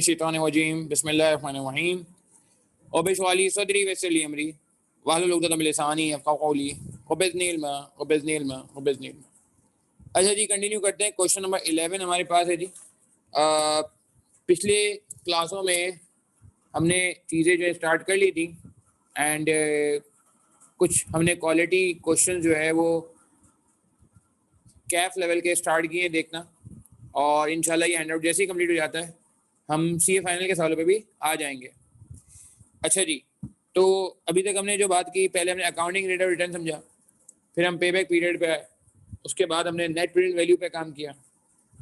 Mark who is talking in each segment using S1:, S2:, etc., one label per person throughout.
S1: शैतानिर्रजीम बिस्मिल्लाहिर्रहमानिर्रहीम और बिशवाली सदरी वैसली अमरी वाहलुल उक़दतम मिन लिसानी यफ़क़हू क़ौली वबिज़्नी इल्मा वबिज़्नी इल्मा वबिज़्नी इल्मा। अच्छा जी, कंटिन्यू करते हैं। क्वेश्चन नंबर 11 हमारे पास है जी। पिछले क्लासों में हमने चीज़ें जो है स्टार्ट कर ली थी एंड कुछ हमने क्वालिटी क्वेश्चन जो है वो कैफ लेवल के स्टार्ट किए देखना, और इंशाल्लाह ये हैंड आउट जैसे ही कंप्लीट हो जाता है हम सीए फाइनल के सवालों पे भी आ जाएंगे। अच्छा जी, तो अभी तक हमने जो बात की, पहले हमने अकाउंटिंग रेट ऑफ रिटर्न समझा, फिर हम पे बैक पीरियड पे आए, उसके बाद हमने नेट प्रेजेंट वैल्यू पे काम किया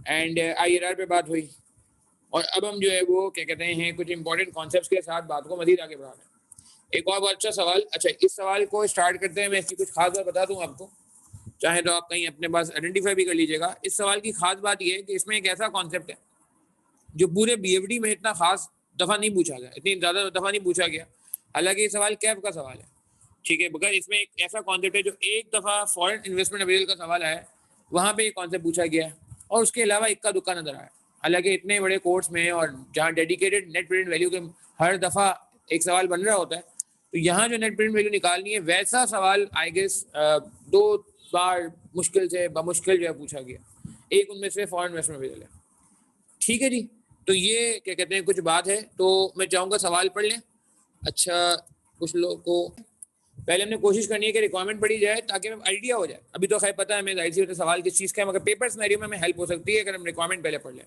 S1: एंड आईआरआर पे बात हुई, और अब हम जो है वो क्या कहते हैं कुछ इंपॉर्टेंट कॉन्सेप्ट्स के साथ बात को मजीद आगे बढ़ा रहे हैं। एक और बहुत अच्छा सवाल। अच्छा, इस सवाल को स्टार्ट करते हैं, मैं इसकी कुछ खास बात बता दूँ आपको, चाहे तो आप कहीं अपने पास आइडेंटिफाई भी कर लीजिएगा। इस सवाल की खास बात यह है कि इसमें एक ऐसा कॉन्सेप्ट है जो पूरे बीएफडी में इतना खास दफ़ा नहीं पूछा गया, इतनी ज़्यादा दफ़ा नहीं पूछा गया। हालांकि ये सवाल कैब का सवाल है, ठीक है, मगर इसमें एक ऐसा कॉन्सेप्ट है जो एक दफ़ा फॉरेन इन्वेस्टमेंट अवेल का सवाल है, वहाँ पे ये कॉन्सेप्ट पूछा गया है, और उसके अलावा इक्का दुक्का नजर आया। हालांकि इतने बड़े कोर्स में और जहाँ डेडिकेटेड नेट प्रेजेंट वैल्यू के हर दफ़ा एक सवाल बन रहा होता है, तो यहाँ जो नेट प्रेजेंट वैल्यू निकालनी है वैसा सवाल आई गेस 2 बार मुश्किल से बमुश्किल जो है पूछा गया। एक उनमें से फॉरेन इन्वेस्टमेंट अवेल है, ठीक है जी। तो ये क्या कहते हैं कुछ बात है, तो मैं चाहूँगा सवाल पढ़ लें। अच्छा, कुछ लोगों को पहले हमने कोशिश करनी है कि रिक्वायरमेंट पढ़ी जाए ताकि हमें आइडिया हो जाए। अभी तो खैर पता है हमें जाहिर सी सवाल किस चीज़ का है, मगर पेपर सिनेरियो में हमें हेल्प हो सकती है अगर हम रिक्वायरमेंट पहले पढ़ लें।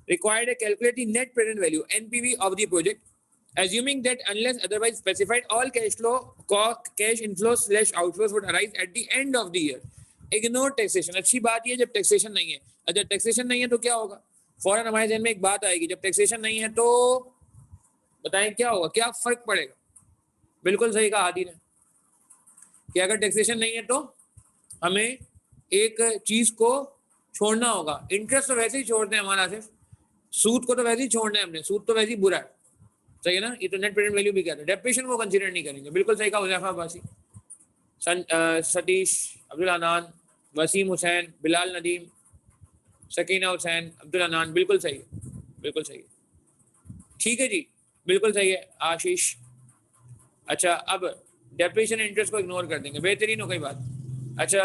S1: रिक्वायर्ड है calculate the net present value NPV of the project assuming that unless otherwise specified all cash inflows / outflows would arise at the end of the year. Ignore taxation। अच्छी बात ये जब टैक्सेशन नहीं है, अगर टैक्सेशन नहीं है तो क्या होगा, फौरन हमारे जहन में एक बात आएगी, जब टैक्सेशन नहीं है तो बताएं क्या होगा, क्या फर्क पड़ेगा। बिल्कुल सही कहा आदि ने कि अगर टैक्सेशन नहीं है तो हमें एक चीज को छोड़ना होगा। इंटरेस्ट तो वैसे ही छोड़ते हैं हमारा, सिर्फ सूद को तो वैसे ही छोड़ना है हमने, सूद तो वैसे ही बुरा है, सही है ना। ये तो नेट प्रेजेंट वैल्यू भी कहते हैं, डेप्रिसिएशन को कंसीडर नहीं करेंगे। बिल्कुल सही कहा हुज़ैफा अब्बासी, सतीश, अब्दुल अनान, वसीम हुसैन, बिलाल नदीम, सकीना हुसैन, अब्दुल अनान, बिल्कुल सही है, बिल्कुल सही है, ठीक है जी, बिल्कुल सही है आशीष। अच्छा, अब डेप्रिसिएशन इंटरेस्ट को इग्नोर कर देंगे, बेहतरीन हो गई बात। अच्छा,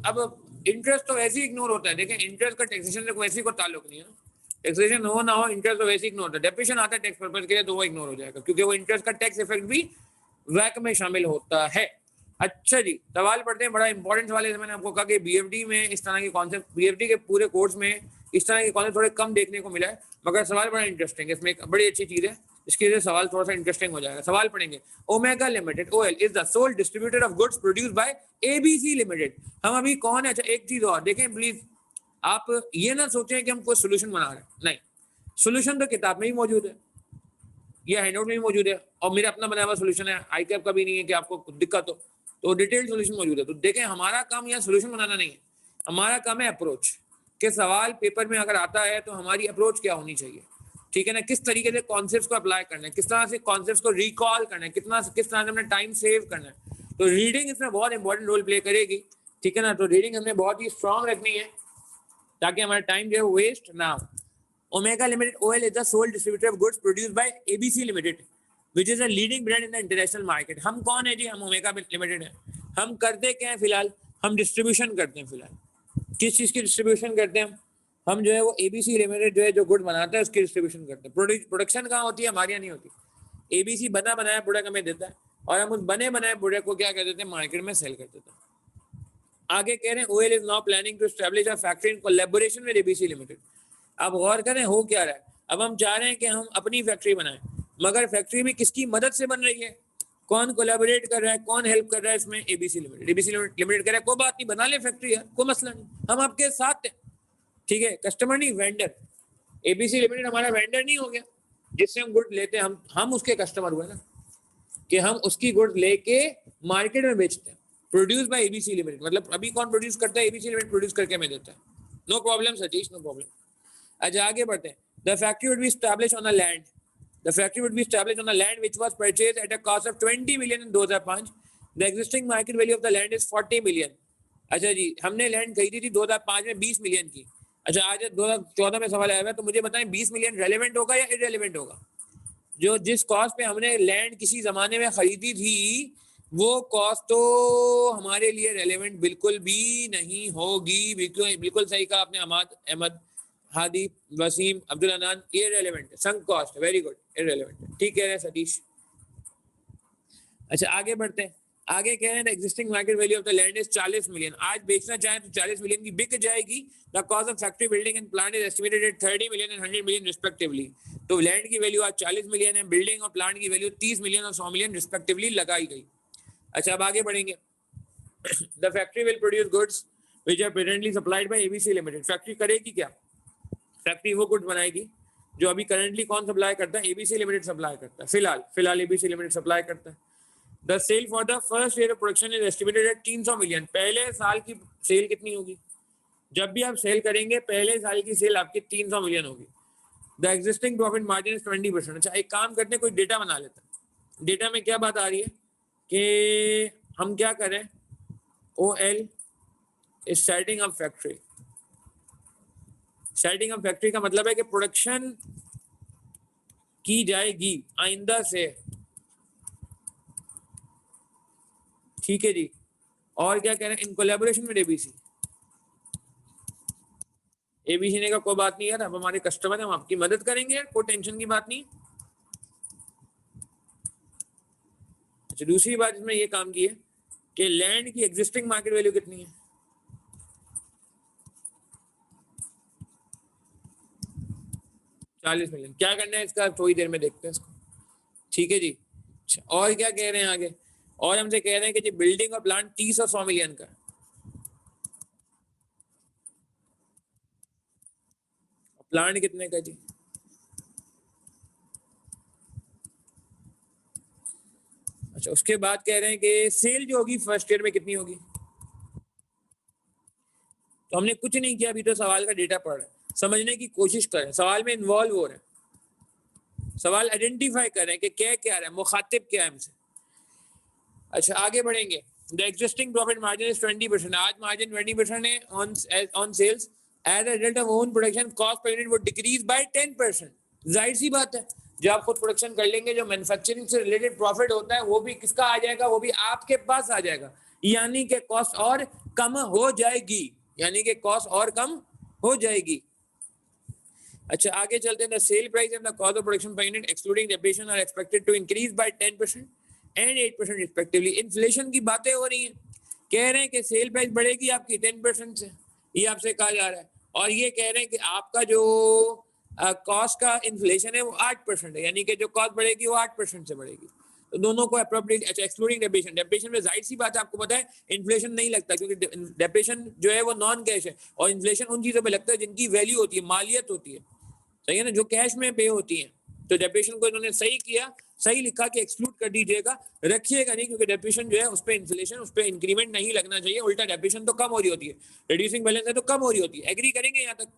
S1: अब इंटरेस्ट तो वैसे ही इग्नोर होता है। देखें, इंटरेस्ट का टैक्सेशन से वैसे ही कोई ताल्लुक नहीं है ना, टैक्सेशन हो ना हो इंटरेस्ट तो वैसे इग्नोर होता है। डेप्रिसिएशन आता है टैक्स पर्पस के लिए तो वो इग्नोर हो जाएगा, क्योंकि वो इंटरेस्ट का टैक्स इफेक्ट भी वैक में शामिल होता है। अच्छा जी, सवाल पढ़ते हैं, बड़ा इंपॉर्टेंट सवाल है। मैंने आपको कहा कि बीएफडी में इस तरह के कॉन्सेप्ट, बीएफडी के पूरे कोर्स में इस तरह के कॉन्सेप्ट थोड़े कम देखने को मिला है, मगर सवाल बड़ा इंटरेस्टिंग है। इसमें एक बड़ी अच्छी चीज़ है, इसकी वजह से सवाल थोड़ा सा इंटरेस्टिंग हो जाएगा। सवाल पढ़ेंगे, Omega Limited OL is the sole distributor of goods produce by ABC Limited. हम अभी कौन है? अच्छा, एक चीज और देखें प्लीज, आप ये ना सोचें कि हम कोई सोल्यूशन बना रहे हैं, नहीं, सोल्यूशन तो किताब में ही मौजूद है, यह हैंडआउट में भी मौजूद है, और मेरा अपना बनाया हुआ सोल्यूशन है। आई कैप का भी नहीं है कि आपको दिक्कत हो, तो डिटेल्ड सोल्यूशन मौजूद है। तो देखें, हमारा काम यह सोल्यूशन बनाना नहीं है, हमारा काम है अप्रोच, कि सवाल पेपर में अगर आता है तो हमारी अप्रोच क्या होनी चाहिए, ठीक है ना, किस तरीके से कॉन्सेप्ट्स को अप्लाई करना है, किस तरह से कॉन्सेप्ट्स को रिकॉल करना है, किस तरह से हमने टाइम सेव करना है। तो रीडिंग इसमें बहुत इंपॉर्टेंट रोल प्ले करेगी, ठीक है ना। तो रीडिंग हमने बहुत ही स्ट्रांग रखनी है ताकि हमारा टाइम जो है वेस्ट ना हो। Omega Limited OL is the sole distributor of goods produced by ABC Limited, which is a leading brand in the international market. हम कौन है जी? हम Omega Limited है। हम करते क्या है फिलहाल? हम डिस्ट्रीब्यूशन करते हैं। फिलहाल किस चीज़ की डिस्ट्रीब्यूशन करते हैं हम जो है वो ABC Limited जो है जो गुड बनाता है उसकी डिस्ट्रीब्यूशन करते हैं। प्रोडक्शन कहाँ होती है? हमारे यहाँ नहीं होती। ABC बना बनाया प्रोडक्ट हमें देता है, और हम उस बने बनाए प्रोडक्ट को क्या कर देते हैं? मार्केट में सेल कर देते हैं। आगे कह रहे हैं OL is now planning to establish a factory in collaboration with ABC Limited। अब गौर करें हो क्या रहा है। अब हम चाह रहे हैं कि हम अपनी फैक्ट्री बनाएं, मगर फैक्ट्री भी किसकी मदद से बन रही है? कौन कोलैबोरेट कर रहा है, कौन हेल्प कर रहा है इसमें? ABC limited. एबीसी लिमिटेड कह रहा है कोई बात नहीं, बना ले फैक्ट्री यार, कोई मसला नहीं, हम आपके साथ हैं, ठीक है, कस्टमर नहीं वेंडर। एबीसी लिमिटेड हमारा वेंडर नहीं हो गया, जिससे हम गुड लेते हैं, हम उसके कस्टमर हुए ना, कि हम उसकी गुड लेके मार्केट में बेचते हैं। प्रोड्यूस बाय एबीसी लिमिटेड, मतलब अभी कौन प्रोड्यूस करता है? एबीसी लिमिटेड प्रोड्यूस करके हमें देता है। No problem Satish, no problem. अच्छा, आगे बढ़ते हैं। The factory would be established on a land. The factory would be established on a land which was purchased at a cost of 20 million in 2005. The existing market value of the land is 40 million. अच्छा जी, हमने land खरीदी थी 2005 में 20 million की, अच्छा आज 2014 में सवाल आया हुआ है, तो मुझे बताएं 20 मिलियन रेलेवेंट होगा या इररेलेवेंट होगा? जो जिस कॉस्ट पे हमने लैंड किसी जमाने में खरीदी थी वो कॉस्ट तो हमारे लिए रेलेवेंट बिल्कुल भी नहीं होगी। बिल्कुल बिल्कुल सही कहा आपने अहमद हादी वसीम अब्दुल अनान, इररेलेवेंट है, sunk cost, very good, irrelevant है, ठीक कह रहे हैं सतीश। अच्छा आगे बढ़ते हैं, आगे कह रहे हैं existing market value of the land is 40 million. आज बेचना चाहें तो 40 मिलियन की बिक जाएगी। The cost of factory building and plant is estimated eight 30 million and 100 million respectively. तो लैंड की वैल्यू आज 40 मिलियन है, बिल्डिंग और प्लांट की वैल्यू 30 मिलियन और 100 मिलियन रिस्पेक्टिवली लगाई गई। अच्छा अब आगे बढ़ेंगे। The factory will produce goods which are presently supplied by ABC Limited. Factory करेगी क्या? फैक्ट्री वो गुड्स बनाएगी जो अभी करंटली कौन सप्लाई करता है? एबीसी लिमिटेड सप्लाई करता है। फिलहाल एबीसी लिमिटेड सप्लाई करता है। The sale for the first year of production is estimated at 300 million. पहले साल की सेल कितनी होगी? जब भी आप सेल करेंगे पहले साल की सेल आपकी 300 मिलियन होगी। The existing profit margin is 20%। अच्छा एक काम करते हैं, कोई डेटा बना लेते हैं। डेटा में क्या बात आ रही है कि हम क्या करें, OL is setting up factory। Setting up factory का मतलब है कि प्रोडक्शन की जाएगी आइंदा से, ठीक है जी। और क्या कह रहे हैं, in collaboration with ABC. ABC ने का कोई बात नहीं यार, अब हमारे कस्टमर है, हम आपकी मदद करेंगे यार, कोई टेंशन की बात नहीं। अच्छा दूसरी बात इसमें ये काम की है कि लैंड की एग्जिस्टिंग मार्केट वैल्यू कितनी है? 40 मिलियन। क्या करना है इसका थोड़ी देर में देखते हैं इसको, ठीक है जी। अच्छा और क्या कह रहे हैं आगे, और हमसे कह रहे हैं कि जी बिल्डिंग और प्लांट 30 और 100 मिलियन का। प्लांट कितने का जी? अच्छा उसके बाद कह रहे हैं कि सेल जो होगी फर्स्ट ईयर में कितनी होगी। तो हमने कुछ नहीं किया अभी, तो सवाल का डेटा पढ़ रहे हैं, समझने की कोशिश करें, सवाल में इन्वॉल्व हो रहे हैं, सवाल आइडेंटिफाई करें कि क्या क्या रहा है, मुखातिब क्या है हमसे। अच्छा आगे बढ़ेंगे। The existing profit margin is 20%। आज मार्जिन 20% है on sales. As a result of own production cost per unit would decrease by 10%। जाहिर सी बात है, जब आप खुद प्रोडक्शन कर लेंगे जो मैन्युफैक्चरिंग से रिलेटेड प्रॉफिट होता है वो भी किसका आ जाएगा, वो भी आपके पास आ जाएगा, यानी कि कॉस्ट और कम हो जाएगी, यानी कि कॉस्ट और कम हो जाएगी। अच्छा आगे चलते हैं। The sale price and the cost of production per unit excluding depreciation are expected to increase by 10% and 8% respectively. Inflation की बातें हो रही हैं, कह रहे हैं कि सेल प्राइस बढ़ेगी आपकी 10% से, ये आपसे कहा जा रहा है, और ये कह रहे हैं कि आपका जो कॉस्ट का इन्फ्लेशन है वो 8% है, यानी कि जो कॉस्ट बढ़ेगी वो 8% से बढ़ेगी। तो दोनों को अप्रोप्रिएट। अच्छा एक्सक्लूडिंग डेप्रिसिएशन, डेप्रिसिएशन में जाहिर सी बात है आपको पता है इन्फ्लेशन नहीं लगता, क्योंकि डेप्रिसिएशन जो है वो नॉन कैश है, और इन्फ्लेशन उन चीजों पे लगता है जिनकी वैल्यू होती है, मालियत होती है, सही है ना, जो कैश में पे होती है। तो डेप्रिसिएशन को इन्होंने सही किया, सही लिखा कि एक्सक्लूड कर दीजिएगा, रखिएगा नहीं, क्योंकि डेप्रिसिएशन जो है उस पर इन्फ्लेशन, उस पर इंक्रीमेंट नहीं लगना चाहिए, उल्टा डेप्रिसिएशन तो कम हो रही होती है, रिड्यूसिंग बैलेंस है तो कम हो रही होती है। एग्री करेंगे यहाँ तक?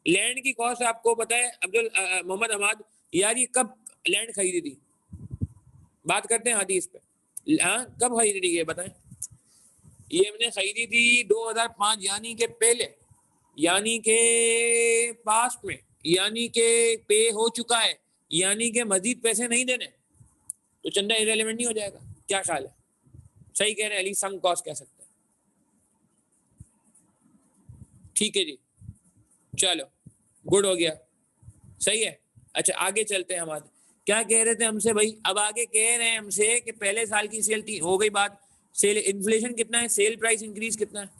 S1: लैंड की कॉस्ट आपको पता है अब्दुल मोहम्मद अहमद, यार ये कब लैंड खरीदी थी, बात करते हैं हदीस पे, हाँ कब खरीदी थी ये बताएं। ये हमने खरीदी थी 2005, यानी के पहले, यानी के पास्ट में, यानी के पे हो चुका है, यानी के मजीद पैसे नहीं देने, तो चंदा इरेलेवेंट नहीं हो जाएगा। क्या ख्याल है? सही कह रहे हैं अली, सम कॉस्ट कह सकते हैं, ठीक है जी, चलो गुड हो गया, सही है। अच्छा आगे चलते हैं। हमारे क्या कह रहे थे हमसे भाई, अब आगे कह रहे हैं हमसे कि पहले साल की सेल हो गई बात, सेल इन्फ्लेशन कितना है, सेल प्राइस इंक्रीज कितना है।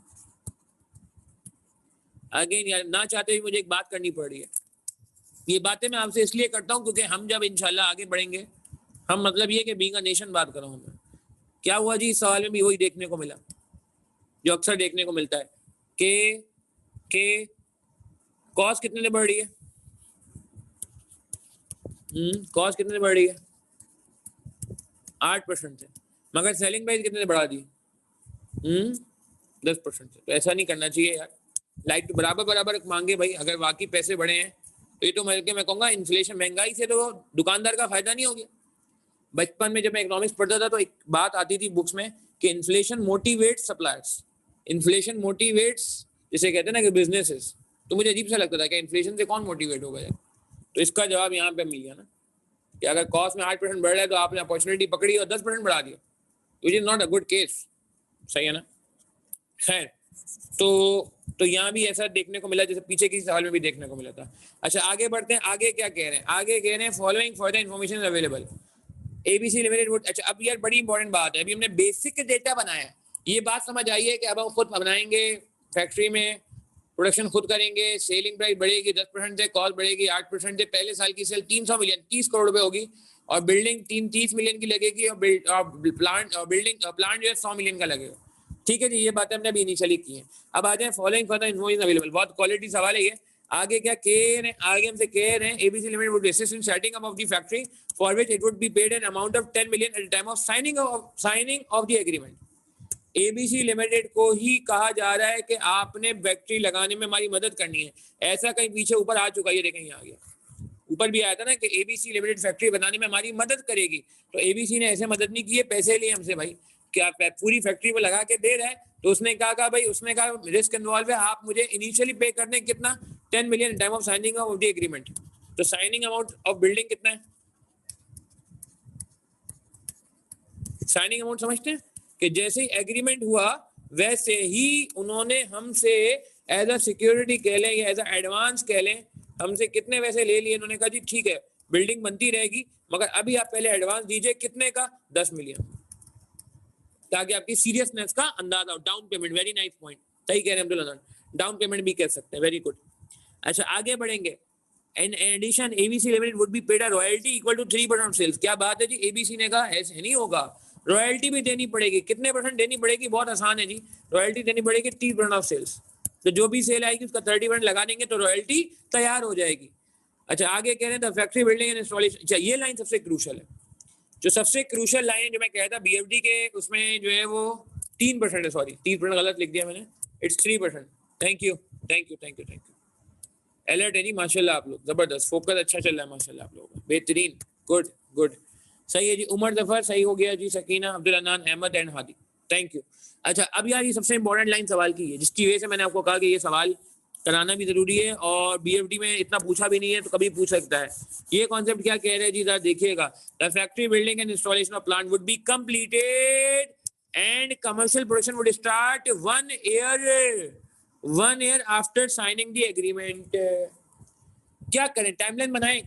S1: अगेन यार ना चाहते हुए मुझे एक बात करनी पड़ रही है, ये बातें मैं आपसे इसलिए करता हूँ क्योंकि हम जब इंशाल्लाह आगे बढ़ेंगे, हम मतलब ये कि बीइंग अ नेशन बात कर रहा हूँ मैं। क्या हुआ जी, इस सवाल में भी वही देखने को मिला जो अक्सर देखने को मिलता है कि कॉस्ट कितने से बढ़ रही है, कॉस्ट कितने से बढ़ रही है, 8% से, मगर सेलिंग प्राइस कितने से बढ़ा दी, 10% से। तो ऐसा नहीं करना चाहिए यार, लाइक बराबर बराबर मांगे भाई, अगर वाकई पैसे बढ़े हैं तो ये तो मैं कहूँगा इन्फ्लेशन, महंगाई से तो दुकानदार का फायदा नहीं हो गया। बचपन में जब मैं इकोनॉमिक्स पढ़ता था तो एक बात आती थी बुक्स में कि inflation motivates suppliers, inflation motivates, जिसे कहते हैं ना कि बिजनेसेस, तो मुझे अजीब सा लगता था कि इन्फ्लेशन से कौन मोटिवेट होगा यार। तो इसका जवाब यहाँ पे मिल गया ना कि अगर कॉस्ट में 8% बढ़ रहा है तो आपने अपॉर्चुनिटी पकड़ी और 10% बढ़ा दिया, which is not a good case. सही है ना? खैर, तो यहाँ भी ऐसा देखने को मिला जैसे पीछे किसी सवाल में भी देखने को मिला था। अच्छा आगे बढ़ते हैं, आगे क्या कह रहे हैं? आगे कह रहे हैं following further information available ABC limited would. अच्छा अब यार बड़ी इंपॉर्टेंट बात है, अभी हमने बेसिक डेटा बनाया, ये बात समझ आई है कि अब हम खुद बनाएंगे फैक्ट्री में, प्रोडक्शन खुद करेंगे, सेलिंग प्राइस बढ़ेगी 10% से, कॉस्ट बढ़ेगी 8% से, पहले साल की सेल 300 मिलियन 30 करोड़ रुपए होगी और बिल्डिंग 30 मिलियन की लगेगी और प्लांट जो है 100 मिलियन का लगेगा। ठीक है जी, ये बातें हमने अभी इनिशियली की हैं। अब आ जाए फॉलोइंग फर्दर इन्फॉर्मेशन अवेलेबल, बहुत क्वालिटी सवाल है ये। आगे क्या कह रहे हैं? आगे हमसे कह रहे हैं ABC limited would assist in setting up of the factory for which it would be paid an amount of 10 million at the time of signing off the agreement. ABC limited को ही कहा जा रहा है कि आपने फैक्ट्री लगाने में हमारी मदद करनी है। ऐसा कहीं पीछे ऊपर आ चुका है, ये देखें यहाँ आ गया, ऊपर भी आया था ना कि एबीसी लिमिटेड फैक्ट्री बनाने में हमारी मदद करेगी। तो एबीसी ने ऐसे मदद नहीं की है, पैसे लिए हमसे भाई, क्या पूरी फैक्ट्री में लगा के दे रहा है। तो उसने कहा भाई, उसने कहा रिस्क इन्वॉल्व है, आप मुझे इनिशियली पे कर दें कितना, 10 million time of signing off the agreement. तो साइनिंग अमाउंट ऑफ बिल्डिंग कितना है? साइनिंग अमाउंट समझते हैं कि जैसे ही एग्रीमेंट हुआ वैसे ही उन्होंने हमसे एज अ सिक्योरिटी कह लें या एज अ एडवांस कह लें, हमसे कितने पैसे ले लिए। उन्होंने कहा जी ठीक है बिल्डिंग बनती रहेगी मगर अभी आप पहले एडवांस दीजिए, कितने का? 10 मिलियन, ताकि आपकी सीरियसनेस का अंदाजा हो। Down payment, very nice point, सही कह रहे हैं अब्दुल अनान, डाउन पेमेंट भी कह सकते हैं, वेरी गुड। अच्छा आगे बढ़ेंगे। In addition, ABC Limited would be paid a royalty equal to 3% of sales। क्या बात है जी, ABC ने कहा ऐसे नहीं होगा, रॉयल्टी भी देनी पड़ेगी। कितने परसेंट देनी पड़ेगी? बहुत आसान है जी, रॉयल्टी देनी पड़ेगी 30% ऑफ सेल्स। तो जो भी सेल आएगी उसका 30% लगा देंगे तो रॉयल्टी तैयार हो जाएगी। अच्छा आगे कह रहे हैं the factory building and installation. अच्छा ये लाइन सबसे क्रूशल है, जो सबसे क्रूशल लाइन जो मैं कहता था बीएफडी के उसमें जो है वो 3% है, सॉरी 3% गलत लिख दिया मैंने, it's 3%। Thank you thank you thank you thank you. Alert है जी माशाल्लाह, आप लोग जबरदस्त, फोकस अच्छा चल रहा है माशाल्लाह आप लोगों का, बेहतरीन, गुड गुड, सही है जी। उमर जफर सही हो गया जी, Sakina, Abdul Anan, Ahmed and Hadi, thank you. अच्छा अब यार ये सबसे इंपॉर्टेंट लाइन सवाल की है, जिसकी वजह से मैंने आपको कहा कि ये सवाल कराना भी जरूरी है और बीएफडी में इतना पूछा भी नहीं है तो कभी पूछ सकता है। ये कॉन्सेप्ट क्या कह रहे हैं जी, जरा देखिएगा। The factory building and installation of plant would be completed and commercial production would start 1 year after signing the agreement. क्या करें, टाइमलाइन बनाएं?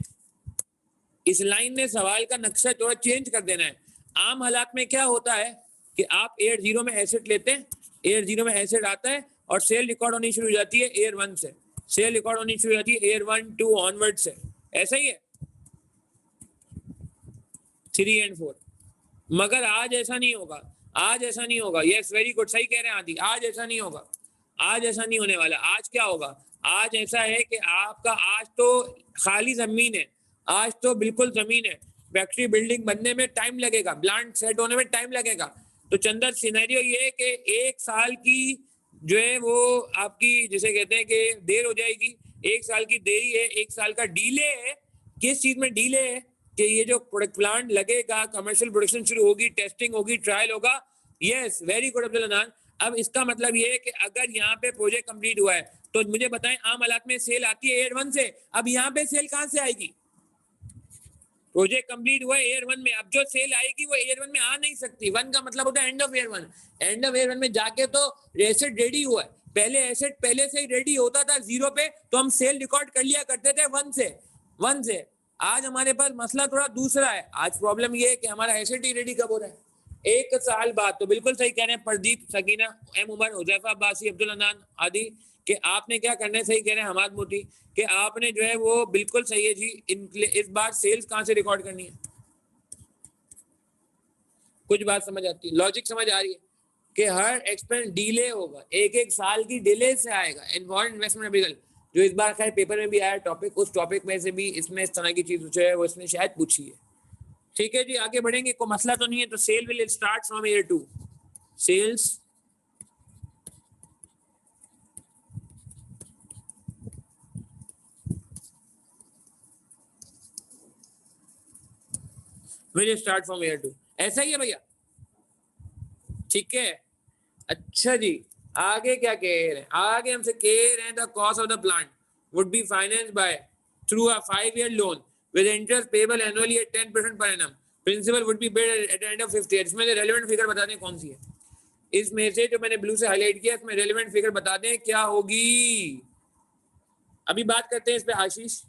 S1: इस लाइन ने सवाल का नक्शा थोड़ा चेंज कर देना है। आम हालात में क्या होता है कि आप एयर 0 में एसेट लेते हैं, एयर 0 में एसेट आता है और सेल रिकॉर्ड होनी शुरू हो जाती है एयर 1 से, सेल रिकॉर्ड होनी शुरू हो जाती है एयर 1 2 ऑनवर्ड से, ऐसा ही है 3 एंड 4। मगर आज ऐसा नहीं होगा, आज ऐसा नहीं होगा। यस वेरी गुड, सही कह रहे हैं आदि, आज ऐसा नहीं होगा, आज ऐसा नहीं होने वाला। आज क्या होगा? आज ऐसा है कि आपका आज तो खाली जमीन है, आज तो बिल्कुल जमीन है, फैक्ट्री बिल्डिंग बनने में टाइम लगेगा, प्लांट सेट होने में टाइम लगेगा। तो चंदर सिनेरियो ये है कि 1 साल की जो है वो आपकी जिसे कहते हैं कि देर हो जाएगी, 1 साल की देरी है, 1 साल का डीले है। किस चीज में डीले है? कि ये जो प्रोडक्ट प्लांट लगेगा, कमर्शियल प्रोडक्शन शुरू होगी, टेस्टिंग होगी, ट्रायल होगा। Yes very good Abdul Anan. अब इसका मतलब ये है कि अगर यहाँ पे प्रोजेक्ट कंप्लीट हुआ है तो मुझे बताएं आम हालात में सेल आती है एयर 1 से, अब यहाँ पे सेल कहाँ से आएगी? प्रोजेक्ट कंप्लीट हुआ है एयर 1 में, अब जो सेल आएगी वो एयर 1 में आ नहीं सकती। 1 का मतलब होता है end of air 1, end of air 1 में जाके तो एसेट रेडी हुआ है, पहले एसेट पहले से ही रेडी होता था 0 पे तो हम सेल रिकॉर्ड कर लिया करते थे 1 से। आज हमारे पास मसला थोड़ा दूसरा है, आज प्रॉब्लम ये है कि हमारा एसेट ही रेडी कब हो रहा है? 1 साल बाद। तो बिल्कुल सही कह रहे हैं प्रदीप, सकीना, एम उमर, हुजैफा अब्बासी, अब्दुल अनान आदि कि आपने क्या करना है, सही कह रहे हैं हमाद मोती कि आपने जो है वो बिल्कुल सही है जी, इस बार सेल्स कहाँ से रिकॉर्ड करनी है? कुछ बात समझ आती है, लॉजिक समझ आ रही है कि हर एक्सपेंस डिले होगा, 1 साल की डिले से आएगा। इन्वॉल्व इन्वेस्टमेंट अप्रेजल जो इस बार खैर पेपर में भी आया टॉपिक, उस टॉपिक में से भी इसमें इस तरह की चीज जो है वो इसने शायद पूछी है। ठीक है जी आगे बढ़ेंगे, कोई मसला तो नहीं है। तो sale will start from year 2, sales will start from year 2, ऐसा ही है भैया? ठीक है अच्छा जी, आगे क्या कह रहे हैं, आगे हमसे कह रहे हैं the cost of the plant would be financed by through a 5-year loan with interest payable annually at 10% per annum, principal would be paid at the end of 50 year. इसमें से रेलेवेंट फिगर बता दें कौन सी है, इसमें से जो मैंने ब्लू से हाईलाइट किया इसमें रेलेवेंट फिगर बता दें क्या होगी। अभी बात करते हैं इस पे आशीष,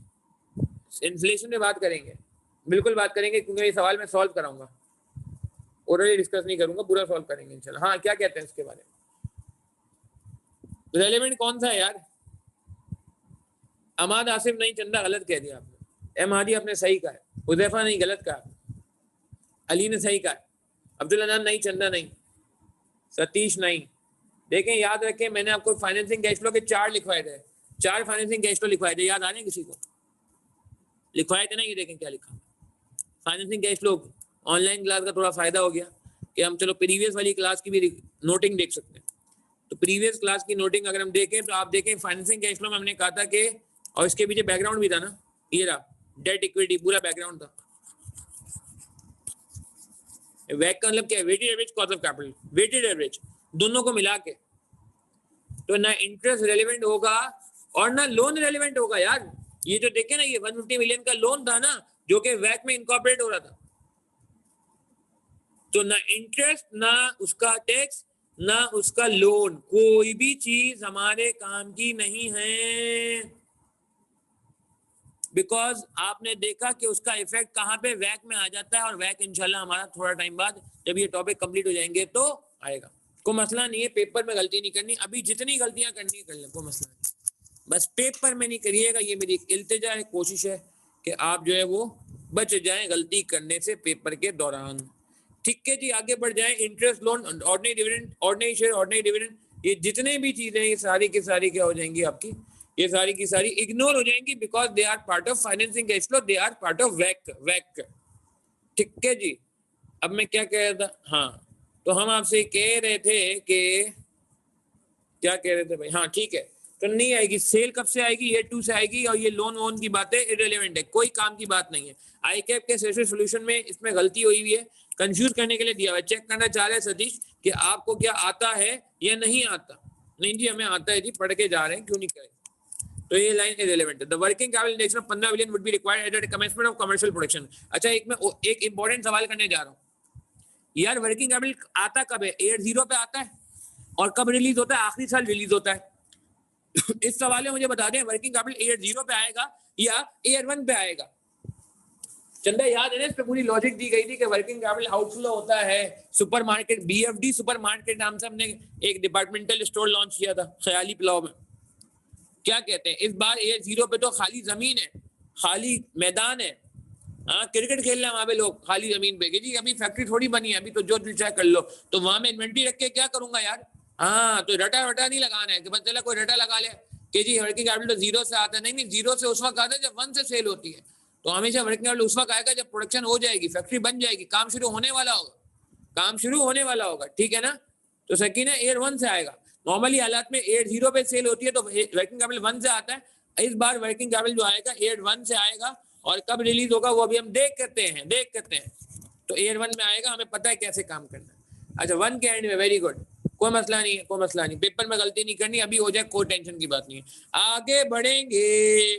S1: इन्फ्लेशन पे बात करेंगे, बिल्कुल बात करेंगे, क्योंकि ये सवाल मैं सॉल्व कराऊंगा, ओरली डिस्कस नहीं करूंगा, पूरा सॉल्व करेंगे इंशाल्लाह। हाँ क्या कहते हैं इसके बारे में, रेलेवेंट कौन सा है यार? अमाद आसिफ नहीं, चंदा गलत कह दिया आपने, एम हादी आपने सही कहा है, हुदैफा नहीं गलत कहा, अली ने सही कहा, अब्दुल अनान नहीं, चंदा नहीं, सतीश नहीं। देखें याद रखें, मैंने आपको फाइनेंसिंग कैश फ्लो के 4 लिखवाए थे, 4 फाइनेंसिंग कैश फ्लो लिखवाए थे, याद आ रहे हैं किसी को? लिखवाए थे ना, ये देखें क्या लिखा financing cash flow. Online class का थोड़ा फायदा हो गया कि हम चलो प्रीवियस वाली क्लास की भी नोटिंग देख सकते हैं। तो प्रीवियस क्लास की नोटिंग अगर हम देखें तो आप देखें फाइनेंसिंग कैश फ्लो में हमने कहा था कि, और इसके पीछे बैकग्राउंड भी था ना, ये रहा डेट इक्विटी पूरा बैकग्राउंड था। वैक का मतलब क्या है? Weighted average cost of capital, weighted average दोनों को मिला के, तो ना इंटरेस्ट रेलेवेंट होगा और ना लोन रेलेवेंट होगा यार। ये जो देखे ना, ये 150 मिलियन का लोन था ना जो कि वैक में इनकॉर्पोरेट हो रहा था, तो ना इंटरेस्ट ना उसका टैक्स ना उसका लोन, कोई भी चीज हमारे काम की नहीं है, बिकॉज आपने देखा कि उसका इफेक्ट कहाँ पे, वैक में आ जाता है, और वैक इंशाल्लाह हमारा थोड़ा टाइम बाद जब ये टॉपिक कंप्लीट हो जाएंगे तो आएगा। कोई मसला नहीं है, पेपर में गलती नहीं करनी, अभी जितनी गलतियां करनी है कर लें, कोई मसला नहीं, बस पेपर में नहीं करिएगा, ये मेरी इल्तिजा है, कोशिश है कि आप जो है वो बच जाएं गलती करने से पेपर के दौरान। ठीक है जी, आगे बढ़ जाएं। Interest, loan, ordinary dividend, ordinary share, ordinary dividend, ये जितने भी चीजें ये सारी की सारी क्या हो जाएंगी आपकी, ये सारी की सारी इग्नोर हो जाएंगी, because they are part of financing cash flow, they are part of वैक। ठीक है जी, अब मैं क्या कह रहा था, हाँ तो हम आपसे कह रहे थे कि क्या कह रहे थे भाई, हाँ ठीक है, तो नहीं आएगी सेल, कब से आएगी? ईयर 2 से आएगी, और ये लोन वोन की बातें इररिलेवेंट है, कोई काम की बात नहीं है। आई कैप के सेशन सोल्यूशन में इसमें गलती हुई हुई है, कंफ्यूज करने के लिए दिया हुआ है, चेक करना चाह रहे हैं सतीश कि आपको क्या आता है या नहीं आता। नहीं जी हमें आता है जी, पढ़ के जा रहे हैं, क्यों नहीं करें। तो ये लाइन इररिलेवेंट है। द वर्किंग कैपिटल इंडेक्स में 15 billion would be required at the commencement of commercial production. अच्छा एक मैं एक इंपॉर्टेंट सवाल करने जा रहा हूँ यार, वर्किंग कैपिटल आता कब है? ईयर 0 पे आता है, और कब रिलीज होता है? आखिरी साल रिलीज होता है। इस सवाल में मुझे बता दें वर्किंग कैपिटल ईयर 0 पे आएगा या ईयर 1 पे आएगा? चंदा याद है ना, इस पे पूरी लॉजिक दी गई थी कि वर्किंग कैपिटल आउटफ्लो होता है सुपरमार्केट, बीएफडी सुपरमार्केट नाम से हमने एक डिपार्टमेंटल स्टोर लॉन्च किया था ख्याली प्लाव में। क्या कहते हैं इस बार ईयर 0 पे तो खाली जमीन है, खाली मैदान है, हाँ क्रिकेट खेल रहे हैं वहां पे लोग खाली जमीन पे, जी अभी फैक्ट्री थोड़ी बनी है, अभी तो जो दिल चाहे कर लो, तो वहां में इन्वेंट्री रख के क्या करूंगा यार? हाँ तो रटा वटा नहीं लगाना है कि बस चला कोई रटा लगा ले कि जी वर्किंग कैपिटल तो 0 से आता है, नहीं 0 से उस वक्त आता है जब 1 से सेल होती है, तो हमेशा वर्किंग कैपिटल उस वक्त आएगा जब प्रोडक्शन हो जाएगी, फैक्ट्री बन जाएगी, काम शुरू होने वाला होगा, काम शुरू होने वाला होगा, ठीक है ना। तो सकीना ईयर 1 से आएगा, नॉर्मली हालात में ईयर 0 पे सेल होती है तो वर्किंग कैपिटल 1 से आता है, इस बार वर्किंग कैपिटल जो आएगा ईयर 1 से आएगा, और कब रिलीज होगा वो अभी हम देख करते हैं, तो ईयर 1 में आएगा, हमें पता है कैसे काम करना है। अच्छा 1 के एंड में, वेरी गुड, कोई मसला नहीं है, कोई मसला नहीं, पेपर में गलती नहीं करनी, अभी हो जाए कोई टेंशन की बात नहीं है। आगे बढ़ेंगे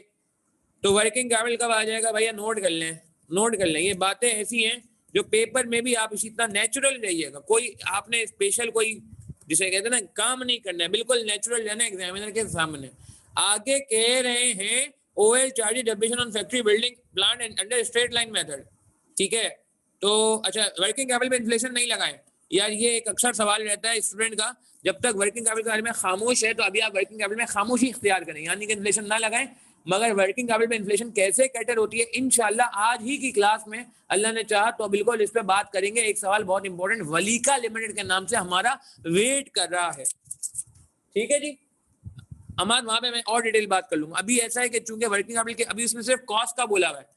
S1: तो वर्किंग कैपिटल कब आ जाएगा भैया, नोट कर लें, नोट कर लें, ये बातें ऐसी हैं जो पेपर में भी आप इतना नेचुरल रहिएगा, कोई आपने स्पेशल कोई जिसे कहते हैं ना काम नहीं करना है, बिल्कुल नेचुरल रहना एग्जामिनर के सामने। आगे कह रहे हैं ओएल charge depreciation on factory building plant and under straight line method, ठीक है। तो अच्छा वर्किंग कैपिटल पे इन्फ्लेशन नहीं लगाएं यार, ये एक अक्सर सवाल रहता है स्टूडेंट का, जब तक वर्किंग कैपिटल के बारे में खामोश है तो अभी आप वर्किंग कैपिटल में खामोशी इख्तियार करें, यानी कि इन्फ्लेशन ना लगाएं, मगर वर्किंग कैपिटल में इन्फ्लेशन कैसे कैटर होती है इंशाल्लाह आज ही की क्लास में अल्लाह ने चाहा तो बिल्कुल इस पे बात करेंगे। एक सवाल बहुत इंपॉर्टेंट वलीका लिमिटेड के नाम से हमारा वेट कर रहा है, ठीक है जी। अमाद वहां पे मैं और डिटेल बात कर लूंगा, अभी ऐसा है कि चूंकि वर्किंग कैपिटल के अभी इसमें सिर्फ कॉस्ट का बोला हुआ है,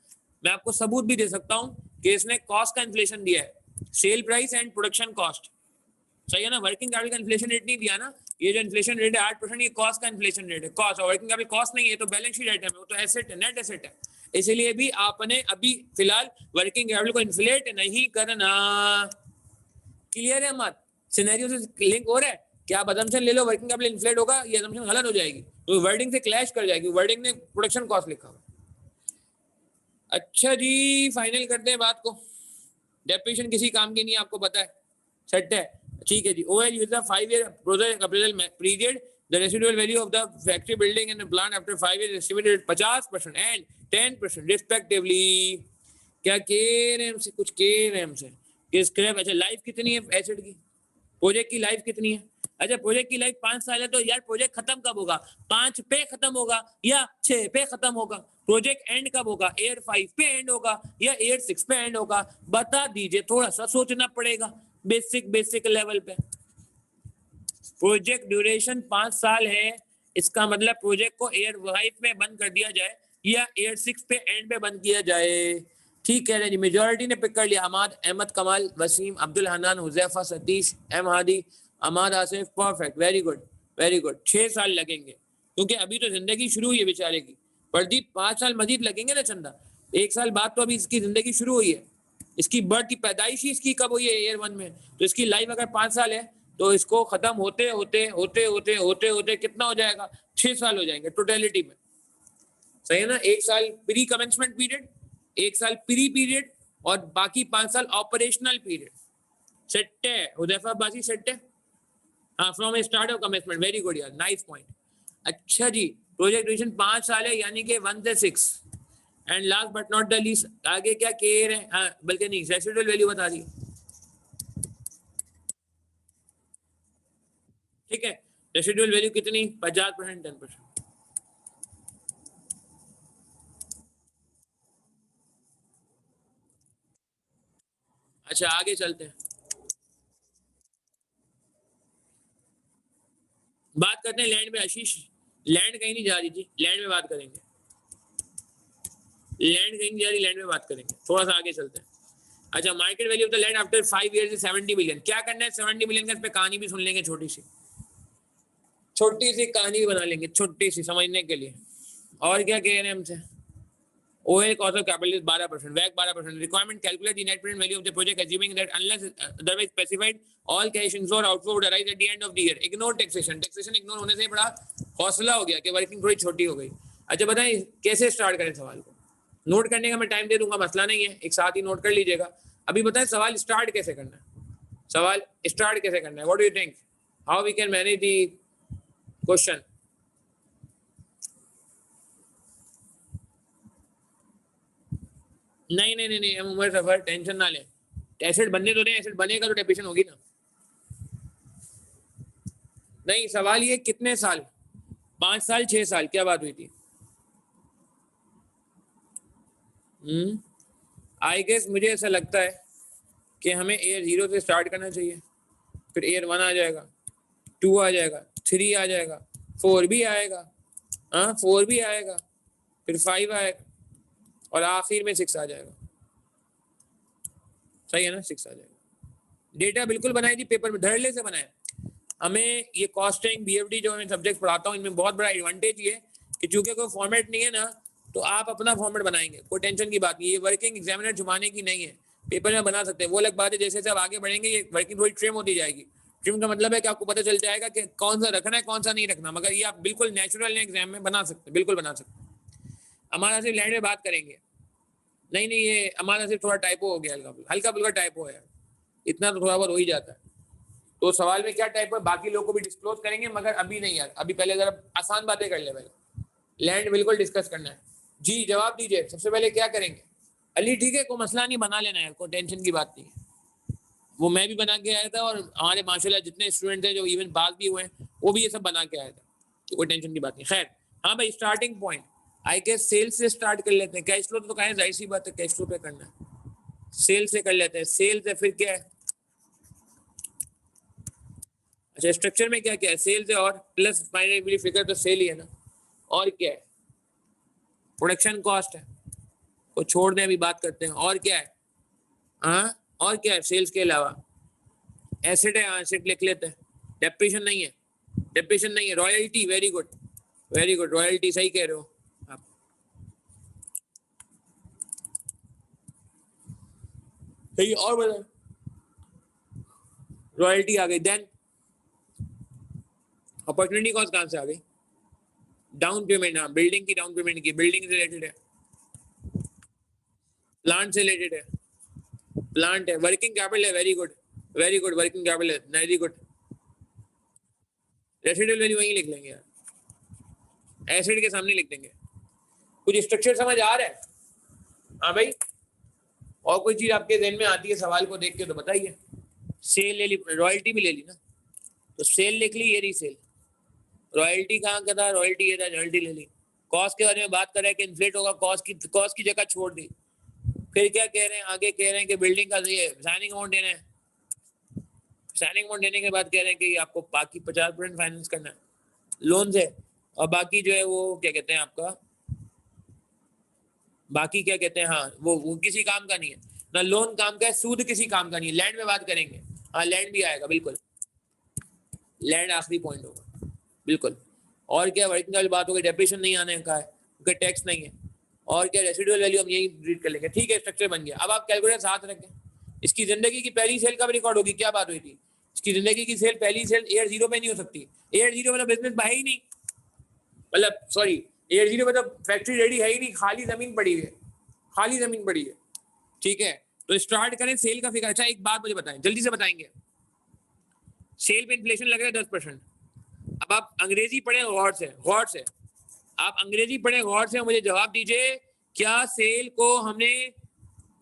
S1: मैं आपको सबूत भी दे सकता हूं कि इसने कॉस्ट का इन्फ्लेशन दिया है, cell price and production cost, सही है ना। वर्किंग कैपिटल का इन्फ्लेशन रेट नहीं दिया ना, ये जो इन्फ्लेशन रेट है 8%, ये कॉस्ट का इन्फ्लेशन रेट है, कॉस्ट, और वर्किंग कैपिटल कॉस्ट नहीं है तो बैलेंस शीट आइटम है, वो तो एसेट है, नेट एसेट है, इसलिए भी आपने अभी फिलहाल वर्किंग कैपिटल को इन्फ्लेट नहीं करना। क्लियर है मत, सिनेरियो से लिंक हो रहा है, क्या आप assumption ले लो वर्किंग कैपिटल इन्फ्लेट होगा, ये assumption गलत हो जाएगी, तो वर्डिंग से क्लैश कर जाएगी, वर्डिंग ने प्रोडक्शन कॉस्ट लिखा हुआ। अच्छा जी, फाइनल करते हैं बात को। डेप्रिसिएशन किसी काम की नहीं है, आपको पता है, सेट है, ठीक है जी। OL use the 5 year project appraisal period, the residual value of the factory building and plant after 5 year estimated 50% and 10% respectively. क्या के रहे हमसे, कुछ के रहे हमसे कि स्क्रैप। अच्छा, लाइफ कितनी है एसिड की, प्रोजेक्ट की लाइफ कितनी है? अच्छा, प्रोजेक्ट की लाइफ 5 साल है, तो यार प्रोजेक्ट खत्म कब होगा? 5 पे खत्म होगा या 6 पे खत्म होगा? प्रोजेक्ट एंड कब होगा? ईयर 5 पे एंड होगा या ईयर 6 पे एंड होगा? बता दीजिए, थोड़ा सा सोचना पड़ेगा बेसिक लेवल पे। प्रोजेक्ट ड्यूरेशन 5 साल है, इसका मतलब प्रोजेक्ट को ईयर 5 में बंद कर दिया जाए या ईयर 6 पे एंड पे बंद किया जाए। ठीक है जी, मेजोरिटी ने पिक कर लिया। Hammad, Ahmed, Kamal, Waseem, Abdul Hanan, Huzaifa, Satish, M Hadi, Ahmed, Asif, perfect, very good very good. 6 साल लगेंगे क्योंकि अभी तो जिंदगी शुरू हुई है बेचारे की। प्रदीप 5 साल मजीद लगेंगे ना चंदा, 1 साल बाद तो अभी इसकी जिंदगी शुरू हुई है, इसकी बर्थ की पैदाइश ही इसकी कब हुई है? ईयर 1 में। तो इसकी लाइफ अगर 5 साल है तो इसको खत्म होते होते होते होते होते होते कितना हो जाएगा? 6 साल हो जाएंगे टोटलिटी में, सही है ना? 1 साल प्री कमेंसमेंट पीरियड, 1 साल प्री पीरियड और बाकी 5 साल ऑपरेशनल पीरियड। सेट है हुदैफा बाजी, सेट है। हाँ, from start of commencement, very good यार, नाइस पॉइंट। अच्छा जी, प्रोजेक्ट ड्यूरेशन 5 साल है, यानी कि 1 से 6। And last but not the least, आगे क्या केयर है? हाँ, बल्कि नहीं, रेसिडुअल वैल्यू बता दी, ठीक है। रेसिडुअल वैल्यू कितनी? 50%, 10%। अच्छा, आगे चलते हैं, बात करते हैं लैंड में। आशीष, लैंड कहीं नहीं जा रही थी, लैंड में बात करेंगे, लैंड कहीं नहीं जा रही, लैंड में बात करेंगे, थोड़ा सा आगे चलते हैं। अच्छा, market value of the land after 5 years is 70 million. क्या करना है 70 मिलियन का? इस पे कहानी भी सुन लेंगे, छोटी सी कहानी भी बना लेंगे, छोटी सी समझने के लिए। और क्या कह रहे हैं हमसे? OL cost of capital is 12%, WACC 12%. Requirement, calculate the net present value of the project assuming that unless otherwise specified, all cash inflow or outflow would arise at the end of the year. Ignore taxation. Taxation ignore होने से बड़ा हौसला हो गया कि working थोड़ी छोटी हो गई। अच्छा बताएं कैसे स्टार्ट करें सवाल को? नोट करने का मैं टाइम दे दूंगा, मसला नहीं है, एक साथ ही नोट कर लीजिएगा। अभी बताएं सवाल स्टार्ट कैसे करना है? सवाल स्टार्ट कैसे करना है? What do you think, how we can manage the question? नहीं नहीं नहीं नहीं, हम उम्र सफर, टेंशन ना लें, एसिड बनने तो नहीं, एसिड बनेगा तो डेफिनेशन होगी ना। नहीं, सवाल ये कितने साल, 5 साल 6 साल, क्या बात हुई थी? आई गेस मुझे ऐसा लगता है कि हमें एयर 0 से स्टार्ट करना चाहिए, फिर एयर 1 आ जाएगा, 2 आ जाएगा, 3 आ जाएगा, 4 भी आएगा, हाँ 4 भी आएगा, फिर 5 आएगा और आखिर में 6 आ जाएगा। सही है ना? 6 आ जाएगा। डेटा बिल्कुल बनाई थी पेपर में, धड़ल्ले से बनाए। हमें ये कॉस्टिंग BFD जो मैं सब्जेक्ट पढ़ाता हूँ, इनमें बहुत बड़ा एडवांटेज ये कि चूंकि कोई फॉर्मेट नहीं है ना, तो आप अपना फॉर्मेट बनाएंगे, कोई टेंशन की बात नहीं। ये वर्किंग एग्जामिनर जुमाने की नहीं है, पेपर में बना सकते हैं। वो अलग बात है, जैसे जैसे आप आगे बढ़ेंगे ये वर्किंग थोड़ी ट्रिम होती जाएगी। ट्रिम का मतलब है कि आपको पता चल जाएगा कि कौन सा रखना है कौन सा नहीं रखना, मगर ये आप बिल्कुल नेचुरल एग्जाम में बना सकते हैं, बिल्कुल बना सकते हैं। हमारा सिर्फ लैंड में बात करेंगे, नहीं नहीं, ये हमारा सिर्फ थोड़ा टाइपो हो गया, हल्का फुल्का टाइपो है, इतना तो थोड़ा बहुत हो ही जाता है। तो सवाल में क्या टाइप है बाकी लोगों को भी डिस्क्लोज करेंगे, मगर अभी नहीं यार, अभी पहले जरा आसान बातें कर ले, पहले लैंड बिल्कुल डिस्कस करना है। जी जवाब दीजिए, सबसे पहले क्या करेंगे? अली ठीक है, कोई मसला नहीं, बना लेना है, कोई टेंशन की बात नहीं है। वो मैं भी बना के आया था और हमारे माशाल्लाह जितने स्टूडेंट थे जो इवन पास भी हुए हैं वो भी ये सब बना के आया था, तो कोई टेंशन की बात नहीं। खैर हाँ भाई, starting point I guess sales से स्टार्ट कर लेते हैं। कैश फ्लो तो कहें जाहिर सी बात है, कैश फ्लो पे करना है, सेल से कर लेते हैं। सेल से फिर क्या है? अच्छा, स्ट्रक्चर में क्या क्या है? सेल्स है और प्लस फाइनल फिगर तो सेल ही है ना, और क्या है? प्रोडक्शन कॉस्ट है, को छोड़ दें, अभी बात करते हैं। और क्या है? हाँ, और क्या है सेल्स के अलावा? एसेट है, एसेट लिख लेते हैं। डेप्रिसिएशन नहीं है, डेप्रिसिएशन नहीं है। Royalty, very good very good, royalty सही कह रहे हो आप। सही, और बताए, रॉयल्टी आ गई। देन अपॉर्चुनिटी कॉस्ट कहाँ से आ गई? डाउन पेमेंट, हाँ बिल्डिंग की डाउन पेमेंट की, बिल्डिंग से रिलेटेड है, प्लांट से रिलेटेड है, प्लांट है, वर्किंग कैपिटल है, very good very good, working capital है, वेरी गुड। रेसिडुअल वैल्यू वहीं लिख लेंगे यार, एसिड के सामने लिख देंगे। कुछ स्ट्रक्चर समझ आ रहा है? हाँ भाई, और कोई चीज आपके ध्यान में आती है सवाल को देख के तो बताइए। सेल ले ली, रॉयल्टी भी ले ली ना, तो सेल लिख ली, ये रही सेल। रॉयल्टी कहाँ का था? रॉयल्टी ये था, रॉयल्टी ले ली। कॉस्ट के बारे में बात कर रहे हैं कि इन्फ्लेट होगा, कॉस्ट की जगह छोड़ दी। फिर क्या कह रहे हैं आगे? कह रहे हैं कि बिल्डिंग का ये साइनिंग अमाउंट देना है, साइनिंग अमाउंट देने के बाद कह रहे हैं कि आपको बाकी 50% फाइनेंस करना है लोन से, और बाकी जो है वो क्या कहते हैं आपका, बाकी क्या कहते हैं, हाँ वो किसी काम का नहीं है ना, लोन काम का है, सूद किसी काम का नहीं है। लैंड में बात करेंगे, हाँ लैंड भी आएगा, बिल्कुल लैंड आखिरी पॉइंट होगा, बिल्कुल। और क्या वर्किंग कैपिटल बात होगी, डेप्रिसिएशन नहीं आने का है क्योंकि टैक्स नहीं है, और क्या रेसिडुअल वैल्यू हम यही रीड कर लेंगे। ठीक है, स्ट्रक्चर बन गया। अब आप कैलकुलेटर साथ रखें। इसकी जिंदगी की पहली सेल कब रिकॉर्ड होगी? क्या बात हुई थी? इसकी जिंदगी की सेल, पहली सेल ईयर 0 पे नहीं हो सकती। ईयर 0 मतलब बिजनेस है ही नहीं, मतलब सॉरी, ईयर 0 मतलब फैक्ट्री रेडी है ही नहीं, खाली जमीन पड़ी है, खाली जमीन पड़ी है। ठीक है, तो स्टार्ट करें सेल का फिगर। अच्छा एक बात मुझे बताएं, जल्दी से बताएंगे, सेल पे इन्फ्लेशन लग रहा है 10%। अब आप अंग्रेजी पढ़े गौर से, गौर से आप अंग्रेजी पढ़े गौर से, मुझे जवाब दीजिए, क्या सेल को हमने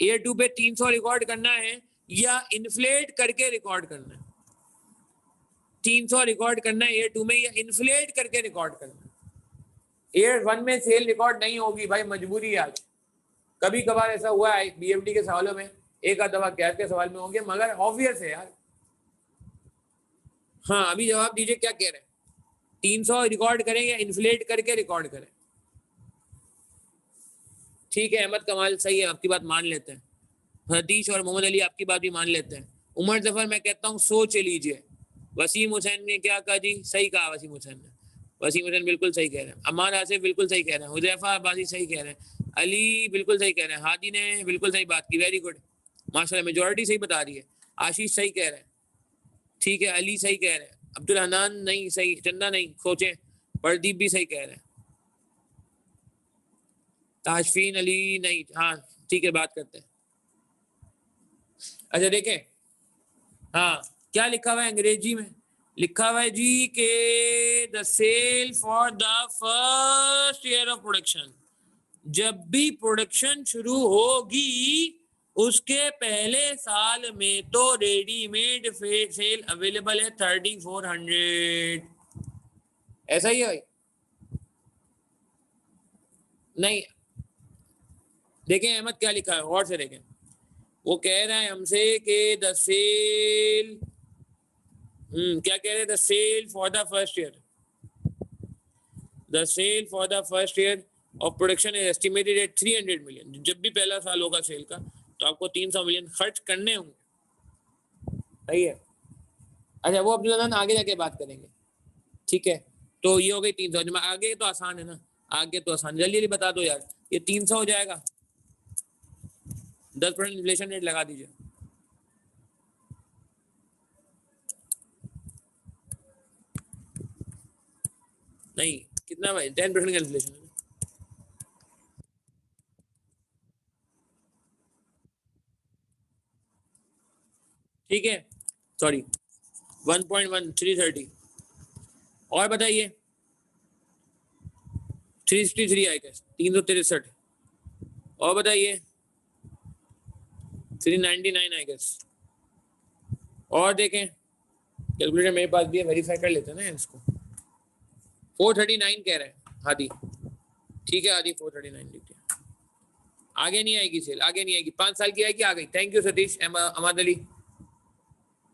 S1: ईयर 2 पे 300 रिकॉर्ड करना है या इन्फ्लेट करके रिकॉर्ड करना है? 300 रिकॉर्ड करना है ईयर 2 में या इन्फ्लेट करके रिकॉर्ड करना है? ईयर 1 में सेल रिकॉर्ड नहीं होगी भाई, मजबूरी है आज। कभी कभार ऐसा हुआ है बीएफडी के सवालों में, एक आध दफा कैद के सवाल में होंगे, मगर ऑब्वियस है यार। हाँ अभी जवाब दीजिए, क्या कह रहे हैं? 300 रिकॉर्ड करें या इन्फ्लेट करके रिकॉर्ड करें? ठीक है अहमद कमाल, सही है, आपकी बात मान लेते हैं। हदीश और मोहम्मद अली आपकी बात भी मान लेते हैं। उमर जफर, मैं कहता हूँ सोच लीजिए। वसीम हुसैन ने क्या कहा जी? सही कहा वसीम हुसैन ने, वसीम हुसैन बिल्कुल सही कह रहे हैं। अमान आसिफ बिल्कुल सही कह रहे हैं। हुजैफा अब्बासी सही कह रहे हैं। अली बिल्कुल सही कह रहे हैं। हादी ने बिल्कुल सही बात की, वेरी गुड माशाल्लाह, मेजोरिटी सही बता रही है। आशीष सही कह रहे हैं, ठीक है। अली सही कह रहे हैं। अब्दुल हनान नहीं सही, चंदा नहीं, सोचें। प्रदीप भी सही कह रहे हैं। ताशफीन अली नहीं, हाँ ठीक है बात करते हैं। अच्छा देखें, हाँ क्या लिखा हुआ है अंग्रेजी में? लिखा हुआ है जी के the sale for the first year of production, जब भी प्रोडक्शन शुरू होगी उसके पहले साल में तो रेडीमेड सेल अवेलेबल है 3400। ऐसा ही है भाई? नहीं, देखें अहमद क्या लिखा है, गौर से देखें। वो कह रहा है हमसे कि द सेल, क्या कह रहे हैं? The sale for the first year, the sale for the first year of production is estimated at 300 million. जब भी पहला साल होगा सेल का तो आपको 300 मिलियन खर्च करने होंगे, सही है। अच्छा वो अब्दुल हनान आगे जाके बात करेंगे, ठीक है। तो ये हो गई 300, आगे तो आसान है ना, आगे तो आसान, जल्दी जल्दी बता दो यार। ये 300 हो जाएगा, 10% इन्फ्लेशन रेट लगा दीजिए। नहीं कितना भाई, 10% का इन्फ्लेशन है, ठीक है। सॉरी 1.1330, और बताइए 363 आएगा, 363, और बताइए 399 आएगा, और देखें कैलकुलेटर मेरे पास भी है, वेरीफाई कर लेते हैं ना इसको। 439 कह रहे हैं हादी, ठीक है हादी 439 लिखते हैं। आगे नहीं आएगी सेल, आगे नहीं आएगी, 5 साल की आएगी, आ गई। थैंक यू सतीश अहमद अली,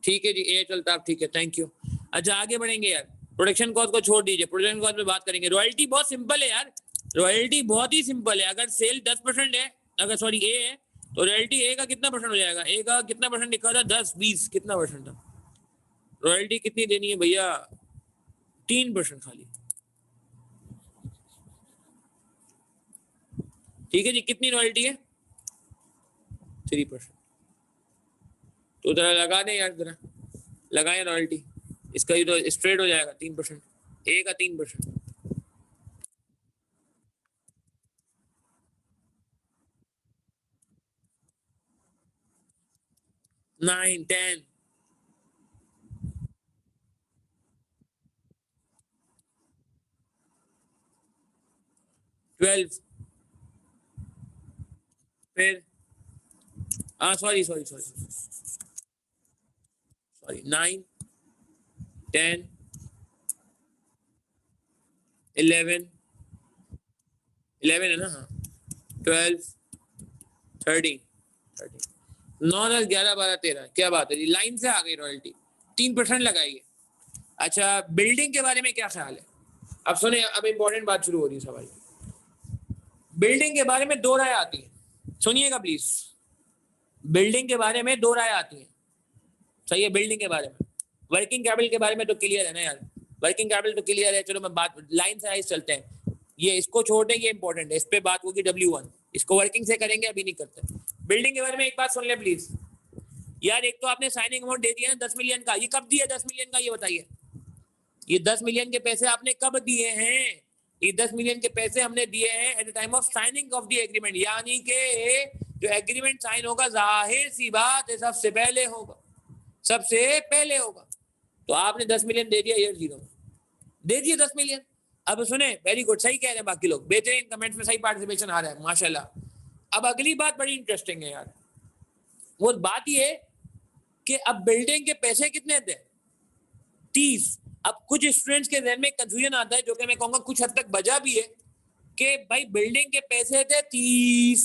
S1: ठीक है जी। ए चलता आप, ठीक है, थैंक यू। अच्छा आगे बढ़ेंगे यार, प्रोडक्शन कॉस्ट को छोड़ दीजिए, प्रोडक्शन कॉस्ट पे बात करेंगे। रॉयल्टी बहुत सिंपल है यार, रॉयल्टी बहुत ही सिंपल है। अगर सेल 10% है, अगर सॉरी ए है, तो रॉयल्टी ए का कितना परसेंट हो जाएगा? ए का कितना परसेंट लिखा था? 10 20 कितना परसेंट था? रॉयल्टी कितनी देनी है भैया? 3% खाली, ठीक है जी। कितनी रॉयल्टी है? 3%। तो जरा लगा दें यार, जरा लगाएं रॉयल्टी, इसका ही तो स्ट्रेट हो जाएगा 3%। A का 3%, 9, 10, ट्वेल्व, फिर सॉरी 9, 10, 11, 11 है ना, हाँ, 12, 13, 9, 10, 11, 12, 13, क्या बात है जी, लाइन से आ गई रॉयल्टी, 3% लगाइए। अच्छा, बिल्डिंग के बारे में क्या ख्याल है? अब सुने, अब इंपॉर्टेंट बात शुरू हो रही है सवाल। बिल्डिंग के बारे में दो राय आती है, सुनिएगा प्लीज। बिल्डिंग के बारे में दो राय आती है, सही है। बिल्डिंग के बारे में, वर्किंग कैपिटल के बारे में तो क्लियर है ना यार, वर्किंग कैपिटल तो क्लियर है। चलो मैं बात लाइन से आइज चलते हैं, ये इसको छोड़ दें, ये इंपॉर्टेंट है, इस पे बात होगी W1, इसको वर्किंग से करेंगे, अभी नहीं करते। बिल्डिंग के बारे में एक बात सुन ले प्लीज यार। एक तो आपने साइनिंग अमाउंट दे दिया ना 10 मिलियन का, ये कब दिया 10 मिलियन का, ये बताइए। ये 10 मिलियन के पैसे आपने कब दिए हैं? ये 10 मिलियन के पैसे हमने दिए हैं at the time of signing off the agreement, यानी कि जो एग्रीमेंट साइन होगा, जाहिर सी बात है सबसे पहले होगा, सबसे पहले होगा। तो आपने 10 मिलियन दे दिया, ईयर 0 दे दिए 10 मिलियन। अब सुने, वेरी गुड, सही कह रहे हैं बाकी लोग, बेहतरीन कमेंट्स में सही पार्टिसिपेशन आ रहा है, माशाल्लाह। अब अगली बात बड़ी इंटरेस्टिंग है यार, वो बात ये कि अब बिल्डिंग के पैसे कितने थे? 30। अब कुछ स्टूडेंट्स के ज़हन में कंफ्यूजन आता है, जो कि मैं कहूंगा कुछ हद तक बजा भी है, कि भाई बिल्डिंग के पैसे थे 30,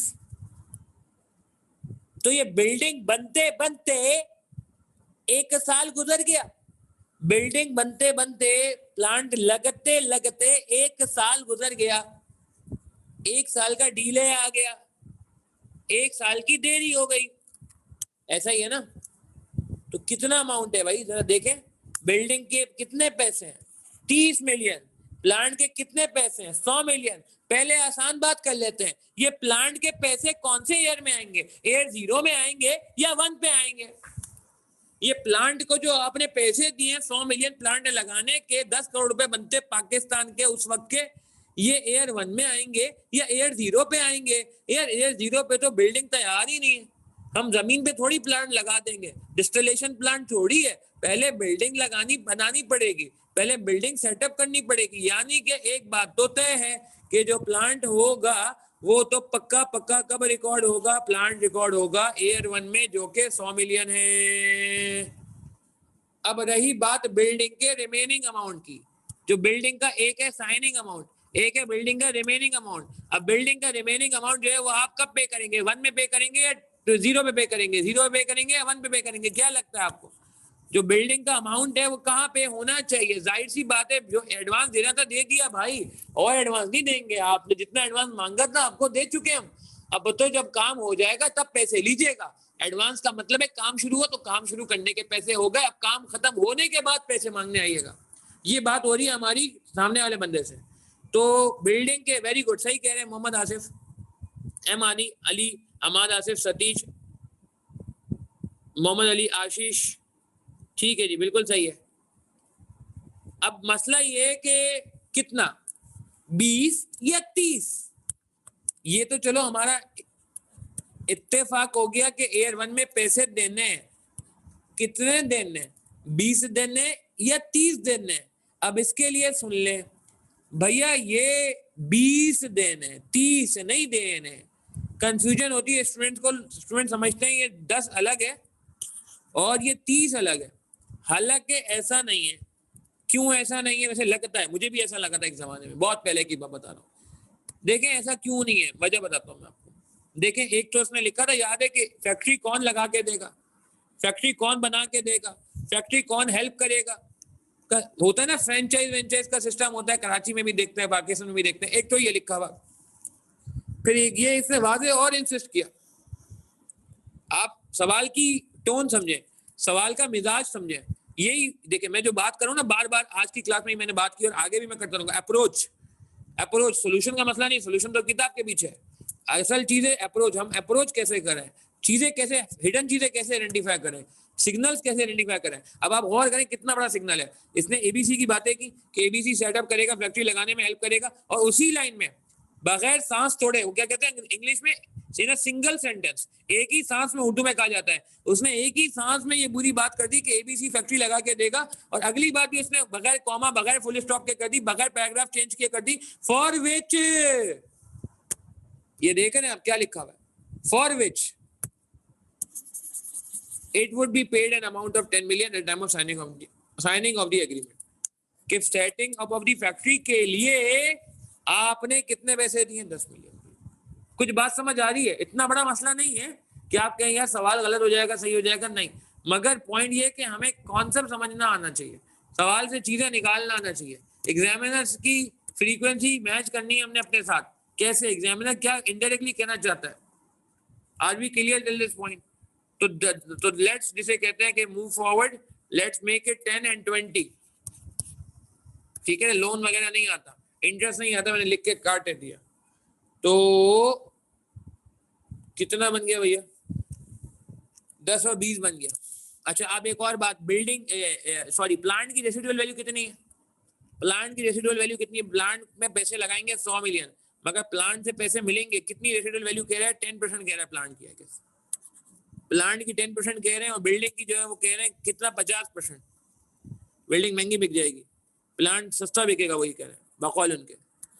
S1: तो ये बिल्डिंग बनते बनते 1 साल गुजर गया, बिल्डिंग बनते बनते, प्लांट लगते लगते 1 साल गुजर गया, 1 साल का डिले आ गया, 1 साल की देरी हो गई, ऐसा ही है ना। तो कितना अमाउंट है भाई, जरा देखें। बिल्डिंग के कितने पैसे हैं? 30 मिलियन। प्लांट के कितने पैसे हैं? 100 मिलियन। पहले आसान बात कर लेते हैं, ये प्लांट के पैसे कौन से ईयर में आएंगे? ईयर 0 में आएंगे या 1 पे आएंगे? ये प्लांट को जो आपने पैसे दिए 100 मिलियन प्लांट लगाने के, 10 करोड़ रुपए बनते पाकिस्तान के उस वक्त के, ये ईयर 1 में आएंगे या ईयर 0 पे आएंगे? ईयर 0 पे तो बिल्डिंग तैयार ही नहीं है, हम जमीन पे थोड़ी प्लांट लगा देंगे, डिस्टिलेशन प्लांट थोड़ी है, पहले बिल्डिंग लगानी बनानी पड़ेगी, पहले बिल्डिंग सेटअप करनी पड़ेगी। यानी कि एक बात तो तय है कि जो प्लांट होगा वो तो पक्का पक्का कब रिकॉर्ड होगा? प्लांट रिकॉर्ड होगा ईयर 1 में, जो कि 100 मिलियन है। अब रही बात बिल्डिंग के रिमेनिंग अमाउंट की, जो बिल्डिंग का एक है साइनिंग अमाउंट, एक है बिल्डिंग का रिमेनिंग अमाउंट। अब बिल्डिंग का रिमेनिंग अमाउंट जो है वो आप कब पे करेंगे? 1 में पे करेंगे या 0 पे पे करेंगे? 0 पे करेंगे या 1 पे पे करेंगे? क्या लगता है आपको? जो बिल्डिंग का अमाउंट है वो कहाँ पे होना चाहिए? जाहिर सी बात है, जो एडवांस देना था दे दिया भाई, और एडवांस नहीं देंगे। आपने जितना एडवांस मांगा था आपको दे चुके हम, अब तो जब काम हो जाएगा तब पैसे लीजिएगा। एडवांस का मतलब है काम शुरू हो तो काम शुरू करने के पैसे हो गए, अब काम खत्म होने के बाद पैसे मांगने आइएगा। ये बात हो रही है हमारी सामने वाले बंदे से। तो बिल्डिंग के, वेरी गुड, सही कह रहे हैं मोहम्मद आसिफ, एमानी अली, अमाद आसिफ, सतीश, मोहम्मद अली, आशीष, ठीक है जी, बिल्कुल सही है। अब मसला ये है कि कितना, 20 या 30? ये तो चलो हमारा इत्तेफाक हो गया कि ईयर 1 में पैसे देने हैं। कितने देने? 20 देने या 30 देने? अब इसके लिए सुन ले भैया, ये 20 देने, 30 नहीं देने। कंफ्यूजन होती है स्टूडेंट को, स्टूडेंट समझते हैं ये 10 अलग है और ये 30 अलग है, हालांकि ऐसा नहीं है। क्यों ऐसा नहीं है? वैसे लगता है, मुझे भी ऐसा लगा था एक जमाने में, बहुत पहले की बात बता रहा हूँ। देखें ऐसा क्यों नहीं है, वजह बताता हूँ मैं आपको। देखें, एक तो उसने लिखा था, याद है कि फैक्ट्री कौन लगा के देगा, फैक्ट्री कौन बना के देगा, फैक्ट्री कौन हेल्प करेगा, होता है ना फ्रेंचाइज वेंचाइज का सिस्टम होता है, कराची में भी देखते हैं, पाकिस्तान में भी देखते हैं। एक तो ये लिखा हुआ, फिर ये इसने वाजे और इंसिस्ट किया। आप सवाल की टोन समझें, सवाल का मिजाज समझें। यही देखिए, मैं जो बात करूं ना, बार बार आज की क्लास में मैंने बात की और आगे भी मैं करता रहूंगा। अप्रोच, अप्रोच, सोल्यूशन का मसला नहीं, सोल्यूशन तो किताब के पीछे है, असल चीज है अप्रोच। हम अप्रोच कैसे करें? चीजें कैसे, हिडन चीजें कैसे आइडेंटिफाई करें, सिग्नल्स कैसे आइडेंटिफाई करें। अब आप गौर करें कितना बड़ा सिग्नल है। इसने एबीसी की बातें की कि एबीसी सेटअप करेगा, फैक्ट्री लगाने में हेल्प करेगा, और उसी लाइन में बगैर सांस तोड़े, वो क्या कहते हैं इंग्लिश में, इन अ सिंगल सेंटेंस, एक ही सांस में उर्दू में कहा जाता है, उसने एक ही सांस में ये बुरी बात कर दी कि एबीसी फैक्ट्री लगा के देगा, और अगली बात भी उसने बगैर कॉमा, बगैर फुल स्टॉप के कर दी, बगैर पैराग्राफ चेंज किए कर दी, फॉर विच, ये देख रहे हैं आप क्या लिखा हुआ है, for which it would be paid an amount of 10 million at the time of signing of the agreement. कि setting up of the factory के लिए आपने कितने पैसे दिए, 10 मिलियन। कुछ बात समझ आ रही है? इतना बड़ा मसला नहीं है कि आप कहें यार सवाल गलत हो जाएगा, सही हो जाएगा, नहीं, मगर पॉइंट ये कि हमें कॉन्सेप्ट समझना आना चाहिए, सवाल से चीजें निकालना आना चाहिए, एग्जामिनर्स की फ्रीक्वेंसी मैच करनी है हमने अपने साथ, कैसे एग्जामिनर क्या इनडायरेक्टली कहना चाहता है। Are we clear till this point? तो लेट्स जिसे कहते हैं कि move forward, let's make it 10 and 20, ठीक है। लोन वगैरह नहीं आता, इंटरेस्ट नहीं आता, मैंने लिख के काट दिया। तो कितना बन गया भैया? 10 और 20 बन गया। अच्छा, अब एक और बात, बिल्डिंग सॉरी प्लांट की रेसिडुअल वैल्यू कितनी है? प्लांट की रेसिडुअल वैल्यू कितनी है? प्लांट में पैसे लगाएंगे 100 मिलियन, मगर प्लांट से पैसे मिलेंगे कितनी? रेसिडुअल वैल्यू कह रहा है 10% कह रहा है प्लांट की, है प्लांट की 10% कह रहे हैं, और बिल्डिंग की जो है वो कह रहे हैं कितना? 50%। बिल्डिंग महंगी बिक जाएगी, प्लांट सस्ता बिकेगा, वही कह रहे हैं बकौल उनके।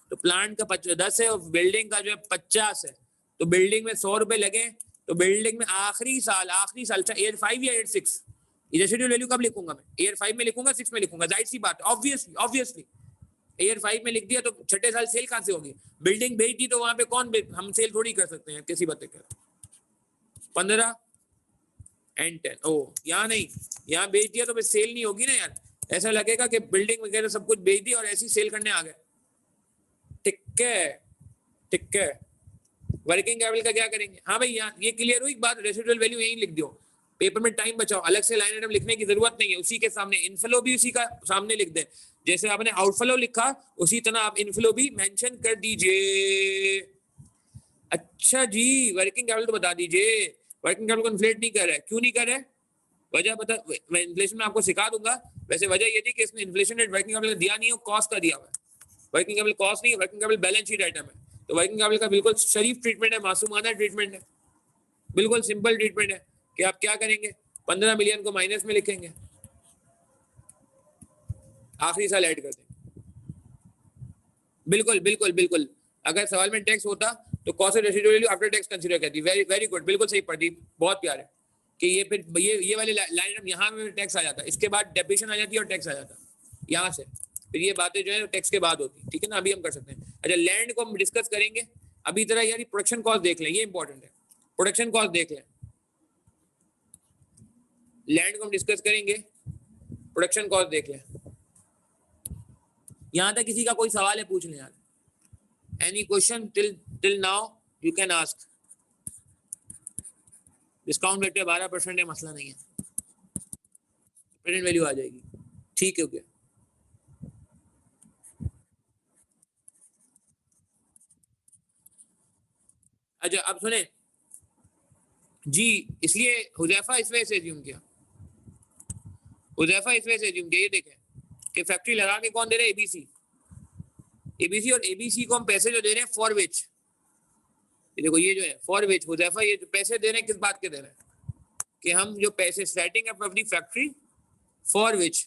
S1: तो प्लांट का 10 है और बिल्डिंग का जो है 50 है, तो बिल्डिंग में 100 रुपए लगे, तो बिल्डिंग में आखिरी साल अच्छा ईयर 5 या ईयर 6, रेसिडुअल वैल्यू कब लिखूंगा मैं? ईयर 5 में लिखूंगा, 6 में लिखूंगा, जाहिर सी बात, ऑब्वियसली ईयर 5 में लिख दिया तो छठे साल सेल कहां से होगी? बिल्डिंग बेच दी तो वहां पे कौन, हम सेल थोड़ी कर सकते हैं, किसी बात कर 15 and 10। ओ यहाँ नहीं, यहाँ बेच दिया तो फिर सेल नहीं होगी ना यार, ऐसा लगेगा कि बिल्डिंग वगैरह सब कुछ बेच दिया और ऐसी सेल करने आ गए। ठीक है, ठीक है। वर्किंग कैपिटल का क्या करेंगे? हाँ भाई यहाँ ये क्लियर हुई बात, रेसिडुअल वैल्यू यहीं लिख दो, पेपर में टाइम बचाओ, अलग से लाइन आइटम लिखने की जरूरत नहीं है, उसी के सामने इनफ्लो भी उसी का सामने लिख दें, जैसे आपने आउटफ्लो लिखा उसी तरह आप इनफ्लो भी मेंशन कर दीजिए। अच्छा जी, वर्किंग कैपिटल तो बता दीजिए, वर्किंग कैपिटल को इन्फ्लेट नहीं कर रहा है, क्यों नहीं कर रहा है? वजह पता, मैं इन्फ्लेशन में आपको सिखा दूंगा। वैसे वजह ये थी कि इसने इन्फ्लेशन रेट वर्किंग कैपिटल दिया नहीं है, कॉस्ट का दिया हुआ है। वर्किंग कैपिटल कॉस्ट नहीं है, working capital balance sheet item है, तो वर्किंग कैपिटल का बिल्कुल शरीफ ट्रीटमेंट है, मासूमाना ट्रीटमेंट है, बिल्कुल सिंपल ट्रीटमेंट है कि आप क्या करेंगे, 15 मिलियन को माइनस में लिखेंगे, आखिरी साल ऐड कर देंगे। बिल्कुल बिल्कुल बिल्कुल, अगर सवाल में टैक्स होता तो cost residual value after tax consider करती। वेरी वेरी गुड, बिल्कुल सही प्रदीप, बहुत प्यार है कि ये फिर ये वाले लाइन यहाँ में टैक्स आ जाता है, इसके बाद डेप्रिसिएशन आ जाती है और टैक्स आ जाता है यहाँ से, फिर ये बातें जो है टैक्स के बाद होती है, ठीक है ना। अभी हम कर सकते हैं। अच्छा, लैंड को हम डिस्कस करेंगे अभी, तरह यार प्रोडक्शन कॉस्ट देख लें, ये इंपॉर्टेंट है, प्रोडक्शन कॉस्ट देख लें, लैंड को हम डिस्कस करेंगे, प्रोडक्शन कॉस्ट देख लें। यहाँ तक किसी का कोई सवाल है पूछ लें यार, any question till now you can ask. Discount rate पे 12% है, मसला नहीं है, प्रेजेंट वैल्यू आ जाएगी, ठीक है। अच्छा अब सुने जी, इसलिए हुजैफा इस वजह से एज्यूम किया, हुजैफा इस वजह से एज्यूम किया, ये देखें कि फैक्ट्री लगा के कौन दे रहे हैं? एबीसी, एबीसी, और एबीसी को हम पैसे जो दे रहे हैं फॉर विच, ये देखो ये जो है फॉर विच, हुजैफा ये जो पैसे दे रहे हैं किस बात के दे रहे हैं? कि हम जो पैसे setting up of the factory for which,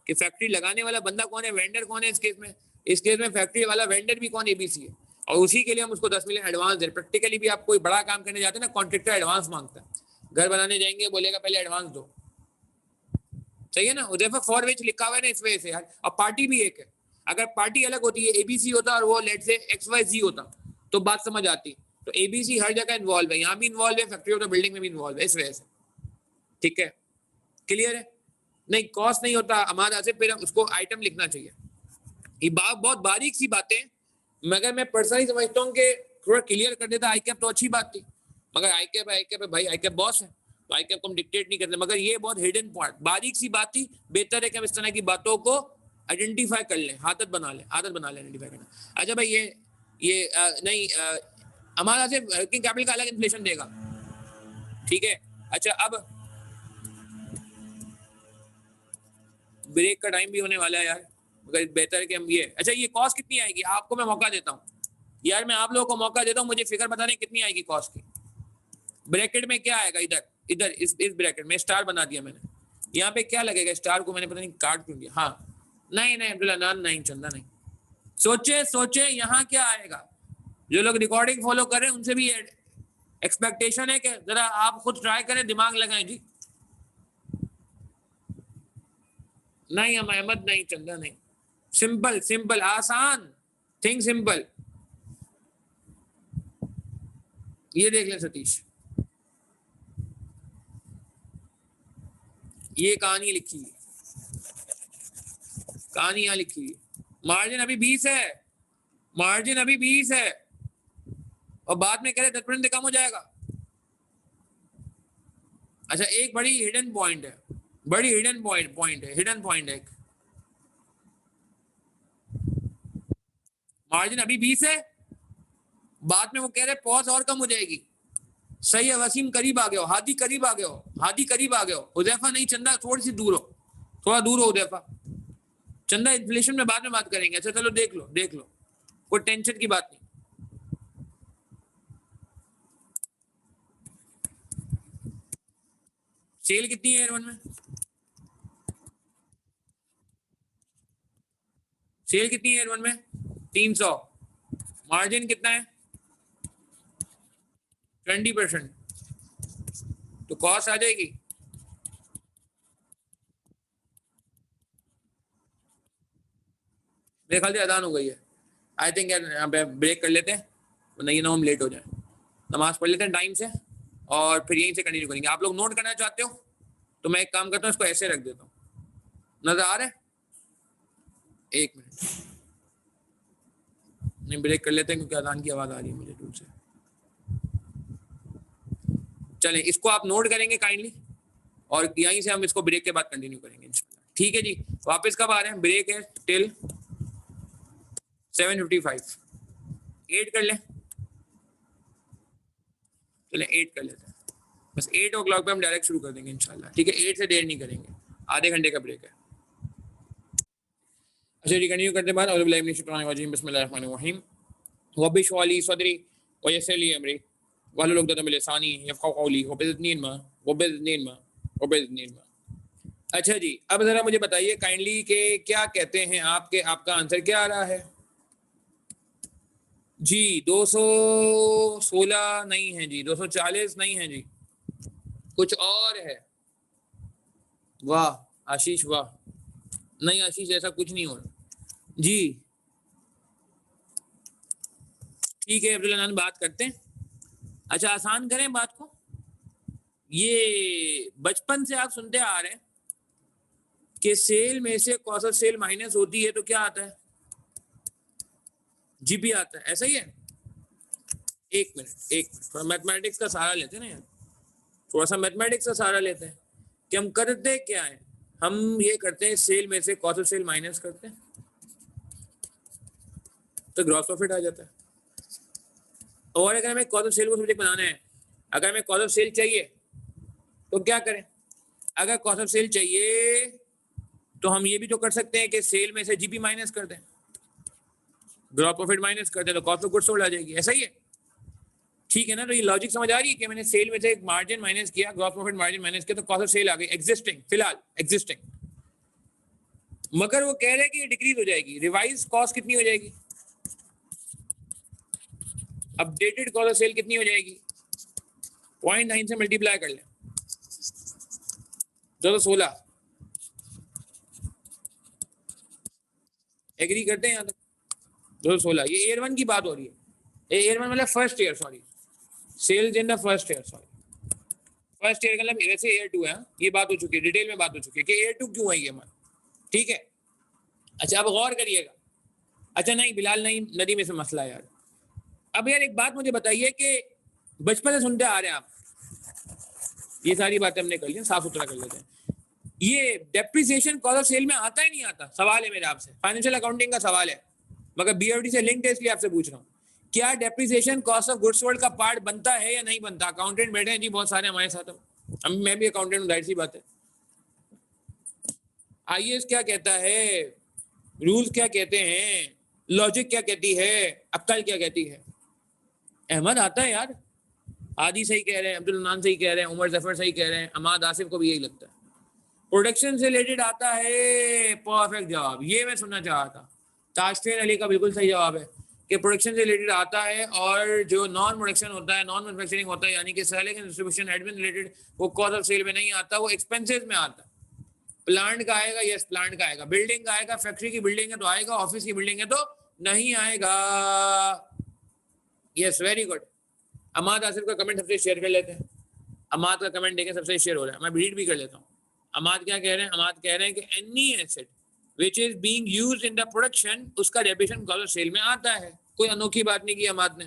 S1: कि फैक्ट्री लगाने वाला बंदा कौन है, वेंडर कौन है इस केस में? इस केस में फैक्ट्री वाला वेंडर भी कौन? एबीसी है, और उसी के लिए हम उसको 10 मिलियन एडवांस दे रहे। प्रैक्टिकली भी आप कोई बड़ा काम करने जाते हैं ना, कॉन्ट्रैक्टर एडवांस मांगता है, घर बनाने जाएंगे बोलेगा पहले एडवांस दो, सही है ना। उधर फॉर विच लिखा हुआ है ना, इस वजह से यार। और पार्टी भी एक है, अगर पार्टी अलग होती है, एबीसी होता और वो लेट से XYZ होता तो बात समझ आती। तो एबीसी हर जगह इन्वॉल्व है, यहाँ भी इन्वॉल्व है, फैक्ट्री ऑफ द बिल्डिंग में भी इन्वॉल्व है, इस वजह से, ठीक है, क्लियर है। नहीं कॉस्ट नहीं होता हमारा से, फिर उसको आइटम लिखना चाहिए। ये बात बहुत बारीक सी बातें, मगर मैं पर्सनली समझता हूँ कि थोड़ा क्लियर कर देता आईकैप तो अच्छी बात थी, मगर आईकैप है भाई, आईकैप बॉस है, तो आईकैप को हम डिक्टेट नहीं करते, मगर ये बहुत हिडन पॉइंट, बारीक सी बात थी। बेहतर है कि हम इस तरह की बातों को आइडेंटिफाई कर लें, आदत बना लें आइडेंटिफाई करना। अच्छा भाई ये नहीं हमारा से वर्किंग कैपिटल का अलग इन्फ्लेशन देगा, ठीक है। अच्छा अब ब्रेक का टाइम भी होने वाला है यार, मगर बेहतर है कि हम ये, अच्छा ये कॉस्ट कितनी आएगी, आपको मैं मौका देता हूँ यार, मैं आप लोगों को मौका देता हूँ, मुझे फिगर बताने कितनी आएगी कॉस्ट की। ब्रैकेट में क्या आएगा, इधर इधर इस ब्रैकेट में स्टार बना दिया मैंने, यहाँ पे क्या लगेगा, स्टार को मैंने पता नहीं काट क्यों दिया, हाँ नहीं नहीं अब्दुल्ला नान नहीं, चंदा नहीं, सोचे सोचे यहाँ क्या आएगा। जो लोग रिकॉर्डिंग फॉलो कर रहे हैं उनसे भी एक्सपेक्टेशन है कि जरा आप खुद ट्राई करें, दिमाग लगाएं जी। नहीं हम अहमद नहीं, चंदा नहीं, सिंपल सिंपल आसान, थिंक सिंपल। ये देख ले सतीश, ये कहानी लिखी है, कहानी यहाँ लिखी है, मार्जिन अभी 20 है, मार्जिन अभी 20 है और बाद में कह रहे 10% कम हो जाएगा। अच्छा एक बड़ी हिडन पॉइंट है, बड़ी हिडन पॉइंट है, हिडन पॉइंट है, मार्जिन अभी 20 है, बाद में वो कह रहे पॉज और कम हो जाएगी। सही है वसीम, करीब आ गए हो, हादी करीब आ गए हो, हादी करीब आ गए हो, हुदैफा नहीं चंदा थोड़ी सी दूर हो, थोड़ा दूर हो हुदैफा, चंदा इन्फ्लेशन में बाद में बात करेंगे। अच्छा चलो देख लो देख लो, कोई टेंशन की बात नहीं। सेल कितनी है एयर वन में, सेल कितनी है एयर वन में 300, मार्जिन कितना है 20%, तो कॉस्ट आ जाएगी मेरे ख्याल से अदान हो गई है। आई थिंक यार यहाँ पे ब्रेक कर लेते हैं, नहीं ना हम लेट हो जाए, नमाज पढ़ लेते हैं टाइम से और फिर यहीं से कंटिन्यू करेंगे। आप लोग नोट करना चाहते हो तो मैं एक काम करता हूँ, इसको ऐसे रख देता हूँ, नजर आ रहा है, एक मिनट नहीं ब्रेक कर लेते हैं क्योंकि अजान की आवाज़ आ रही है मुझे दूर से। चलें इसको आप नोट करेंगे काइंडली और यहीं से हम इसको ब्रेक के बाद कंटिन्यू करेंगे इंशाल्लाह, ठीक है जी। वापस कब आ रहे हैं, ब्रेक है टिल 7:55, 8 कर लें, चलें 8 कर लेते हैं, बस 8 ओ क्लॉक पे हम डायरेक्ट शुरू कर देंगे इंशाल्लाह, ठीक है, 8 से देर नहीं करेंगे, आधे घंटे का ब्रेक है। अच्छा जी कंटिन्यू करते बाद बिस्मिल्लाहिर्रहमानिर्रहीम वबिश वाली सदरी वयसली अमरी वाले लोग तो मिले सानी यफ़क़हू क़ौली वबिज़निनमा। अच्छा जी अब ज़रा मुझे बताइए काइंडली के क्या कहते हैं आपके, आपका आंसर क्या आ रहा है जी, 216 नहीं है जी, 240 नहीं है जी, कुछ और है। वाह आशीष वाह, नहीं आशीष ऐसा कुछ नहीं हो रहा जी, ठीक है अब्दुल्ला नान बात करते हैं। अच्छा आसान करें बात को, ये बचपन से आप सुनते आ रहे हैं कि सेल में से कॉस्ट ऑफ सेल माइनस होती है तो क्या आता है, जीपी आता है, ऐसा ही है। एक मिनट थोड़ा मैथमेटिक्स का सहारा लेते हैं ना यार, थोड़ा सा मैथमेटिक्स का सहारा लेते हैं कि हम करते क्या है, हम ये करते हैं सेल में से कॉस्ट ऑफ सेल माइनस करते हैं तो ग्रॉस प्रॉफिट आ जाता है। और अगर हमें कॉस्ट ऑफ सेल को सब्जेक्ट बनाना है, अगर हमें कॉस्ट ऑफ सेल चाहिए तो क्या करें, अगर कॉस्ट ऑफ सेल चाहिए तो हम ये भी तो कर सकते हैं कि सेल में से जीपी माइनस कर दें, ग्रॉस प्रॉफिट माइनस कर दें तो कॉस्ट ऑफ गुड्स सोल्ड आ जाएगी, ऐसा ही है, ठीक है ना। तो ये लॉजिक समझ आ रही है कि मैंने सेल में से एक मार्जिन माइनस किया, ग्रॉस प्रॉफिट मार्जिन माइनस किया तो कॉस्ट ऑफ सेल आ गई एग्जिस्टिंग, फिलहाल एग्जिस्टिंग, मगर वो कह रहे हैं कि ये डिक्रीज हो जाएगी, रिवाइज कॉस्ट कितनी हो जाएगी, अपडेटेड कॉस्ट ऑफ सेल कितनी हो जाएगी, 0.9 से मल्टीप्लाई कर लें 216, एग्री करते हैं यहाँ तक 216, ये ईयर वन की बात हो रही है, ईयर वन मतलब first year, sorry sales in the first year, sorry first year मतलब वैसे ईयर टू है, ये बात हो चुकी है, डिटेल में बात हो चुकी है कि ईयर टू क्यों है ये हमारा, ठीक है। अच्छा अब गौर करिएगा, अच्छा नहीं बिलाल नहीं नदी में से मसला यार, अब यार एक बात मुझे बताइए कि बचपन से सुनते आ रहे हैं आप, ये सारी बातें हमने कर ली, साफ सुथरा कर लेते हैं, ये डेप्रिसिएशन कॉस्ट ऑफ सेल में आता ही नहीं आता, सवाल है मेरा आपसे, फाइनेंशियल अकाउंटिंग का सवाल है, मगर बीओडी से लिंक है इसलिए आपसे पूछ रहा हूँ, क्या depreciation cost of goods sold का पार्ट बनता है या नहीं बनता? अकाउंटेंट बैठे हैं जी बहुत सारे हमारे साथ, हम मैं भी अकाउंटेंट हूँ, जाहिर सी बात है। आईएएस क्या कहता है, रूल्स क्या कहते हैं, लॉजिक क्या कहती है, अक्ल क्या कहती है? अहमद आता है यार, आदि सही कह रहे हैं, अब्दुल नान सही कह रहे हैं, उमर जफर सही कह रहे हैं, अमाद आसिफ को भी यही लगता है। प्रोडक्शन से रिलेटेड आता है, परफेक्ट जवाब, ये मैं सुनना चाह रहा था। ताशफीन अली का बिल्कुल सही जवाब है कि प्रोडक्शन से रिलेटेड आता है, और जो नॉन प्रोडक्शन होता है, नॉन मैन्युफैक्चरिंग होता है, यानी कि selling and distribution admin related, वो कॉस्ट ऑफ सेल में नहीं आता, वो एक्सपेंसेस में आता है। प्लांट का आएगा, यस प्लांट का आएगा, बिल्डिंग का आएगा, फैक्ट्री की बिल्डिंग है तो आएगा, ऑफिस की बिल्डिंग है तो नहीं आएगा। Yes very good. Amad Asif का कमेंट सबसे शेयर कर लेते हैं। अमाद का कमेंट देखें, सबसे शेयर हो रहा है, मैं रीड भी कर लेता हूँ। अमाद क्या कह रहे हैं? अमाद कह रहे हैं कि any asset which is being used in the production, उसका डेबिशन कॉस्ट ऑफ सेल में आता है। कोई अनोखी बात नहीं की अमाद ने।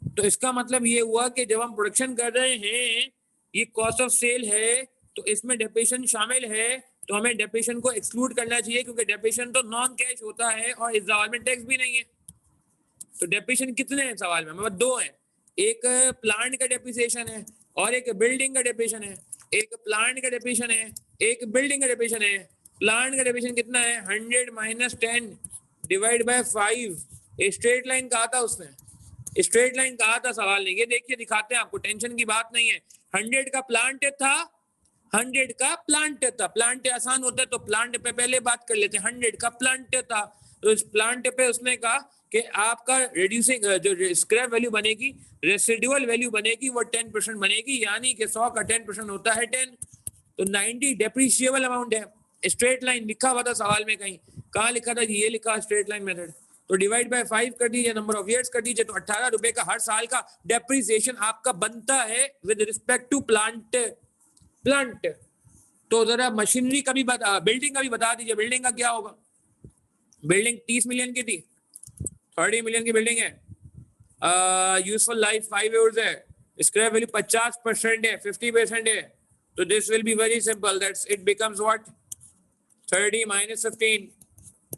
S1: तो इसका मतलब ये हुआ कि जब हम प्रोडक्शन कर रहे हैं, ये कॉस्ट ऑफ सेल है, तो इसमें डेप्रिसिएशन शामिल है, तो हमें डेप्रिसिएशन को एक्सक्लूड करना चाहिए, क्योंकि डेप्रिसिएशन तो नॉन कैश होता है और इस सवाल में टैक्स भी नहीं है। तो डेप्रिसिएशन कितने हैं सवाल में? मतलब दो हैं, एक प्लांट का डेप्रिसिएशन है और एक बिल्डिंग का डेप्रिसिएशन है। एक प्लांट का डेप्रिसिएशन है, एक बिल्डिंग का डेप्रिसिएशन है। प्लांट का डेप्रिसिएशन कितना है? 100 minus 10 divide by 5। Straight line कहा था उसने, स्ट्रेट लाइन कहा था सवाल ने। ये देखिए दिखाते हैं आपको, टेंशन की बात नहीं है। 100 का प्लांट था, 100 का प्लांट था। प्लांट आसान होता है तो प्लांट पे पहले बात कर लेते हैं। 100 का प्लांट था, तो इस प्लांट पे उसने कहा कि आपका रिड्यूसिंग जो स्क्रैप वैल्यू बनेगी, रेसिडुअल वैल्यू बनेगी, वो 10% बनेगी, यानी कि 100 का 10% होता है 10। तो 90 डेप्रिशिएबल अमाउंट है। स्ट्रेट लाइन लिखा हुआ था सवाल में, कहीं कहाँ लिखा था? ये लिखा स्ट्रेट लाइन मेथड। तो डिवाइड बाय 5 कर दीजिए, नंबर ऑफ ईयर्स कर दीजिए, तो 18 रुपए का हर साल का डेप्रिसिएशन आपका बनता है विद रिस्पेक्ट टू प्लांट। तो जरा मशीनरी का भी बता, बिल्डिंग का भी बता दीजिए, बिल्डिंग का क्या होगा? बिल्डिंग 30 मिलियन की थी, 30 मिलियन की बिल्डिंग है, यूजफुल लाइफ 5 इयर्स है, स्क्रैप वैल्यू 50% है, 50% है, तो this will be very simple, that's it becomes what? 30 minus 15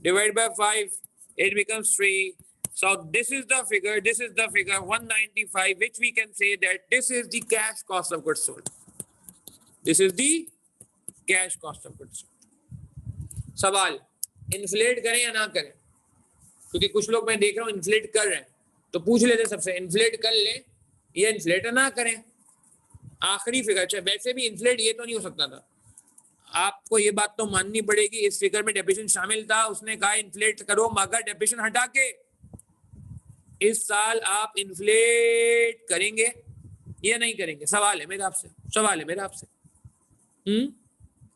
S1: divided by 5, it becomes 3. So this is the figure, 195, which we can say that this is the cash cost of goods sold. This is the cash cost of goods sold. सवाल, inflate करें या ना करें? क्योंकि कुछ लोग मैं देख रहा हूँ इन्फ्लेट कर रहे हैं, तो पूछ लेते सबसे, इन्फ्लेट कर लें या इन्फ्लेट ना करें? आखिरी फिगर, चाहे वैसे भी इन्फ्लेट ये तो नहीं हो सकता था, आपको ये बात तो माननी पड़ेगी, इस फिगर में डेप्रिसिएशन शामिल था। उसने कहा इन्फ्लेट करो, मगर डेप्रिसिएशन हटा के। इस साल आप इन्फ्लेट करेंगे या नहीं करेंगे? सवाल है मेरा आपसे, सवाल है मेरा आपसे।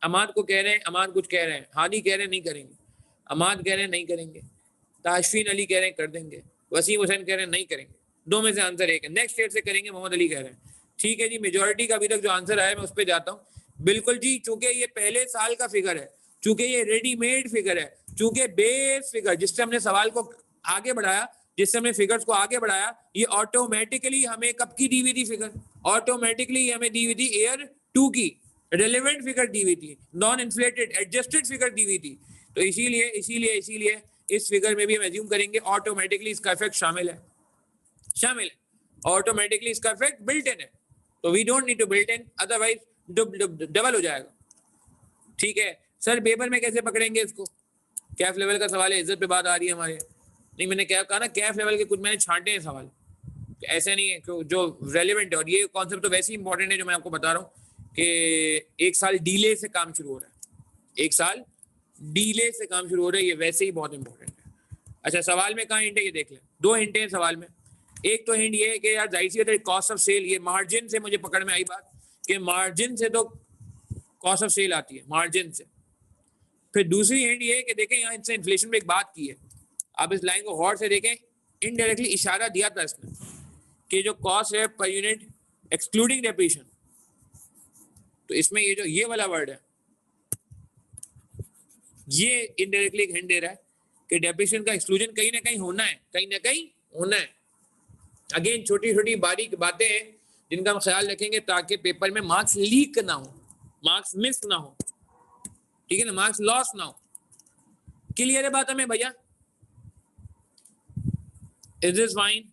S1: अमाद को कह रहे हैं, अमाद कुछ कह रहे हैं, हादी कह रहे हैं नहीं करेंगे, अमाद कह रहे हैं नहीं करेंगे, ताशफीन अली कह रहे हैं कर देंगे, वसीम हुसैन कह रहे हैं नहीं करेंगे। दो में से आंसर एक है। नेक्स्ट स्टेट से करेंगे, मोहम्मद अली कह रहे हैं। ठीक है जी, मेजोरिटी का अभी तक जो आंसर आया मैं उस पर जाता हूँ। बिल्कुल जी, चूंकि ये पहले साल का फिगर है, चूंकि ये रेडीमेड फिगर है, चूंकि बेस फिगर जिससे हमने सवाल को आगे बढ़ाया, जिससे हमने फिगर्स को आगे बढ़ाया, ये ऑटोमेटिकली हमें कब की दी हुई थी फिगर? ऑटोमेटिकली हमें दी हुई थी ईयर 2 की रेलेवेंट फिगर दी हुई थी, नॉन इन्फ्लेटेड एडजस्टेड फिगर दी हुई थी। तो इसीलिए इस फिगर में भी हम एज्यूम करेंगे ऑटोमेटिकली इसका इफेक्ट शामिल है, ऑटोमेटिकली इसका इफेक्ट बिल्ट इन है। तो we don't need to built in, otherwise double हो जाएगा। ठीक है सर, पेपर में कैसे पकड़ेंगे इसको? कैफ लेवल का सवाल है, इज्जत पे बात आ रही है हमारे। नहीं, मैंने क्या कहा ना, कैफ लेवल के कुछ मैंने छांटे हैं सवाल, ऐसे नहीं है जो रेलिवेंट है। और ये कॉन्सेप्ट तो वैसे ही इंपॉर्टेंट है जो मैं आपको बता रहा हूँ कि 1 साल डीले से काम शुरू हो रहा है, 1 साल डीले से काम शुरू हो रहा है, ये वैसे ही बहुत इंपॉर्टेंट है। अच्छा, सवाल में कहाँ हिंट है ये देख लें। 2 हिंट हैं सवाल में। एक तो हिंट ये है कि यार जाहिर सी कॉस्ट ऑफ सेल, ये मार्जिन से मुझे पकड़ में आई बात कि मार्जिन से तो कॉस्ट ऑफ सेल आती है, मार्जिन से। फिर दूसरी हिंट ये है कि देखें यहाँ इससे इन्फ्लेशन पे एक बात की है, आप इस लाइन को गौर से देखें, इनडायरेक्टली इशारा दिया था इसमें कि जो कॉस्ट है पर यूनिट एक्सक्लूडिंग डेप्रिसिएशन, तो इसमें ये जो ये वाला वर्ड है, ये इनडायरेक्टली एक हिंट दे रहा है कि डेप्रिसिएशन का एक्सक्लूजन कहीं ना कहीं होना है, कहीं ना कहीं होना है। अगेन छोटी छोटी बारीक बातें हैं जिनका हम ख्याल रखेंगे ताकि पेपर में मार्क्स लीक ना हो, मार्क्स मिस ना हो, ठीक है ना, मार्क्स लॉस ना हो। क्लियर है बात हमें भैया? Is this fine?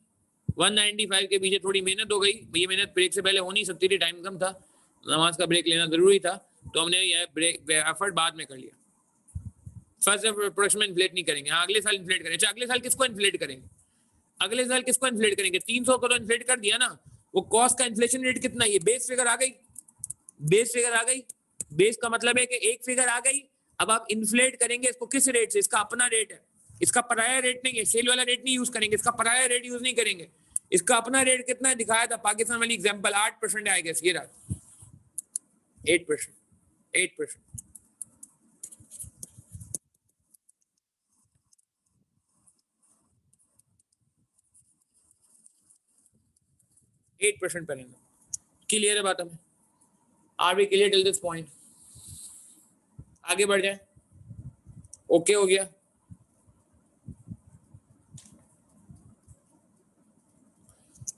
S1: 195 के पीछे थोड़ी मेहनत हो गई, ये मेहनत ब्रेक से पहले हो नहीं सकती थी, टाइम कम था, नमाज का ब्रेक लेना जरूरी था, तो हमने ये ब्रेक एफर्ट बाद में कर लिया। फर्स्ट प्रोडक्शन में इन्फ्लेट नहीं करेंगे, हाँ अगले साल इन्फ्लेट करेंगे। अच्छा अगले साल किसको इन्फ्लेट करेंगे? अगले साल किसको इन्फ्लेट करेंगे? 300 को तो इन्फ्लेट कर दिया ना, वो कॉस्ट का इन्फ्लेशन रेट कितना है? ये बेस फिगर आ गई, बेस फिगर आ गई। बेस का मतलब है कि एक फिगर आ गई, अब आप इन्फ्लेट करेंगे इसको किस रेट से? इसका अपना रेट है, इसका पराया रेट नहीं है, सेल वाला रेट नहीं यूज करेंगे, इसका पराया रेट यूज नहीं करेंगे। इसका अपना रेट कितना है दिखाया था पाकिस्तान वाली एग्जांपल, 8% आएगा, ये रहा 8%, 8%। %8 पर क्लियर है बात हमें? Are we clear till this point? आगे बढ़ जाए, ओके हो गया।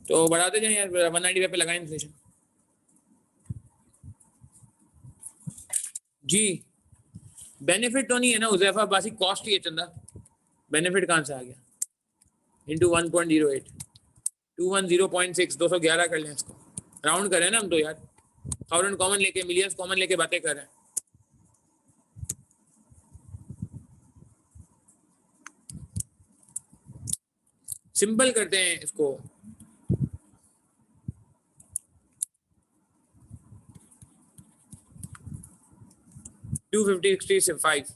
S1: तो बढ़ाते जाए यार, 195 पे लगाए इन्फ्लेशन जी। बेनिफिट तो नहीं है ना उजैफा बासी, कॉस्ट ही है चंदा, बेनिफिट कहां से आ गया? इंटू 1.08, 210.6, 211 कर लें इसको, राउंड करें ना हम तो यार, 1000 कॉमन लेके, मिलियंस कॉमन लेके बातें कर रहे हैं। सिंपल करते हैं इसको, टू 250.65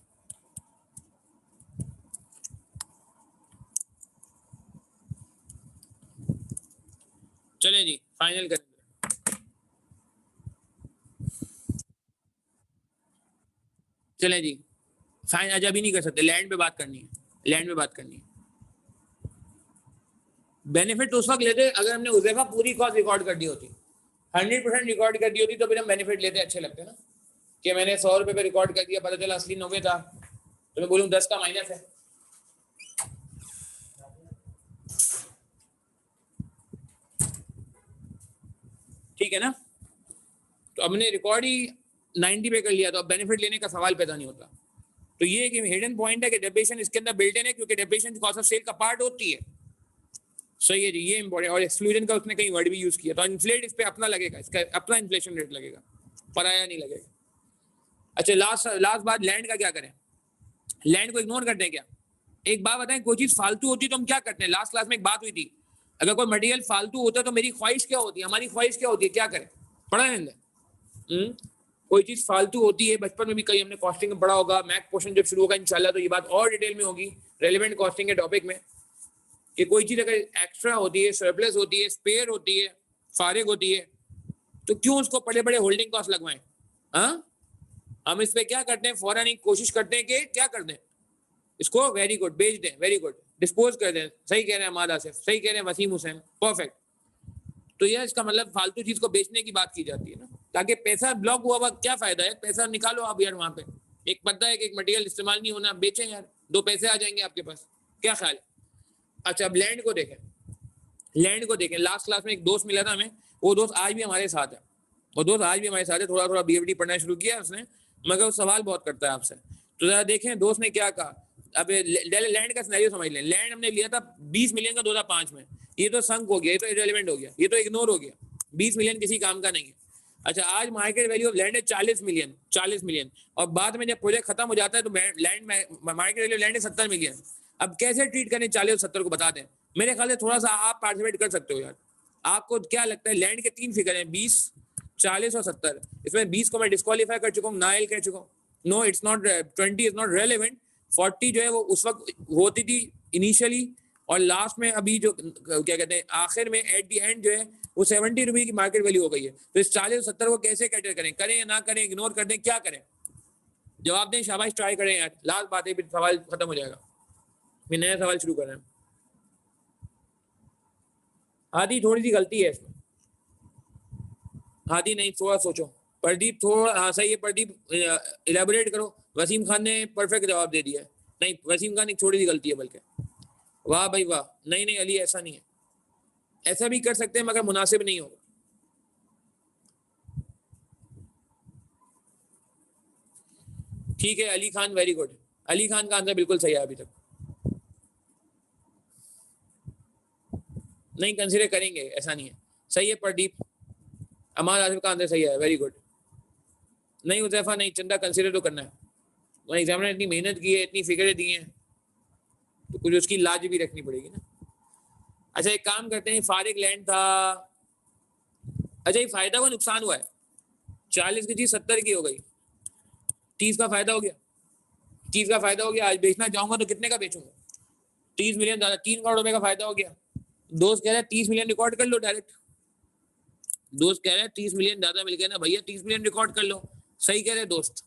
S1: चले जी, फाइनल करेंगे। चले जी फाइन, आज अभी नहीं कर सकते, लैंड पे बात करनी है, लैंड पे बात करनी है। बेनिफिट तो उस वक्त लेते अगर हमने उजैफा पूरी कॉस्ट रिकॉर्ड कर दी होती, 100% रिकॉर्ड कर दी होती, तो फिर हम बेनिफिट लेते अच्छे लगते ना, कि मैंने 100 रुपए पे रिकॉर्ड कर दिया, पता चला असली 90 था, तो मैं बोलूँ 10 का माइनस है। ठीक है ना? तो हमने रिकॉर्ड ही 90 पे कर लिया, तो अब बेनिफिट लेने का सवाल पैदा नहीं होता। तो ये एक हिडन पॉइंट है कि डेप्रिसिएशन इसके अंदर बिल्ट इन है, क्योंकि डेप्रिसिएशन कॉस्ट ऑफ सेल का पार्ट होती है। सही है जी, ये इंपॉर्टेंट। और एक्सक्लूजन का उसने कहीं वर्ड भी यूज किया, तो इन्फ्लेट इस पे अपना लगेगा, इसका अपना इन्फ्लेशन रेट लगेगा, पराया नहीं लगेगा। अच्छा लास्ट बात, लैंड का क्या करें? लैंड को इग्नोर करते हैं क्या? एक बात बताएं, कोई चीज फालतू होती है तो हम क्या करते हैं? लास्ट क्लास में एक बात हुई थी, अगर कोई मटेरियल फालतू होता है तो मेरी ख्वाहिश क्या होती है, हमारी ख्वाहिश क्या होती है, क्या करें? पढ़ा है अंदर? कोई चीज फालतू होती है, बचपन में भी कहीं हमने कॉस्टिंग में पढ़ा होगा, मैथ पोर्शन जब शुरू होगा इंशाल्लाह तो ये बात और डिटेल में होगी रेलेवेंट कॉस्टिंग के टॉपिक में, कि कोई चीज अगर एक्स्ट्रा होती है, सरप्लस होती है, स्पेयर होती है, फारिग होती है, तो क्यों उसको बड़े बड़े होल्डिंग कॉस्ट लगवाएं? हाँ, हम इस पे क्या करते हैं, फौरन ही कोशिश करते हैं कि क्या कर दें इसको, वेरी गुड, बेच दें, वेरी गुड, डिस्पोज कर दें। सही कह रहे हैं अहमद आसिफ, सही कह रहे हैं वसीम हुसैन, परफेक्ट। तो यह इसका मतलब फालतू चीज को बेचने की बात की जाती है ना, ताकि पैसा ब्लॉक हुआ, क्या फायदा है, पैसा निकालो आप यार वहां पे, एक बंदा है कि एक मटेरियल इस्तेमाल नहीं होना, बेचें यार, 2 पैसे आ जाएंगे आपके पास, क्या ख्याल है? अच्छा अब लैंड को देखें, लैंड को देखें। लास्ट क्लास में एक दोस्त मिला था हमें, वो दोस्त आज भी हमारे साथ है, वो दोस्त आज भी हमारे साथ है, थोड़ा थोड़ा बीएफडी पढ़ना शुरू किया उसने, मगर वो सवाल बहुत करता है आपसे। तो जरा देखें दोस्त ने क्या कहा। अब लैंड का सिनेरियो समझ लें, लैंड हमने लिया था 20 मिलियन का 2005 में, ये तो संक हो गया, ये तो इरेलेवेंट हो गया, ये तो इग्नोर हो गया, 20 मिलियन किसी काम का नहीं है। अच्छा आज मार्केट वैल्यू ऑफ लैंड है 40 मिलियन, 40 मिलियन, और बाद में जब प्रोजेक्ट खत्म हो जाता है तो लैंड मार्केट वैल्यू लैंड है 70 मिलियन। अब कैसे ट्रीट करें 40 और 70 को, बता दें। मेरे ख्याल से थोड़ा सा आप पार्टिसिपेट कर सकते हो यार, आपको क्या लगता है? लैंड के 3 फिगर हैं, 20, 40 और 70, इसमें 20 को मैं डिस्क्वालीफाई कर चुका हूँ, नाइल कह चुका हूँ, no it's not, 20 is not relevant, 40 जो है वो उस वक्त होती थी इनिशियली, और लास्ट में अभी जो क्या कहते हैं आखिर में एट दी एंड जो है वो 70 रुपये की मार्केट वैल्यू हो गई है। तो इस 40 और 70 को कैसे कैटर करें, करें या ना करें, इग्नोर कर दें, क्या करें? जवाब दें, शाबाश, ट्राई करें यार, लास्ट बात है फिर सवाल खत्म हो जाएगा, फिर नया सवाल शुरू करें। आधी थोड़ी सी गलती है इसमें, आधी नहीं, थोड़ा सोचो। प्रदीप थोड़ा, हाँ सही है प्रदीप, इलेबोरेट करो। वसीम खान ने परफेक्ट जवाब दे दिया है, नहीं वसीम खान एक थोड़ी सी गलती है बल्कि, वाह भाई वाह, नहीं नहीं अली ऐसा नहीं है, ऐसा भी कर सकते हैं मगर मुनासिब नहीं होगा। ठीक है अली खान, वेरी गुड, अली खान का आंसर बिल्कुल सही है अभी तक। नहीं कंसिडर करेंगे, ऐसा नहीं है। सही है प्रदीप, अमान आसिफ का आंसर सही है, वेरी गुड। नहीं हुजैफा नहीं, चंदा कंसिडर तो करना है, वहाँ एग्जाम ने इतनी मेहनत की है, इतनी फिक्रें दी हैं, तो कुछ उसकी लाज भी रखनी पड़ेगी ना। अच्छा एक काम करते हैं, फारिग लैंड था, अच्छा ये फायदा हुआ नुकसान हुआ है, 40 की चीज 70 की हो गई, 30 का फायदा हो गया, 30 का फायदा हो गया। आज बेचना चाहूंगा तो कितने का बेचूंगा, 30 मिलियन ज्यादा, 3 करोड़ रुपए का फायदा हो गया। दोस्त कह रहे हैं 30 मिलियन रिकॉर्ड कर लो डायरेक्ट, दोस्त कह रहे हैं 30 मिलियन ज्यादा मिल गया ना भैया, 30 मिलियन रिकॉर्ड कर लो। सही कह रहे दोस्त,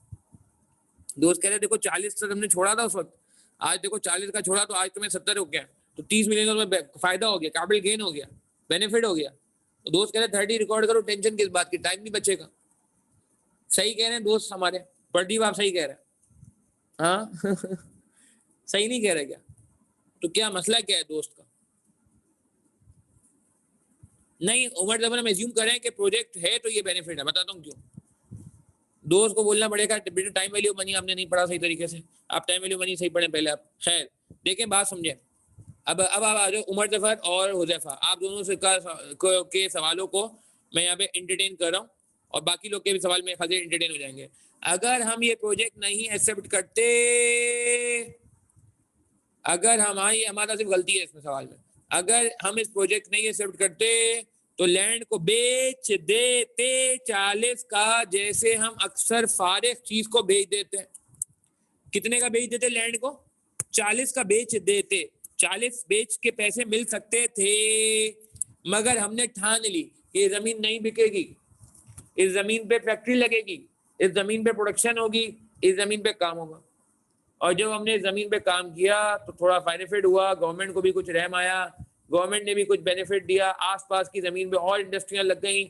S1: दोस्त कह रहे देखो 40 तक हमने छोड़ा था उस वक्त, आज देखो 40 का छोड़ा तो आज तुम्हें 70 हो गया, तो 30 मिलियन का फायदा हो गया, काबिल गेन हो गया, बेनिफिट हो गया। तो दोस्त कह रहे 30 रिकॉर्ड करो, टेंशन किस बात की, टाइम नहीं बचेगा। सही कह रहे हैं दोस्त हमारे, प्रदीप आप सही कह रहे हैं, हाँ सही नहीं कह रहे क्या, तो क्या मसला क्या है दोस्त का। नहीं उमर जब हम एज्यूम करें कि प्रोजेक्ट है तो ये बेनिफिट है, बताता हूँ क्यों। दोस्त को बोलना पड़ेगा बेटा टाइम वैल्यू मनी आपने नहीं पढ़ा सही तरीके से, आप टाइम वैल्यू मनी सही पढ़ें पहले आप। खैर देखें बात समझें, अब आप आ जाओ उमर जफर और हुजैफा, आप दोनों से के सवालों को मैं यहाँ पे एंटरटेन कर रहा हूँ, और बाकी लोग के भी सवाल में खातिर एंटरटेन हो जाएंगे। अगर हम ये प्रोजेक्ट नहीं एक्सेप्ट करते, अगर हमारा सिर्फ गलती है इसमें सवाल में, अगर हम इस प्रोजेक्ट नहीं एक्सेप्ट करते तो लैंड को बेच देते 40 का, जैसे हम अक्सर फारिग चीज को बेच देते हैं। कितने का बेच देते लैंड को, 40 का बेच देते, 40 बेच के पैसे मिल सकते थे, मगर हमने ठान ली कि ये जमीन नहीं बिकेगी, इस जमीन पे फैक्ट्री लगेगी, इस जमीन पे प्रोडक्शन होगी, इस जमीन पे काम होगा। और जब हमने जमीन पे काम किया तो थोड़ा बेनिफिट हुआ, गवर्नमेंट को भी कुछ रहम आया, गवर्नमेंट ने भी कुछ बेनिफिट दिया, आसपास की जमीन पे और इंडस्ट्रियां लग गई।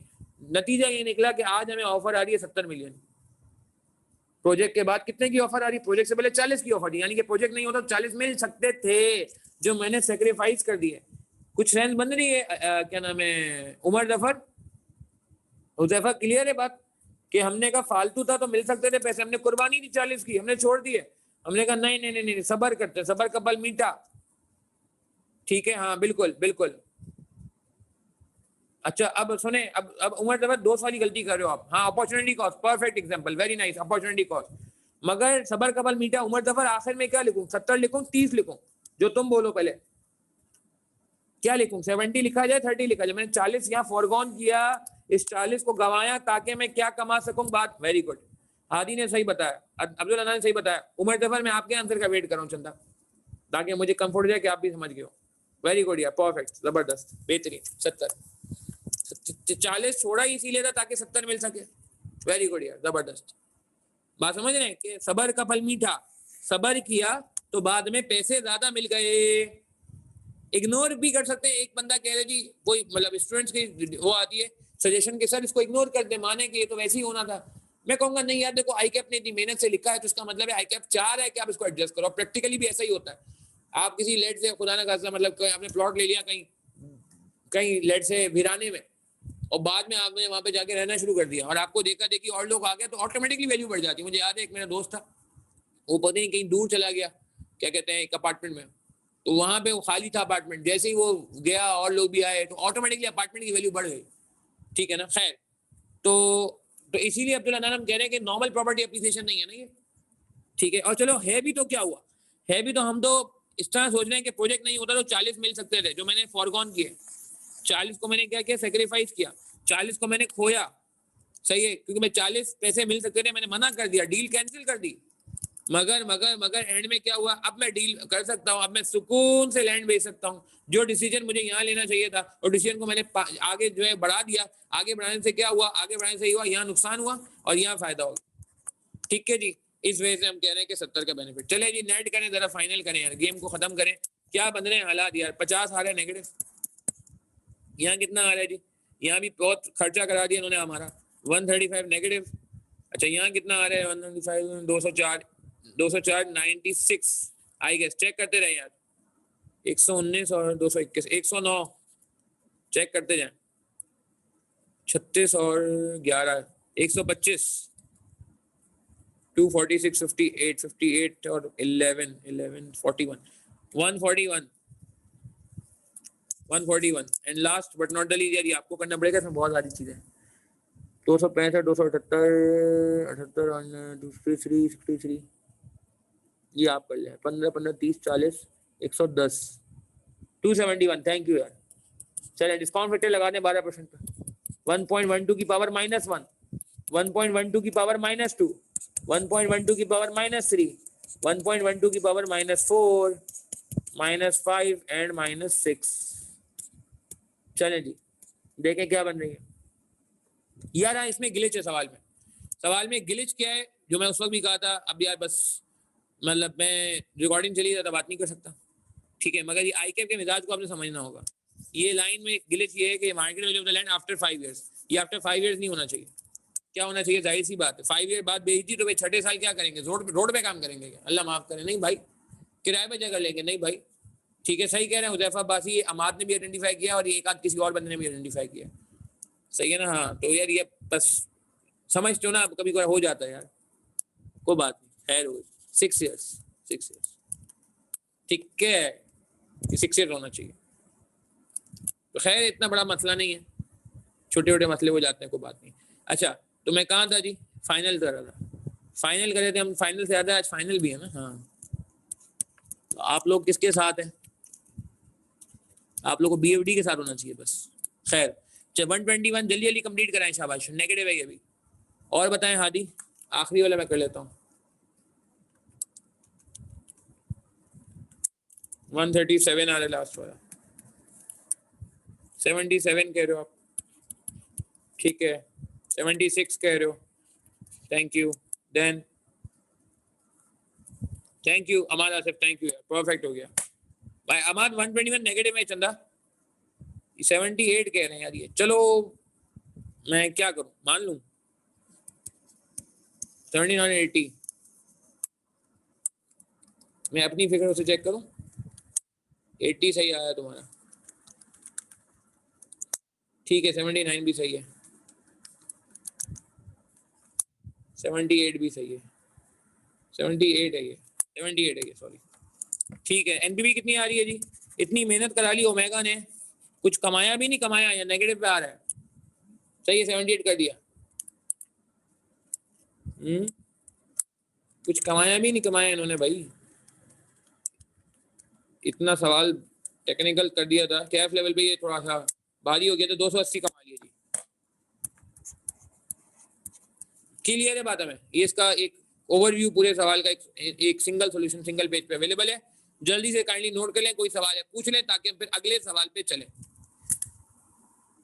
S1: नतीजा ये निकला कि आज हमें ऑफर आ रही है 70 मिलियन, प्रोजेक्ट के बाद कितने की ऑफर आ रही है, प्रोजेक्ट से पहले 40 की ऑफर दी, यानी कि प्रोजेक्ट नहीं होता तो 40 मिल सकते थे, जो मैंने सेक्रीफाइस कर दिए। कुछ सेंस बन रही है क्या नाम है उमर जफर, हुजैफा, क्लियर है बात कि हमने कहा फालतू था तो मिल सकते थे पैसे, हमने कुर्बानी दी 40 की, हमने छोड़ दिए, हमने कहा नहीं नहीं नहीं नहीं सबर करते, सबर का फल मीठा। ठीक है हाँ बिल्कुल बिल्कुल। अच्छा अब सुने, अब उमर जफर दोस्त वाली गलती कर रहे हो आप, हाँ opportunity cost, perfect example, very nice, opportunity cost. मगर सबर का फल मीठा, उमर जफर आखिर में क्या लिखूं, 70 लिखूं 30 लिखूं, जो तुम बोलो पहले, क्या लिखूं, 70 लिखा जाए 30 लिखा जाए, मैंने 40 यहाँ फॉरगॉन किया, इस 40 को गंवाया ताकि मैं क्या कमा सकूं, बात वेरी गुड। हादी ने सही बताया, अब्दुल अनान ने सही बताया, उमर जफर मैं आपके आंसर का वेट कर रहा हूँ चंदा, ताकि मुझे कंफर्ट हो जाए कि आप भी समझ गए हो। वेरी गुड यार, परफेक्ट, जबरदस्त, बेहतरीन। 70 40 छोड़ा ही इसीलिए था ताकि 70 मिल सके, वेरी गुड यार, जबरदस्त। बात समझ रहे हैं कि सबर का फल मीठा, सबर किया तो बाद में पैसे ज्यादा मिल गए। इग्नोर भी कर सकते हैं, एक बंदा कह रहे जी कोई मतलब स्टूडेंट्स की वो आती है सजेशन के, सर इसको इग्नोर कर दे, माने कि ये तो वैसे ही होना था। मैं कहूंगा नहीं यार देखो आई कैप ने इतनी मेहनत से लिखा है तो इसका मतलब है आई कैप चाह रहा है कि आप इसको एडजस्ट करो, प्रैक्टिकली भी ऐसा ही होता है। आप किसी लेट से खुदा ना खासा मतलब आपने प्लॉट ले लिया कहीं कहीं लेट से भिराने में, और बाद में आपने वहां पे जाके रहना शुरू कर दिया और आपको देखा देखी और लोग आ गए तो ऑटोमेटिकली वैल्यू बढ़ जाती है। मुझे याद है एक मेरा दोस्त था, वो पता नहीं कहीं दूर चला गया, क्या कहते हैं एक अपार्टमेंट में, तो वहां पे वो खाली था अपार्टमेंट, जैसे ही वो गया और लोग भी आए तो ऑटोमेटिकली अपार्टमेंट की वैल्यू बढ़ गई। ठीक है ना, खैर तो इसीलिए अब्दुल अनान हम कह रहे हैं कि नॉर्मल प्रॉपर्टी एप्रिसिएशन नहीं है ना ये। ठीक है, और चलो है भी तो क्या हुआ, है भी तो हम तो इस तरह सोच रहे हैं कि प्रोजेक्ट नहीं होता तो 40 मिल सकते थे, जो मैंने फॉरगॉन किए, 40 को मैंने क्या किया, सेक्रीफाइस किया, 40 को मैंने खोया। सही है, क्योंकि मैं 40 पैसे मिल सकते थे, मैंने मना कर दिया, डील कैंसिल कर दी। मगर मगर मगर एंड में क्या हुआ, अब मैं डील कर सकता हूं, अब मैं सुकून से लैंड बेच सकता हूं। जो डिसीजन मुझे यहाँ लेना चाहिए था और डिसीजन को मैंने आगे जो है बढ़ा दिया, आगे बढ़ाने से क्या हुआ, आगे बढ़ाने से हुआ यहाँ नुकसान हुआ और यहाँ फायदा होगा। ठीक है जी, इस वजह से हम कह रहे हैं कि 70 का बेनिफिट। चले जी नेट करें, जरा फाइनल करें यार, गेम को खत्म करें। क्या बन रहे हैं हालात यार, 50 आ रहे हैं नेगेटिव, यहाँ कितना आ रहा है जी, यहाँ भी बहुत खर्चा करा दिया इन्होंने हमारा, 135 नेगेटिव। अच्छा यहाँ कितना आ रहा है, 195, 204, 204 96 आई गेस, चेक करते रहे यार, 119 और 221, 109 चेक करते जाएं, 36 और 11 125, 246, 58, 58 और 11 41, 141, 141 and last but not the least, ये आपको करना पड़ेगा, इसमें बहुत सारी चीजें। 265, 278, 78 और 63, ये आप कर लें। 15, 15, 30, 40, 110, 271। थैंक यू यार। चलिए डिस्काउंट फैक्टर लगा दें 12% पे। 1.12 की पावर -1, 1.12 की पावर -2, 1.12 की पावर -3, 1.12 की पावर -4, -5 एंड -6। चलें जी, देखें क्या बन रही है यार। हाँ, इसमें गिलिच है सवाल में गिलिच क्या है, जो मैं उस वक्त भी कहा था। अब यार बस मतलब मैं रिकॉर्डिंग चली जाता, बात नहीं कर सकता, ठीक है। मगर ये आईकेप के मिजाज को आपने समझना होगा। ये लाइन में गिलिच ये है कि market value of the land after 5 years, ये आफ्टर 5 इयर्स नहीं होना चाहिए। क्या होना चाहिए? जाहिर सी बात है, 5 ईयर बाद बेइज्जती तो भाई छठे साल क्या करेंगे? रोड पे काम करेंगे क्या? अल्लाह माफ करे, नहीं भाई। किराए पे जगह लेंगे, नहीं भाई। ठीक है, सही कह रहे हैं हुजैफा अब्बासी, अमाद ने भी आइडेंटिफाई किया और एक आध किसी और बंदे ने भी आइडेंटिफाई किया। सही है ना? हाँ, तो यार ये बस समझते हो ना, कभी कभी हो जाता है यार, कोई बात नहीं, खैर हो। 6 इयर्स, 6 इयर्स, ठीक है, 6 इयर्स होना चाहिए। तो खैर इतना बड़ा मसला नहीं है, छोटे छोटे मसले हो जाते हैं, कोई बात नहीं। अच्छा, तो मैं कहाँ था जी? फाइनल कर रहा था, फाइनल कर रहे थे हम। फाइनल से ज़्यादा आज फाइनल भी है ना। हाँ, तो आप लोग किसके साथ हैं? आप लोग को BFD के साथ होना चाहिए बस। खैर, 121 जल्दी जल्दी कंप्लीट कराएं, शाबाश। नेगेटिव है ये भी। और बताएं हादी, आखिरी वाला मैं कर लेता हूँ। 137 आ रहा है लास्ट वाला। 77 कह रहे हो आप, ठीक है। 76 कह रहे हो, thank you. Then thank you Amad Asif, thank you, perfect हो गया भाई। अमाद 121 नेगेटिव है चंदा, 78 कह रहे हैं यार ये। चलो मैं क्या करूं, मान लूं 79 80। मैं अपनी फिगर से चेक करूं, 80 सही आया तुम्हारा, ठीक है। 79 भी सही है, 78 भी सही है, 78 है ये, 78 है ये, सॉरी, ठीक है। NPV कितनी आ रही है जी? इतनी मेहनत करा ली ओमेगा ने, कुछ कमाया भी नहीं कमाया, या नेगेटिव पे आ रहा है? सही है, 78 कर दिया। कुछ कमाया भी नहीं कमाया इन्होंने भाई, इतना सवाल टेक्निकल कर दिया था। कैफ लेवल पे ये थोड़ा सा भारी हो गया, तो 280 कमा लिया जी। क्लियर है बात हमें? ये इसका एक ओवरव्यू पूरे सवाल का, एक सिंगल सॉल्यूशन सिंगल पेज पे अवेलेबल है। जल्दी से काइंडली नोट कर लें, कोई सवाल है पूछ लें, ताकि हम फिर अगले सवाल पे चलें।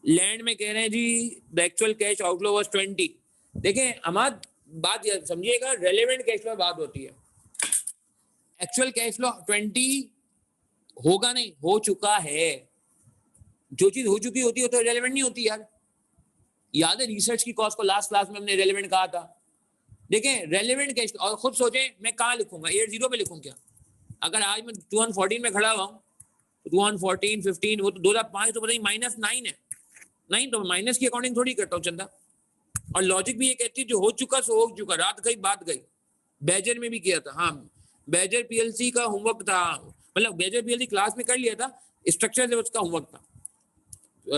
S1: लैंड में कह रहे हैं जी the actual cash outflow was 20। देखें अमाद, बात समझिएगा, रेलेवेंट कैश फ्लो बात होती है। एक्चुअल कैश फ्लो 20 होगा नहीं, हो चुका है। जो चीज हो चुकी होती है तो रेलेवेंट नहीं होती यार। याद है रिसर्च की कॉस्ट को लास्ट क्लास में हमने रेलेवेंट कहा था। देखें रेलेवेंट कैश, और खुद सोचें मैं कहाँ लिखूंगा, 80 पे लिखूं क्या? अगर आज मैं 2114 में खड़ा हुआ हूँ, 2114 15, वो तो 2005 तो पता नहीं -9 है, नहीं तो माइनस की अकाउंटिंग थोड़ी करता हूँ चंदा। और लॉजिक भी ये कहती है जो हो चुका सो हो चुका, रात गई बात गई। बैजर में भी किया था, हाँ बैजर PLC का होमवर्क था, मतलब बैजर PLC क्लास में कर लिया था, स्ट्रक्चर से उसका होमवर्क था।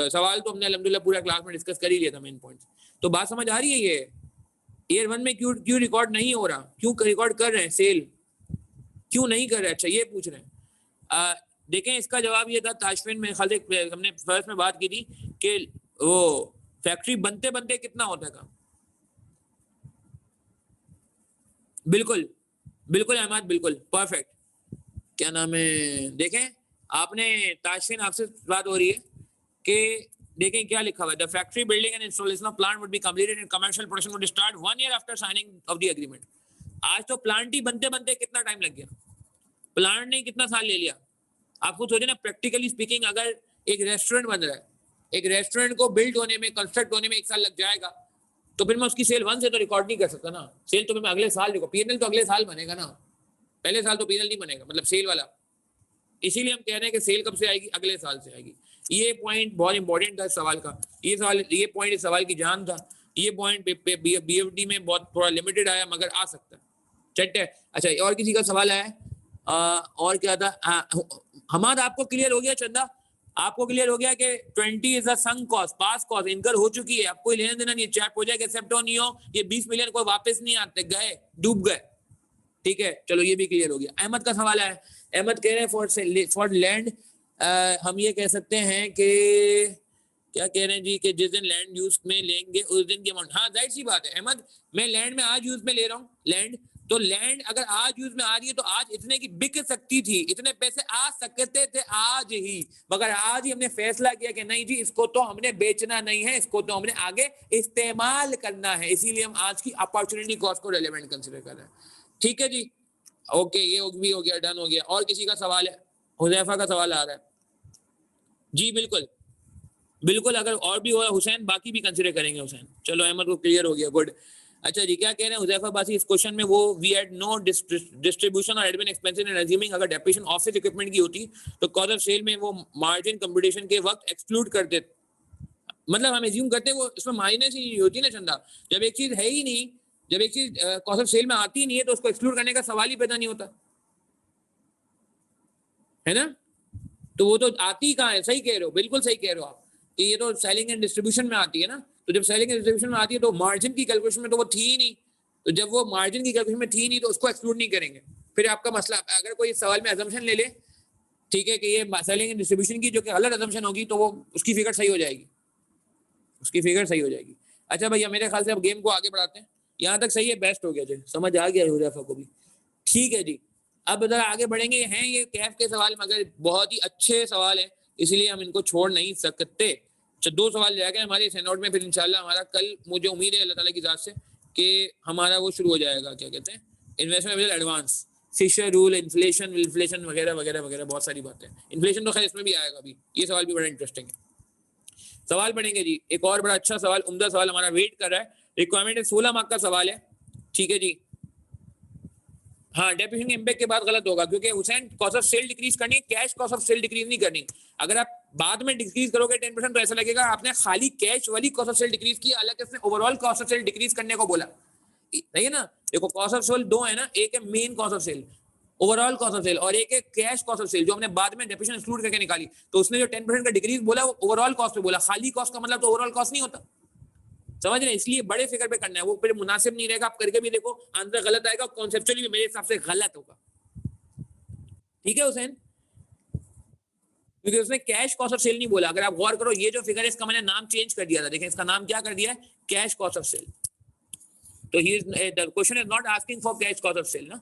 S1: सवाल तो हमने अल्हम्दुलिल्लाह पूरा क्लास में डिस्कस कर ही लिया था, मेन पॉइंट्स। तो बात समझ आ रही है? ये ईयर 1 में क्यों रिकॉर्ड नहीं हो रहा, क्यों रिकॉर्ड कर रहे हैं, सेल क्यों नहीं कर रहे? अच्छा ये पूछ रहे हैं। देखें इसका जवाब ये था, ताशफिन में खाली हमने फर्स्ट में बात की थी कि वो फैक्ट्री बनते बनते कितना होता था। बिल्कुल बिल्कुल अहमद, बिल्कुल परफेक्ट। क्या नाम है, देखें आपने ताशफिन, आपसे बात हो रही है कि देखें क्या लिखा हुआ है, the factory building and installation of plant would be completed and commercial production would start 1 year after signing off the agreement. आज तो प्लांट ही बनते बनते कितना टाइम लग गया, प्लांट ने कितना साल ले लिया। आप खुद सोचे ना, प्रैक्टिकली स्पीकिंग, अगर एक रेस्टोरेंट बन रहा है, एक रेस्टोरेंट को बिल्ड होने में, कंस्ट्रक्ट होने में 1 साल लग जाएगा, तो फिर मैं उसकी सेल 1 से तो रिकॉर्ड नहीं कर सकता ना। सेल तो मैं अगले साल रिकॉर्ड, P&L तो अगले साल बनेगा ना, पहले साल तो P&L नहीं बनेगा, मतलब सेल वाला। इसीलिए हम कह रहे हैं कि सेल कब से आएगी, अगले साल से आएगी। ये पॉइंट बहुत इंपॉर्टेंट था इस सवाल का, ये पॉइंट इस सवाल की जान था। ये पॉइंट BFD में बहुत थोड़ा लिमिटेड आया, मगर आ सकता है। चट है। अच्छा, और किसी का सवाल आया है? और क्या था? हमाद आपको क्लियर हो गया चंदा? आपको क्लियर हो गया कि 20 is a sunk cost, pass cost, इनकर हो चुकी है, आपको लेना देना नहीं, चाहे प्रोजेक्ट एक्सेप्ट हो नहीं हो, ये 20 मिलियन कोई वापस नहीं आते, गए, डूब गए। ठीक है, चलो ये भी क्लियर हो गया। अहमद का सवाल है, अहमद कह रहे हैं फॉर लैंड, हम ये कह सकते हैं कि क्या कह रहे हैं जी, कि जिस दिन लैंड यूज में लेंगे उस दिन की अमाउंट। हाँ जाहिर सी बात है अहमद, मैं लैंड में आज यूज में ले रहा हूँ लैंड, तो लैंड अगर आज यूज में आ रही है तो आज इतने की बिक सकती थी, इतने पैसे आ सकते थे आज ही, मगर आज ही हमने फैसला किया कि नहीं जी इसको तो हमने बेचना नहीं है, इसको तो हमने आगे इस्तेमाल करना है, इसीलिए हम आज की अपॉर्चुनिटी कॉस्ट को रेलेवेंट कंसिडर कर रहे हैं। ठीक है जी, ओके, ये भी हो गया, डन हो गया। और किसी का सवाल है? हुजैफा का सवाल आ रहा है जी, बिल्कुल बिल्कुल, अगर और भी हुआ हुसैन, बाकी भी कंसीडर करेंगे हुसैन। चलो अहमद को क्लियर हो गया, गुड। अच्छा जी, क्या कह रहे हैं हुजैफा बासी इस क्वेश्चन में, वो वी हैड नो डिस्ट्रीब्यूशन और एडमिन एक्सपेंसेस इन अज्यूमिंग, अगर डेप्रिसिएशन ऑफिस इक्विपमेंट की होती तो कॉस्ट ऑफ सेल में वो मार्जिन कंप्यूटेशन के वक्त एक्सक्लूड करते, मतलब हम एज्यूम करते हैं वो इसमें माइनस ही नहीं होती ना चंदा, जब एक चीज है ही नहीं, जब एक चीज कॉस्ट ऑफ सेल में आती ही नहीं है तो उसको एक्सक्लूड करने का सवाल ही पैदा नहीं होता है ना। तो वो तो आती कहाँ है, सही कह रहे हो, बिल्कुल सही कह रहे हो आप, कि ये तो सेलिंग एंड डिस्ट्रीब्यूशन में आती है ना, तो जब सेलिंग एंड डिस्ट्रीब्यूशन में आती है तो मार्जिन की कैलकुलेशन में तो वो थी ही नहीं, तो जब वो मार्जिन की कैलकुलेशन में थी नहीं तो उसको एक्सक्लूड नहीं करेंगे। फिर आपका मसला, अगर कोई सवाल में अजम्पशन ले ले, ठीक है, कि ये सेलिंग एंड डिस्ट्रीब्यूशन की जो कि गलत अजम्पशन होगी तो वो उसकी फिगर सही हो जाएगी, उसकी फिगर सही हो जाएगी। अच्छा भैया, मेरे ख्याल से अब गेम को आगे बढ़ाते हैं, यहाँ तक सही है, बेस्ट हो गया जी, समझ आ गया हुजैफा को भी। ठीक है जी, अब जरा आगे बढ़ेंगे, हैं ये कैफ के सवाल मगर बहुत ही अच्छे सवाल हैं, इसलिए हम इनको छोड़ नहीं सकते। अच्छा, 2 सवाल रह गए हमारे इस नोट में, फिर इंशाल्लाह हमारा कल, मुझे उम्मीद है अल्लाह ताला की ज़ात से कि हमारा वो शुरू हो जाएगा, क्या कहते हैं, investment advance, Fisher rule, inflation inflation वगैरह वगैरह वगैरह, बहुत सारी बातें। इन्फ्लेशन तो खैर इसमें भी आएगा अभी, ये सवाल भी बड़ा इंटरेस्टिंग है। सवाल पढ़ेंगे जी, एक और बड़ा अच्छा सवाल, उम्दा सवाल हमारा वेट कर रहा है, रिक्वायरमेंट 16 मार्क का सवाल है। ठीक है जी, हाँ, डेप्रिसिएशन इम्पैक्ट के बाद गलत होगा, क्योंकि Hussain cost of sale decrease करनी है, cash cost of sale decrease नहीं करनी। अगर आप बाद में डिक्रीज करोगे 10% तो ऐसा लगेगा आपने खाली कैश वाली कॉस्ट ऑफ सेल डिक्रीज की, हालांकि उसने overall cost of sale decrease करने को बोला, सही है ना। देखो कॉस्ट ऑफ सेल 2 है ना, एक है main cost of sale, overall cost of sale, और एक है कैश कॉस्ट ऑफ सेल जो हमने बाद में डेप्रिसिएशन एक्सक्लूड करके निकाली। तो उसने जो 10% का डिक्रीज बोला वो ओवरऑल कॉस्ट पे बोला, खाली कॉस्ट का मतलब तो ओवरऑल कॉस्ट नहीं होता, समझ रहे हैं, इसलिए बड़े फिगर पे करना है, वो फिर मुनासिब नहीं रहेगा, आप करके भी देखो आंसर गलत आएगा, कॉन्सेप्चुअली भी मेरे हिसाब से गलत होगा। ठीक है हुसैन, क्योंकि उसने कैश कॉस्ट ऑफ सेल नहीं बोला। अगर आप गौर करो, ये जो फिगर है इसका मैंने नाम चेंज कर दिया था, देखें इसका नाम क्या कर दिया है, कैश कॉस्ट ऑफ सेल। तो he is, the question is not asking for cash cost of sale ना,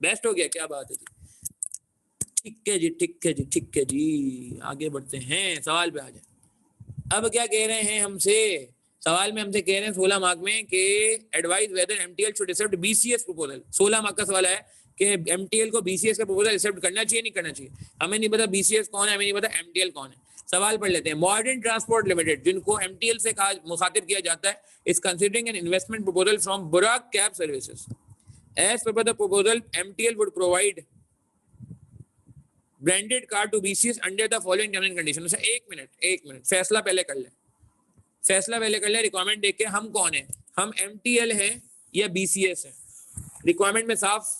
S1: बेस्ट हो गया, क्या बात है जी। ठीक है जी, ठीक है जी, ठीक है जी, आगे बढ़ते हैं, सवाल पे आ जाए। अब क्या कह रहे हैं हमसे, सवाल में हमसे कह रहे हैं 16 मार्क में कि advice whether MTL should accept BCS proposal. 16 mark का सवाल है कि एमटीएल को बीसीएस का प्रपोजल एक्सेप्ट करना चाहिए नहीं करना चाहिए। हमें नहीं पता बीसीएस कौन है, हमें नहीं पता एमटीएल कौन है। सवाल पढ़ लेते हैं। मॉडर्न ट्रांसपोर्ट लिमिटेड, जिनको एमटीएल से कहा मुखातिब किया जाता है, is considering an investment proposal from Burak cab services. As per the proposal MTL would provide branded car to BCS under the following terms and condition. एक मिनट, फैसला पहले कर ले, फैसला पहले कर ले। रिक्वायरमेंट देख के हम कौन है, हम एमटीएल है या बीसीएस है, रिक्वायरमेंट में साफ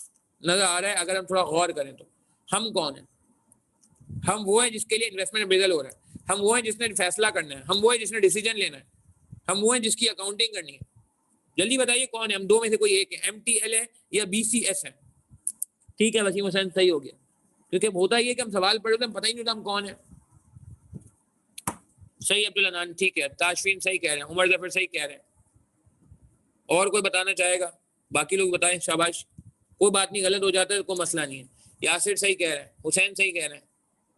S1: नजर आ रहा है। अगर हम थोड़ा गौर करें तो हम कौन है, हम वो है जिसके लिए इन्वेस्टमेंट अप्रेजल हो रहा है, हम वो है जिसने फैसला करना है, हम वो है जिसने डिसीजन लेना है, हम वो है जिसकी अकाउंटिंग करनी है। जल्दी बताइए कौन है, हम दो में से कोई एक है, एमटीएल है या बीसीएस है। ठीक है वसीम हुसैन, सही हो गया, क्योंकि होता ही है कि हम सवाल पढ़े तो पता ही नहीं होता हम कौन है। सही अब्दुल अनान, ठीक है, ताशफीन सही कह रहे हैं, उमर जफर सही कह रहे हैं। और कोई बताना चाहेगा? बाकी लोग बताएं, शाबाश, कोई बात नहीं, गलत हो जाता है कोई मसला नहीं है। यासिर सही कह रहे हैं, हुसैन सही कह रहे हैं,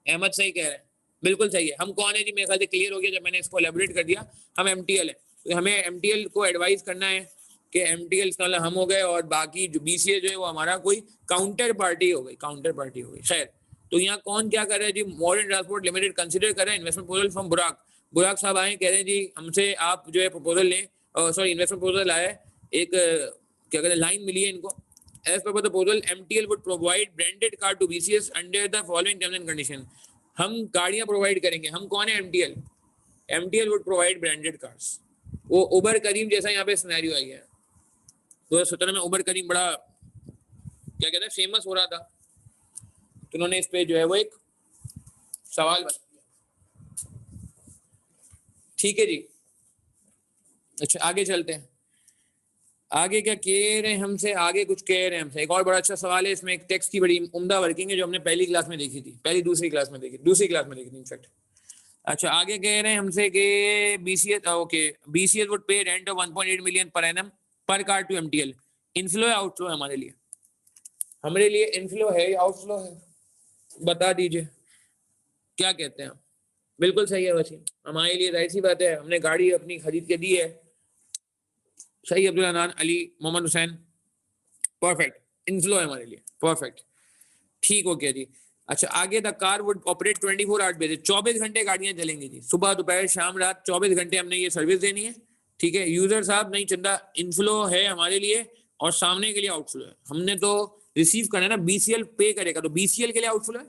S1: अहमद सही कह रहे हैं, बिल्कुल सही है। हम कौन है जी, मेरे ख्याल से क्लियर हो गया जब मैंने इसको एलेबोरेट कर दिया। हम एमटीएल है, तो हमें एमटीएल को एडवाइस करना है कि एमटीएल मतलब हम हो गए, और बाकी जो बीसीए जो है वो हमारा कोई काउंटर पार्टी हो गई, काउंटर पार्टी हो गई। खैर, तो यहाँ कौन क्या कर रहा है जी, मॉडर्न ट्रांसपोर्ट लिमिटेड कंसिडर कर रहे हैं इन्वेस्टमेंट प्रपोजल फ्रॉम बुराक। बुराक साहब आए, कह रहे हैं जी हमसे आप जो है प्रपोजल लें, सॉरी इन्वेस्टमेंट प्रपोजल आया है, एक क्या कहते हैं लाइन मिली है इनको। As per the proposal MTL would provide branded car to BCS under the following terms and condition. हम गाड़ियां प्रोवाइड करेंगे, हम कौन है, MTL. MTL would provide branded cars. वो उबर करीम जैसा यहाँ पे सिनेरियो आई है। 2017 में उबर करीम बड़ा क्या कहते हैं फेमस हो रहा था, तो उन्होंने इस पे जो है वो एक सवाल बना दिया। ठीक है जी। अच्छा आगे चलते हैं, आगे क्या कह रहे हैं हमसे, आगे कुछ कह रहे हैं हमसे। एक और बड़ा अच्छा सवाल है इसमें, एक टेक्स्ट की बड़ी उम्दा वर्किंग है जो हमने पहली क्लास में देखी थी, पहली दूसरी क्लास में देखी थी इनफैक्ट। अच्छा आगे कह रहे हैं हमसे कि BCS, okay, BCS would pay rent of 1.8 million per annum per car to MTL. Inflow है आउटफ्लो है हमारे लिए? हमारे लिए इनफ्लो है या आउटफ्लो है, बता दीजिए, क्या कहते हैं आप? बिल्कुल सही है वसीम, हमारे लिए जाहिर सी बात है, हमने गाड़ी अपनी खरीद के दी है। सही, अब्दुल अनान अली मोहम्मद हुसैन, परफेक्ट, इनफ्लो है हमारे लिए, परफेक्ट, ठीक हो गया जी। अच्छा आगे, the car would operate 24 hours basis, 24 घंटे गाड़ियां चलेंगी जी, सुबह दोपहर शाम रात 24 घंटे हमने ये सर्विस देनी है। ठीक है यूजर साहब, नहीं चंदा, इनफ्लो है हमारे लिए और सामने के लिए आउटफ्लो है। हमने तो रिसीव करना है ना, बीसीएल पे करेगा तो बीसीएल के लिए आउटफ्लो है,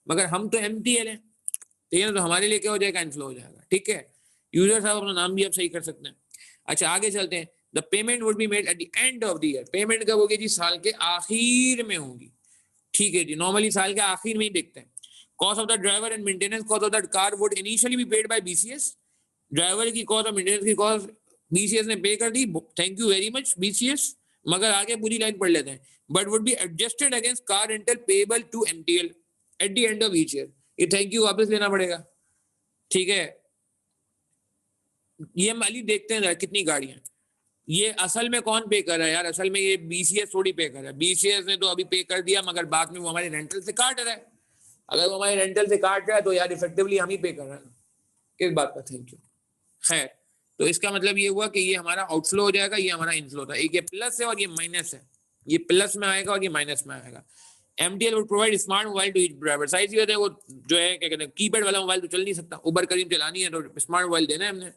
S1: मगर हम तो एमटीएल है, ठीक है, तो हमारे लिए क्या हो जाएगा, इनफ्लो हो जाएगा। ठीक है यूजर साहब, अपना नाम भी आप सही कर सकते हैं। अच्छा आगे चलते हैं, the payment would be made at the end of the year, payment कब होगी जी, साल के आखिर में होगी। ठीक है जी, नॉर्मली साल के आखिर में ही देखते हैं। Cost of the driver and maintenance cost of the car would initially be paid by BCS, driver की कॉस्ट और मेंटेनेंस की कॉस्ट बीसीएस ने पे कर दी, thank you very much BCS. मगर आगे पूरी लाइन पढ़ लेते हैं, but would be adjusted against car rental payable to MTL at the end of each year. ये थैंक यू वापस लेना पड़ेगा। ठीक है, ये माली देखते हैं कितनी गाड़ियां, ये असल में कौन पे कर रहा है यार, असल में ये बीसीएस थोड़ी पे कर रहा है, बीसीएस ने तो अभी पे कर दिया मगर बाद में वो हमारे रेंटल से काट रहा है। अगर वो हमारे रेंटल से काट रहा है तो यार इफेक्टिवली हम ही पे कर रहे हैं, किस बात का थैंक यू। खैर, तो इसका मतलब ये हुआ कि ये हमारा आउटफ्लो हो जाएगा, ये हमारा इनफ्लो था। एक ये प्लस है और ये माइनस है, ये प्लस में आएगा और ये माइनस में आएगा। MTL would provide smart mobile to each driver, size ये वो जो है क्या कहते हैं, कीपैड वाला मोबाइल तो चल नहीं सकता, उबर करीम चलानी है तो स्मार्ट मोबाइल देना है हमने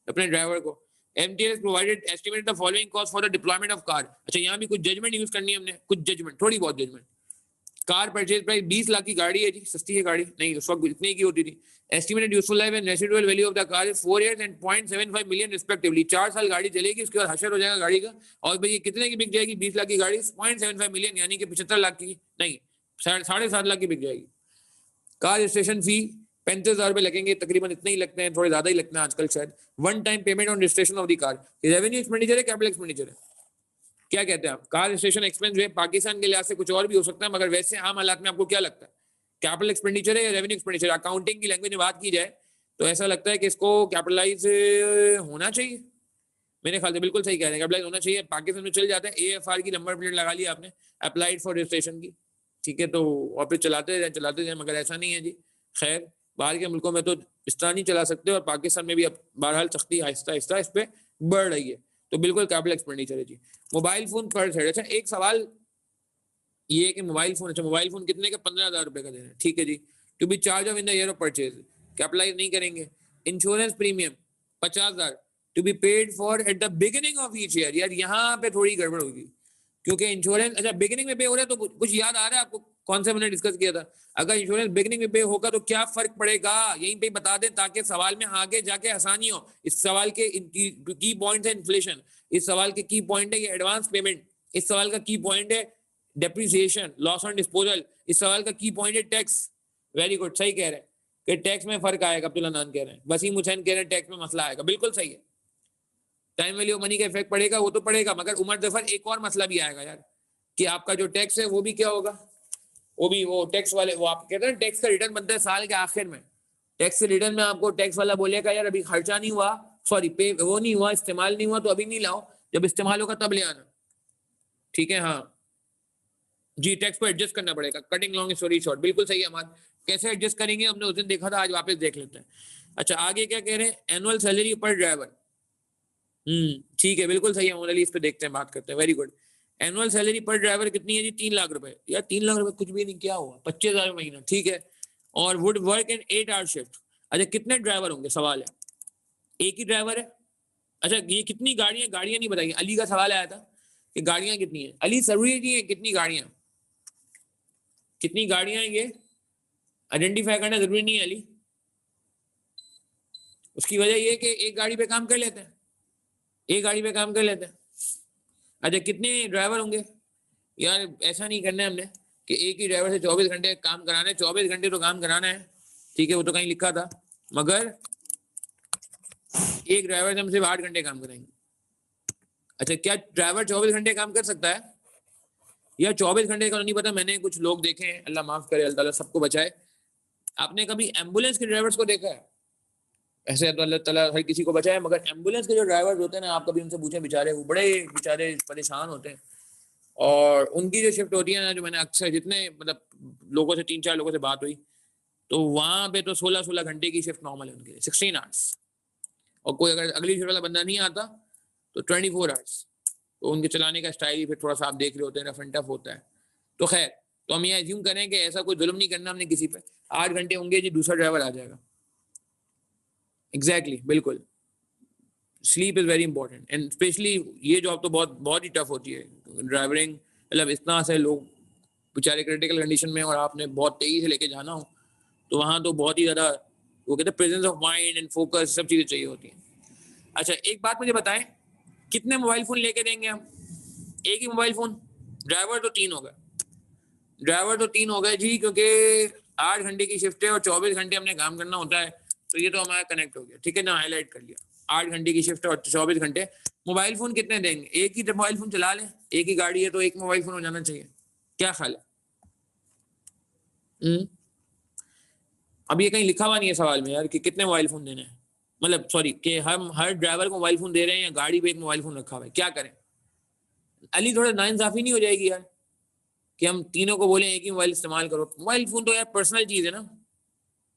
S1: अपने ड्राइवर को। MTL has provided estimated the following cost for the deployment of car। अच्छा यहाँ भी कुछ जजमेंट यूज करनी है हमने, कुछ जजमेंट, थोड़ी बहुत judgement. Car purchase price 20 lakh की गाड़ी है जी, सस्ती है गाड़ी नहीं, उस वक्त इतनी की होती थी। Estimated useful life and residual value of the car is 4 years and 0.75 million respectively. 4 साल गाड़ी चलेगी, उसके बाद हशर हो जाएगा गाड़ी का। और भाई ये कितने की बिक जाएगी, 20 लाख की गाड़ी 0.75 मिलियन यानी कि 75 लाख की नहीं, 7.5 लाख की बिक जाएगी। कार रजिस्ट्रेशन फी 35,000 रुपए लगेंगे, तकरीबन इतने ही लगते हैं, थोड़े ज्यादा ही लगते हैं आजकल शायद। One time payment on registration of the car. Revenue expenditure है, कैपिटल एक्सपेंडिचर है, क्या कहते हैं आप? कार रजिस्ट्रेशन एक्सपेंस जो है पाकिस्तान के लिहाज से कुछ और भी हो सकता है, मगर वैसे आम हालात में आपको क्या लगता है, कैपिटल एक्सपेंडिचर है या रेवेन्यू एक्सपेंडिचर? अकाउंटिंग की लैंग्वेज में बात की जाए तो ऐसा लगता है कि इसको कैपिटलाइज होना चाहिए, मेरे ख्याल से बिल्कुल सही कह रहे हैं, कैपिटलाइज होना चाहिए। पाकिस्तान में चल जाता है, AFR की नंबर प्लेट लगा लिया आपने, अप्लाइड फॉर रजिस्ट्रेशन की, ठीक है, तो वापस चलाते जाए, मगर ऐसा नहीं है जी। खैर, बाहर के मुल्कों में तो इस तरह नहीं चला सकते, और पाकिस्तान में भी अब बहरहाल सख्ती आहिस्ता आहिस्ता इस पर बढ़ रही है, तो बिल्कुल कैपिटल एक्सपेंडिचर है जी। मोबाइल फोन पर साइड, अच्छा एक सवाल ये है कि मोबाइल फोन, अच्छा मोबाइल फोन कितने का, 15,000 रुपए का देना है, ठीक है जी। To be charge off in the year of purchase, capitalise नहीं करेंगे। Insurance premium 50,000 to be paid for at the beginning of each year. यार यहाँ पे थोड़ी गड़बड़ होगी, क्योंकि इंश्योरेंस अच्छा बिगिनिंग में पे हो रहा है, तो कुछ याद आ रहा है आपको, कौन से मैंने डिस्कस किया था? अगर इंश्योरेंस बिगिनिंग में पे होगा तो क्या फर्क पड़ेगा, यहीं पे बता दें ताकि सवाल में आगे जाके आसानी हो। इस सवाल के की पॉइंट है इन्फ्लेशन, इस सवाल के की पॉइंट है ये एडवांस पेमेंट, इस सवाल का की पॉइंट है डेप्रिसिएशन, लॉस ऑन डिस्पोजल, इस सवाल का की पॉइंट है टैक्स। वेरी गुड, सही कह रहे हैं कि टैक्स में फर्क आएगा, अब्दुल अनान कह रहे हैं, वसीम हुसैन कह रहे हैं टैक्स में मसला आएगा, बिल्कुल सही है। टाइम वैल्यू ऑफ मनी का इफेक्ट पड़ेगा, वो तो पड़ेगा, मगर उमर जफर एक और मसला भी आएगा यार, कि आपका जो टैक्स है वो भी क्या होगा, वो भी वो टैक्स वाले, वो आप कहते हैं टैक्स का रिटर्न बनता है साल के आखिर में, टैक्स रिटर्न में आपको टैक्स वाला बोलेगा यार अभी खर्चा नहीं हुआ, सॉरी पे वो नहीं हुआ, इस्तेमाल नहीं हुआ, तो अभी नहीं लाओ, जब इस्तेमाल होगा तब ले आना, ठीक है। हाँ जी, टैक्स को एडजस्ट करना पड़ेगा, कटिंग लॉन्ग स्टोरी शॉर्ट, बिल्कुल सही है हमारा। कैसे एडजस्ट करेंगे हमने उस दिन देखा था, आज वापस देख लेते हैं। अच्छा आगे क्या कह रहे हैं, एनुअल सैलरी पर ड्राइवर, ठीक है, बिल्कुल सही है मोहम्मद अली, इस पे देखते हैं, बात करते हैं, वेरी गुड। एनुअल सैलरी पर ड्राइवर कितनी है जी, 3 लाख रुपए। यार 3 लाख रुपए कुछ भी नहीं, क्या हुआ, 25,000 महीना, ठीक है। और would work in 8 hour shift. अच्छा कितने ड्राइवर होंगे, सवाल है, एक ही ड्राइवर है? अच्छा ये कितनी गाड़ियां, गाड़ियां नहीं बताइए, अली का सवाल आया था कि गाड़ियां कितनी है, अली जरूरी नहीं है कितनी गाड़ियां, कितनी गाड़ियां हैं ये आइडेंटिफाई करना जरूरी नहीं है अली, उसकी वजह ये कि एक गाड़ी पे काम कर लेते हैं, एक गाड़ी पे काम कर लेते हैं। अच्छा कितने ड्राइवर होंगे, यार ऐसा नहीं करना है हमने कि एक ही ड्राइवर से 24 घंटे काम कराना है, 24 घंटे तो काम कराना है, ठीक है, वो तो कहीं लिखा था, मगर एक ड्राइवर से हम सिर्फ 8 घंटे काम कराएंगे। अच्छा, क्या ड्राइवर 24 घंटे काम कर सकता है? या 24 घंटे का नहीं पता, मैंने कुछ लोग देखे हैं, अल्लाह माफ करे, अल्लाह ताला सबको बचाए। आपने कभी एम्बुलेंस के ड्राइवर्स को देखा है? ऐसे तो अल्लाह ताला हर किसी को बचाए, मगर एम्बुलेंस के जो ड्राइवर्स होते हैं ना, आप कभी उनसे पूछें, बेचारे वो बड़े बेचारे परेशान होते हैं। और उनकी जो शिफ्ट होती है ना, जो मैंने अक्सर जितने मतलब लोगों से 3-4 लोगों से बात हुई, तो वहां पे तो 16-16 घंटे की शिफ्ट नॉर्मल है उनके लिए, 16 आवर्स। और कोई अगर अगली शिफ्ट वाला बंदा नहीं आता तो 24 आवर्स। तो उनके चलाने का स्टाइल फिर थोड़ा सा आप देख रहे होते हैं, रफ एंड टफ होता है। तो खैर, तो हम ये एज्यूम करें कि ऐसा कोई जुल्म नहीं करना हमने किसी पे। 8 घंटे होंगे जी, दूसरा ड्राइवर आ जाएगा। एग्जैक्टली, बिल्कुल। Sleep is very important, and specially ये जॉब तो बहुत बहुत ही टफ होती है ड्राइवरिंग। मतलब इतना से लोग बेचारे क्रिटिकल कंडीशन में, और आपने बहुत तेजी से लेके जाना हो, तो वहाँ तो बहुत ही ज़्यादा वो कहते हैं presence of mind and focus, सब चीज़ें चाहिए होती हैं। अच्छा, एक बात मुझे बताएं, कितने मोबाइल फ़ोन लेके देंगे हम? एक ही मोबाइल फ़ोन? ड्राइवर तो 3 हो गए, ड्राइवर तो 3 हो गए जी, क्योंकि 8 घंटे की शिफ्ट है और 24 घंटे हमने काम करना होता है। तो ये तो हमारा कनेक्ट हो गया, ठीक है ना, हाईलाइट कर लिया। 8 घंटे की शिफ्ट और 24 घंटे। मोबाइल फ़ोन कितने देंगे? एक ही मोबाइल फ़ोन चला लें, एक ही गाड़ी है तो एक मोबाइल फ़ोन हो जाना चाहिए। क्या ख्याल है? अब ये कहीं लिखा हुआ नहीं है सवाल में यार कि कितने मोबाइल फ़ोन देने हैं, मतलब सॉरी कि हम हर ड्राइवर को मोबाइल फ़ोन दे रहे हैं या गाड़ी पे एक मोबाइल फ़ोन रखा हुआ है, क्या करें? अली थोड़ा नाइंसाफी नहीं हो जाएगी यार कि हम तीनों को बोले एक ही मोबाइल इस्तेमाल करो? मोबाइल फ़ोन तो यार पर्सनल चीज़ है ना,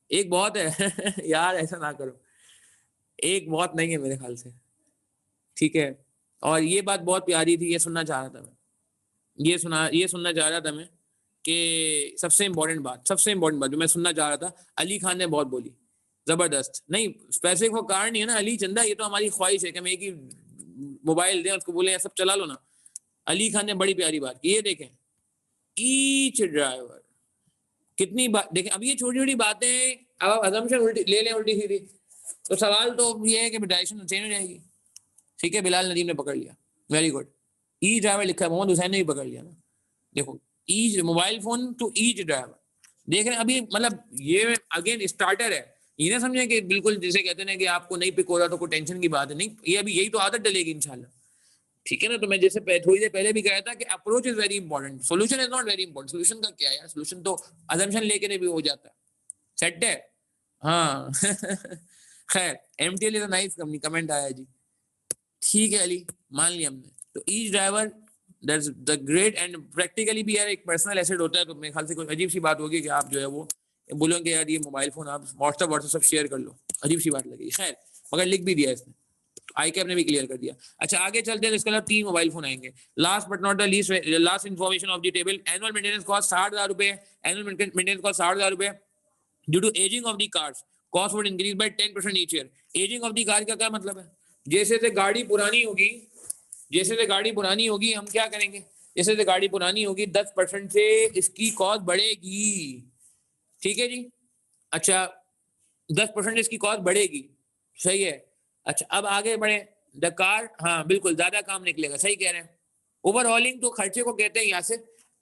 S1: एक बहुत है यार, ऐसा ना करो, एक बहुत नहीं है मेरे ख्याल से, ठीक है? और ये बात बहुत प्यारी थी, ये सुनना चाह रहा था मैं, ये सुनना चाह रहा था मैं कि सबसे इम्पोर्टेंट बात जो मैं सुनना चाह रहा था, अली खान ने बहुत बोली, जबरदस्त। नहीं, स्पेसिफिक वो कारण नहीं है ना अली चंदा, ये तो हमारी ख्वाहिश है कि हम एक ही मोबाइल दें, उसको बोले सब चला लो ना। अली खान ने बड़ी प्यारी बात की, ये देखें, ईच ड्राइवर, कितनी बात देखें। अब ये छोटी छोटी बातें, अब आप असम्पशन उल्टी ले लें, उल्टी सीधी, तो सवाल तो ये है कि डायरेक्शन चेंज हो जाएगी। ठीक है, बिलाल नदीम ने पकड़ लिया, वेरी गुड। ई ड्राइवर लिखा है, मोहम्मद हुसैन ने भी पकड़ लिया ना। देखो, each mobile phone to each driver, देख रहे हैं अभी, मतलब ये अगेन स्टार्टर है, ये ना समझे कि बिल्कुल जैसे कहते हैं कि आपको नहीं पिक हो रहा तो कोई टेंशन की बात है, नहीं, ये अभी यही तो आदत डलेगी इंशाल्लाह, ठीक है ना। तो मैं जैसे थोड़ी देर पहले भी कहा था कि approach is very important, solution is not very important. Solution का क्या है यार, सोल्यूशन तो अजम्पशन लेके भी हो जाता है, सेट है। हाँ खैर, MTL is a nice company, comment आया जी, ठीक है अली, मान लिया हमने। तो each driver that's the great, and practically भी यार एक पर्सनल एसेट होता है। तो मेरे ख्याल से कोई अजीब सी बात होगी कि आप जो है वो बोलोगे यार ये मोबाइल फोन आप व्हाट्सएप सब शेयर कर लो, अजीब सी बात लगेगी। खैर, मगर लिख भी दिया इसने, आई कैप ने भी क्लियर कर दिया। अच्छा, आगे चलते हैं, इसके अलावा 3 मोबाइल फोन आएंगे। Last but not the least, last information of the table, annual maintenance cost 60,000 रुपए, एनुअल मेंटेनेंस कॉस्ट 60,000 रुपए। Due to ageing of the cars, cost would increase by 10% each year. Ageing of the car का क्या मतलब है? जैसे जैसे गाड़ी पुरानी होगी, जैसे जैसे गाड़ी पुरानी होगी, हम क्या करेंगे, जैसे जैसे गाड़ी पुरानी होगी 10% से इसकी कॉस्ट बढ़ेगी, ठीक है जी। अच्छा, 10% इसकी कॉस्ट बढ़ेगी, सही है। अच्छा, अब आगे बढ़े, द कार, हाँ बिल्कुल ज्यादा काम निकलेगा, सही कह रहे हैं। ओवरऑलिंग तो खर्चे को कहते हैं यहाँ से,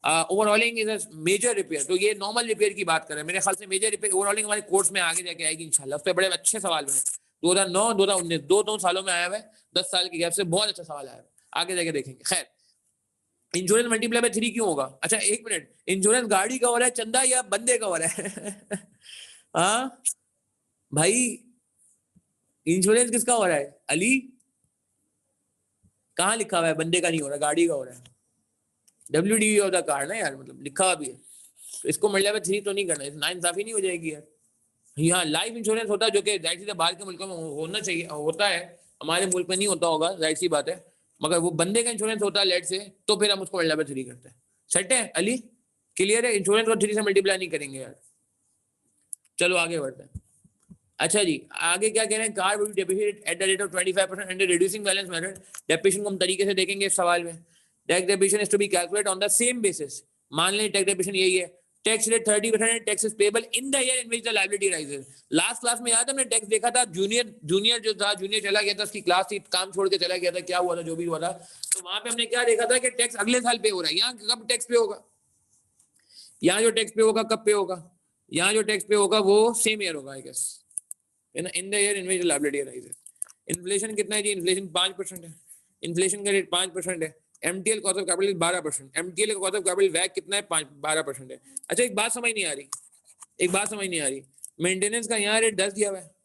S1: overhauling is a major repair, तो ये नॉर्मल रिपेयर की बात करें, मेरे ख्याल से मेजर रिपेयर ओवरऑलिंग हमारे कोर्स में आगे जाके आएगी इंशाल्लाह। उस पर बड़े अच्छे सवाल बने, 2009 2019 दो सालों में आया हुआ है, 10 साल की गैप से बहुत अच्छा सवाल आया है, आगे जाके देखेंगे। खैर, इंश्योरेंस मल्टीप्लाई बाय 3 क्यों होगा? अच्छा, एक मिनट, इंश्योरेंस गाड़ी का हो रहा है चंदा या बंदे का हो रहा है हाँ भाई, इंश्योरेंस किसका हो रहा है अली? कहाँ लिखा हुआ है बंदे का नहीं हो रहा, गाड़ी का हो रहा है। WDV ऑफ द कार ना यार, मतलब लिखा हुआ भी है, तो इसको मल्टीप्लाई बाय 3 तो नहीं करना, नाइंसाफी नहीं हो जाएगी यार। यहाँ लाइफ इंश्योरेंस होता है, जो कि जाहिर सी बाहर के मुल्कों में होना चाहिए, होता है, हमारे मुल्क में नहीं होता होगा, जाहिर सी बात है, मगर वो बंदे का इंश्योरेंस होता है लेट से, तो फिर हम उसको मल्टीप्लाई बाय 3 करते हैं। सेट है अली, क्लियर है? इंश्योरेंस को 3 से मल्टीप्लाई नहीं करेंगे यार। चलो आगे बढ़ते हैं। अच्छा जी, आगे क्या कह रहे हैं, car will depreciate at the rate of 25% under reducing balance method. Depreciation को हम तरीके से देखेंगे इस सवाल में। Tax depreciation is to be calculated on the same basis, मान लें टैक्स डेप्रिसिएशन यही है, tax rate 30% tax is payable in the year in which the liability arises. Last class में याद है हमने टैक्स देखा था, जूनियर जो था, जूनियर चला गया था, उसकी क्लास थी, काम छोड़ के चला गया था, क्या हुआ था, जो भी हुआ था, तो वहां पे हमने क्या देखा था कि टैक्स अगले साल पे हो रहा है। यहाँ कब टैक्स पे होगा? यहाँ जो टैक्स पे होगा कब पे होगा? यहाँ जो टैक्स पे होगा वो सेम ईयर होगा I guess, in the year in which liability arises. Inflation कितना है जी? इन्फ्लेशन 5% है, इन्फ्लेशन का रेट 5% है। MTL cost of capital 12%, MTL का कॉस्ट ऑफ कैपिटल वैक कितना है? 12% है। अच्छा एक बात समझ नहीं आ रही, एक बात समझ नहीं आ रही, मेंटेनेंस का यहाँ रेट 10 दिया हुआ है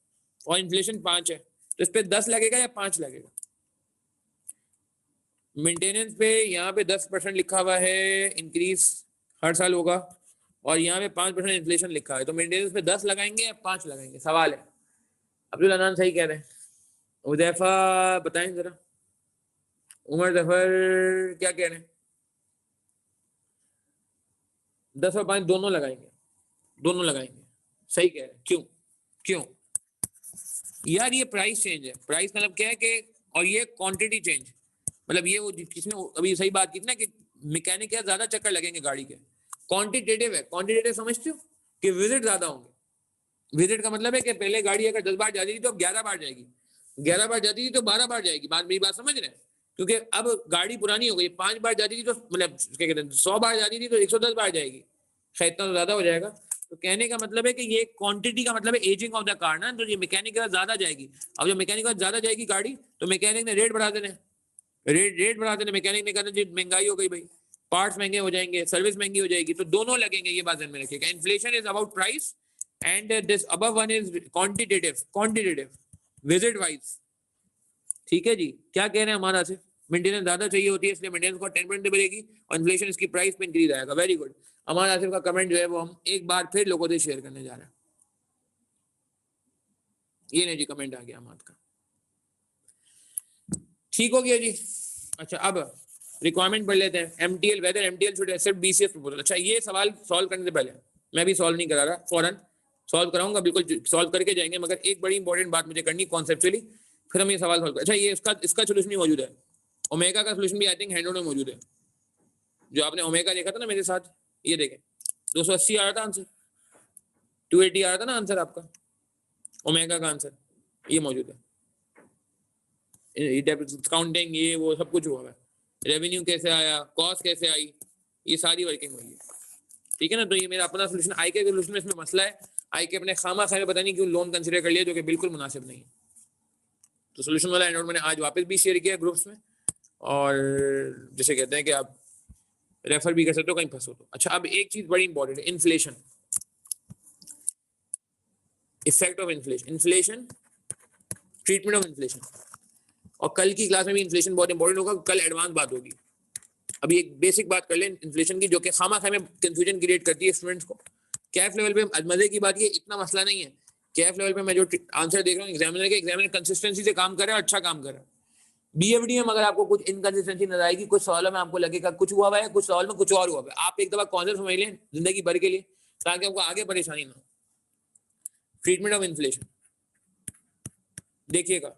S1: और इन्फ्लेशन 5 है, तो इस पे 10 लगेगा या 5 लगेगा? मेंटेनेंस पे यहाँ पे 10% लिखा हुआ है इंक्रीज हर साल होगा और यहाँ पे 5% इन्फ्लेशन लिखा है, तो मेंटेनेंस पे 10 लगाएंगे या 5 लगाएंगे? सवाल है। अब्दुल अनान सही कह रहे हैं। उदैफा बताएं जरा, उमर जफर क्या कह रहे हैं? 10 और 5 दोनों लगाएंगे, दोनों लगाएंगे। सही कह रहे हैं। क्यों? क्यों यार? ये प्राइस चेंज है। प्राइस मतलब क्या है कि, और ये क्वांटिटी चेंज, मतलब ये वो किसने अभी सही बात की ना कि मैकेनिक क्या ज्यादा चक्कर लगेंगे गाड़ी के। क्वांटिटेटिव है। क्वांटिटेटिव समझते हो कि विजिट ज्यादा होंगे। विजिट का मतलब है कि पहले गाड़ी अगर 10 बार जाती थी तो अब 11 बार जाएगी, 11 बार जाती थी तो 12 बार जाएगी। बात मेरी बात समझ रहे हैं? क्योंकि अब गाड़ी पुरानी हो गई। 5 बार जाती थी तो मतलब क्या कहते हैं 100 बार जाती थी तो 110 बार जाएगी, शायद इतना ज्यादा हो जाएगा। तो कहने का मतलब है कि ये क्वांटिटी का मतलब है एजिंग ऑफ द कार ना, तो ये मैकेनिक ज्यादा जाएगी। अब जब मैकेनिक ज्यादा जाएगी गाड़ी तो मैकेनिक ने रेट बढ़ा देने, रेट बढ़ा देने। मैकेनिक ने कहना जी महंगाई हो गई भाई, पार्ट्स महंगे हो जाएंगे, सर्विस महंगी हो जाएगी, तो दोनों लगेंगे। ये बात ध्यान में रखिएगा। Inflation is about price and this above one is quantitative visit wise. ठीक है जी। क्या कह रहे हैं हमारा से? मेंटेनेंस ज्यादा चाहिए होती है इसलिए मेंटेनेंस को 10% बढ़ेगी और इन्फ्लेशन इसकी प्राइस पे इंक्रीज आएगा। Very good. हमारा आसिफ का कमेंट जो है वो हम एक बार फिर लोगों से शेयर करने जा रहे हैं। ये नहीं जी, कमेंट आ गया हमारे का। ठीक हो गया जी। अच्छा अब रिक्वायरमेंट पढ़ लेते हैं। MTL whether MTL should accept BCS proposal. अच्छा ये सवाल सॉल्व करने से पहले मैं भी सॉल्व नहीं करा रहा, फौरन सॉल्व कराऊंगा, बिल्कुल सॉल्व करके जाएंगे, मगर एक बड़ी इंपॉर्टेंट बात मुझे करनी कॉन्सेप्चुअली, फिर हम ये सवाल सॉल्व। अच्छा ये इसका सोल्यूशन भी मौजूद है, ओमेगा का सोल्यूशन भी आई थिंक हैंडआउट में मौजूद है। जो आपने ओमेगा देखा था ना मेरे साथ, ये देखें 280 आ रहा था आंसर, 280 आ रहा था ना आंसर आपका, ओमेगा का आंसर ये मौजूद है। डिस्काउंटिंग ये वो सब कुछ हुआ है, रेवेन्यू कैसे आया, कॉस्ट कैसे आई, ये सारी वर्किंग हुई है। ठीक है ना। तो ये मेरा अपना सोल्यूशन, आई के सोल्यूशन में इसमें मसला है, आई के अपने खामा खामे पता नहीं क्यों लोन कंसीडर कर लिया जो कि बिल्कुल मुनासिब नहीं है। तो सोल्यूशन वाला एंड मैंने आज वापस भी शेयर किया ग्रुप्स में, और जैसे कहते हैं कि आप रेफर भी कर सकते हो कहीं फंसो तो। अच्छा अब एक चीज बड़ी इंपॉर्टेंट है, inflation, effect of inflation, inflation, treatment of inflation. और कल की क्लास में भी इन्फ्लेशन बहुत इंपॉर्टेंट होगा, कल एडवांस बात होगी। अभी एक बेसिक बात कर लें इन्फ्लेशन की, जो कि खामा खामे कंफ्यूजन क्रिएट करती है स्टूडेंट्स को। कैफ लेवल पे मजे की बात ये इतना मसला नहीं है। कैफ लेवल पे मैं जो आंसर देख रहा हूँ एग्जामिनर के, एग्जामिनर कंसिस्टेंसी से काम कर रहा है और अच्छा काम कर रहा है। BFD में अगर आपको कुछ इनकंसिस्टेंसी नजर आएगी, कुछ सवालों में आपको लगेगा कुछ हुआ है, कुछ सवाल में कुछ और हुआ है, आप एक दफा कॉन्सेप्ट समझ लें जिंदगी भर के लिए, ताकि आपको आगे परेशानी ना हो। ट्रीटमेंट ऑफ इन्फ्लेशन देखिएगा,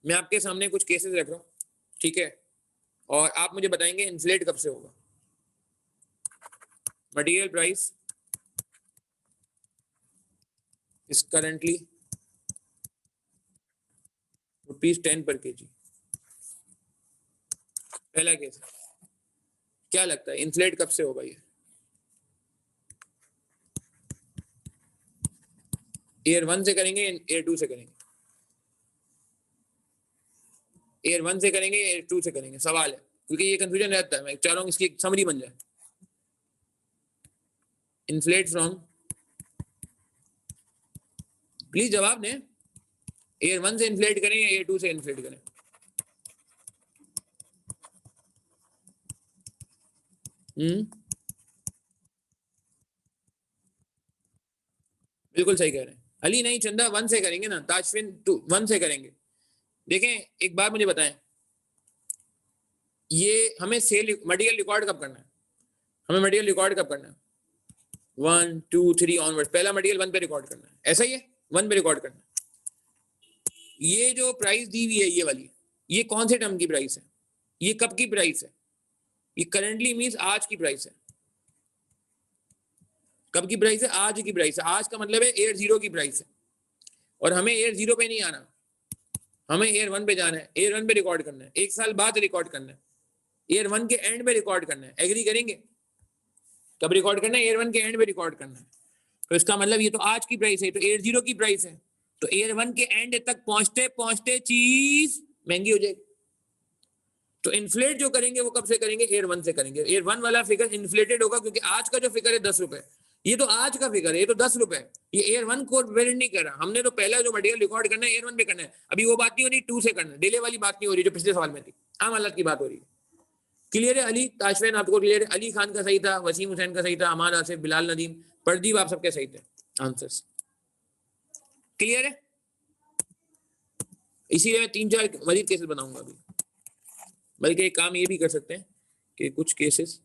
S1: मैं आपके सामने कुछ केसेस रख रहा हूँ, ठीक है, और आप मुझे बताएंगे इन्फ्लेट कब से होगा। Material price is currently ₹10 per kg। पहला केस, क्या लगता है इन्फ्लेट कब से होगा? ये ईयर 1 से करेंगे, ईयर 2 से करेंगे? ईयर 1 से करेंगे, ईयर 2 से करेंगे? सवाल है, क्योंकि ये कंफ्यूजन रहता है। मैं चाह रहा हूँ इसकी एक समरी बन जाए। इन्फ्लेट फ्रॉम, प्लीज जवाब दें, ईयर 1 से इन्फ्लेट करें या ईयर 2 से इन्फ्लेट करें? बिल्कुल सही कह रहे हैं अली। नहीं चंदा 1 से करेंगे ना, ताजफिन 1 से करेंगे। देखें एक बात मुझे बताएं, ये हमें सेल मटेरियल रिकॉर्ड कब करना है? हमें मटेरियल रिकॉर्ड कब करना है? 1 2 3 ऑनवर्ड्स, पहला मटेरियल 1 पे रिकॉर्ड करना है, ऐसा ही है, 1 पे रिकॉर्ड करना है। ये जो प्राइस दी हुई है ये वाली, ये कौन से टर्म की प्राइस है? ये कब की प्राइस है? ये करंटली मींस आज की प्राइस है। कब की प्राइस है? आज की प्राइस है। आज का मतलब है ईयर 0 की प्राइस है, और हमें ईयर 0 पे नहीं आना, हमें ईयर 1 पे जाना है। ईयर 1 पे रिकॉर्ड करना है, एक साल बाद रिकॉर्ड करना है, ईयर 1 के एंड पे रिकॉर्ड करना है। एग्री करेंगे? कब रिकॉर्ड करना है? ईयर 1 के एंड पे रिकॉर्ड करना है। तो इसका मतलब ये तो आज की प्राइस है, तो ईयर 0 की प्राइस है, तो ईयर 1 के एंड तक पहुंचते पहुंचते चीज महंगी हो जाएगी। तो इन्फ्लेट जो करेंगे वो कब से करेंगे? ईयर 1 से करेंगे। ईयर 1 वाला फिगर इन्फ्लेटेड होगा क्योंकि आज का जो फिगर है 10 रुपए, ये तो आज का फिगर है, ये तो 10 रुपए, ये ईयर 1 को वेरिएंट नहीं कर रहा। हमने तो पहला जो मटेरियल रिकॉर्ड करना है ईयर 1 पे करना है। अभी वो बात नहीं हो रही 2 से करना, डिले वाली बात नहीं हो रही जो पिछले सवाल में थी, आम हालत की बात हो रही है। क्लियर है अली? ताशफैन आपको क्लियर है? अली खान का सही था, वसीम हुसैन का सही था, अमान आसिफ, बिलाल नदीम, प्रदीप, आप सबके सही थे आंसर्स। क्लियर है? इसीलिए मैं 3-4 मजीद केसेस बनाऊंगा अभी, बल्कि एक काम ये भी कर सकते हैं कि कुछ केसेस,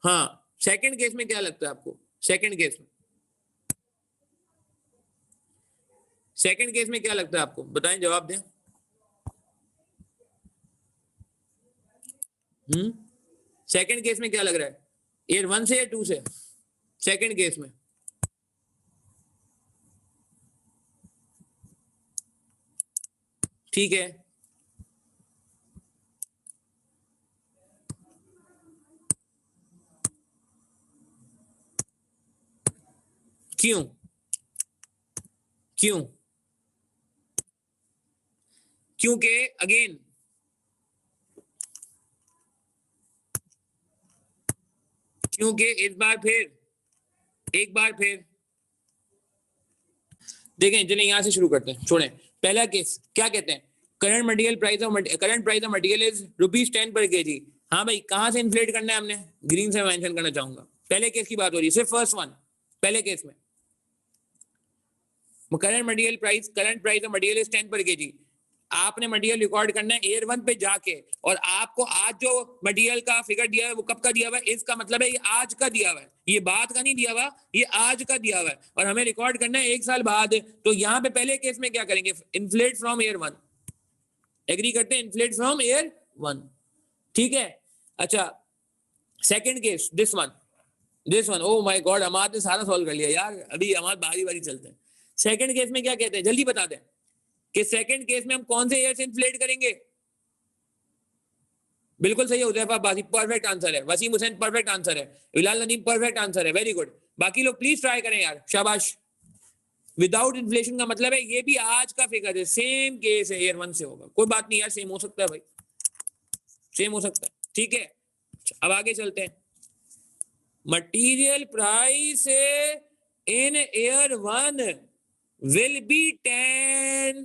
S1: हाँ सेकंड केस में क्या लगता है आपको? सेकंड केस में क्या लगता है आपको? बताएं, जवाब दें। सेकंड केस में क्या लग रहा है? ईयर 1 से या 2 से? सेकंड केस में ठीक है, क्यों? क्यों? क्योंकि अगेन क्योंकि एक बार फिर देखें, चलें यहां से शुरू करते हैं, छोड़ें। पहला केस क्या कहते हैं? Current price of material is ₹10 पर केजी। हाँ भाई, कहां से इन्फ्लेट करना है हमने? ग्रीन से मेंशन करना चाहूंगा। पहले केस की बात हो रही है, सिर्फ फर्स्ट वन। पहले केस में current price of material is 10 पर केजी। आपने मटेरियल रिकॉर्ड करना है ईयर 1 पे जाके, और आपको आज जो मटेरियल का फिगर दिया है वो कब का दिया हुआ है? इसका मतलब है ये आज का दिया हुआ है, ये बात का नहीं दिया हुआ, ये आज का दिया हुआ है, और हमें रिकॉर्ड करना है 1 साल बाद। तो यहाँ पे पहले केस में क्या करेंगे? Inflate from year 1। एग्री करते हैं? इन्फ्लेट फ्रॉम ईयर 1, ठीक है। अच्छा, second case, this one. Oh my god, Amad ने सारा सॉल्व कर लिया यार। अभी अमाद बारी बारी चलते हैं। सेकेंड केस में क्या कहते हैं, जल्दी बता दें कि सेकंड केस में हम कौन से ईयर से इन्फ्लेट करेंगे? बिल्कुल सही है हुज़ैफा अब्बासी, परफेक्ट आंसर है। वसीम हुसैन परफेक्ट आंसर है। बिलाल नदीम परफेक्ट आंसर है, वेरी गुड। बाकी लोग प्लीज ट्राई करें यार, शाबाश। विदाउट इन्फ्लेशन का मतलब है ये भी आज का फिगर है, सेम केस है, ईयर 1 से होगा। कोई बात नहीं यार, सेम हो सकता है भाई, सेम हो सकता है, ठीक है। अब आगे चलते हैं। Material price in year 1 will be 10।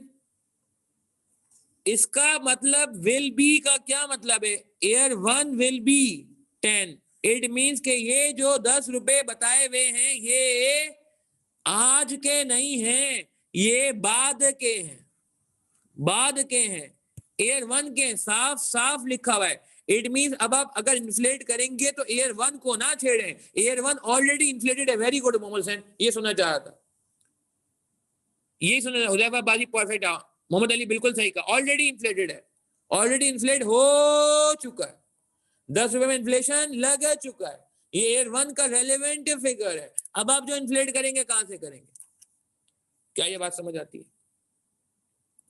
S1: इसका मतलब विल बी का क्या मतलब है? Year 1 will be 10। It means के ये जो 10 रुपए बताए हुए हैं ये आज के नहीं हैं, ये बाद के हैं, बाद के हैं, ईयर 1 के साफ साफ लिखा हुआ है। इट मींस अब आप अगर इन्फ्लेट करेंगे तो ईयर 1 को ना छेड़ें, ईयर 1 ऑलरेडी इन्फ्लेटेड है। वेरी गुड मोहम्मद हुसैन, ये सुनना चाह रहा था, यही सुनना। हुज़ैफा बाजी परफेक्ट। मोहम्मद अली बिल्कुल सही का, ऑलरेडी इन्फ्लेटेड है, ऑलरेडी इन्फ्लेट हो चुका है, 10 रुपए में इन्फ्लेशन लग चुका है, ये ईयर 1 का रेलेवेंट फिगर है। अब आप जो इन्फ्लेट करेंगे कहां से करेंगे? क्या ये बात समझ आती है?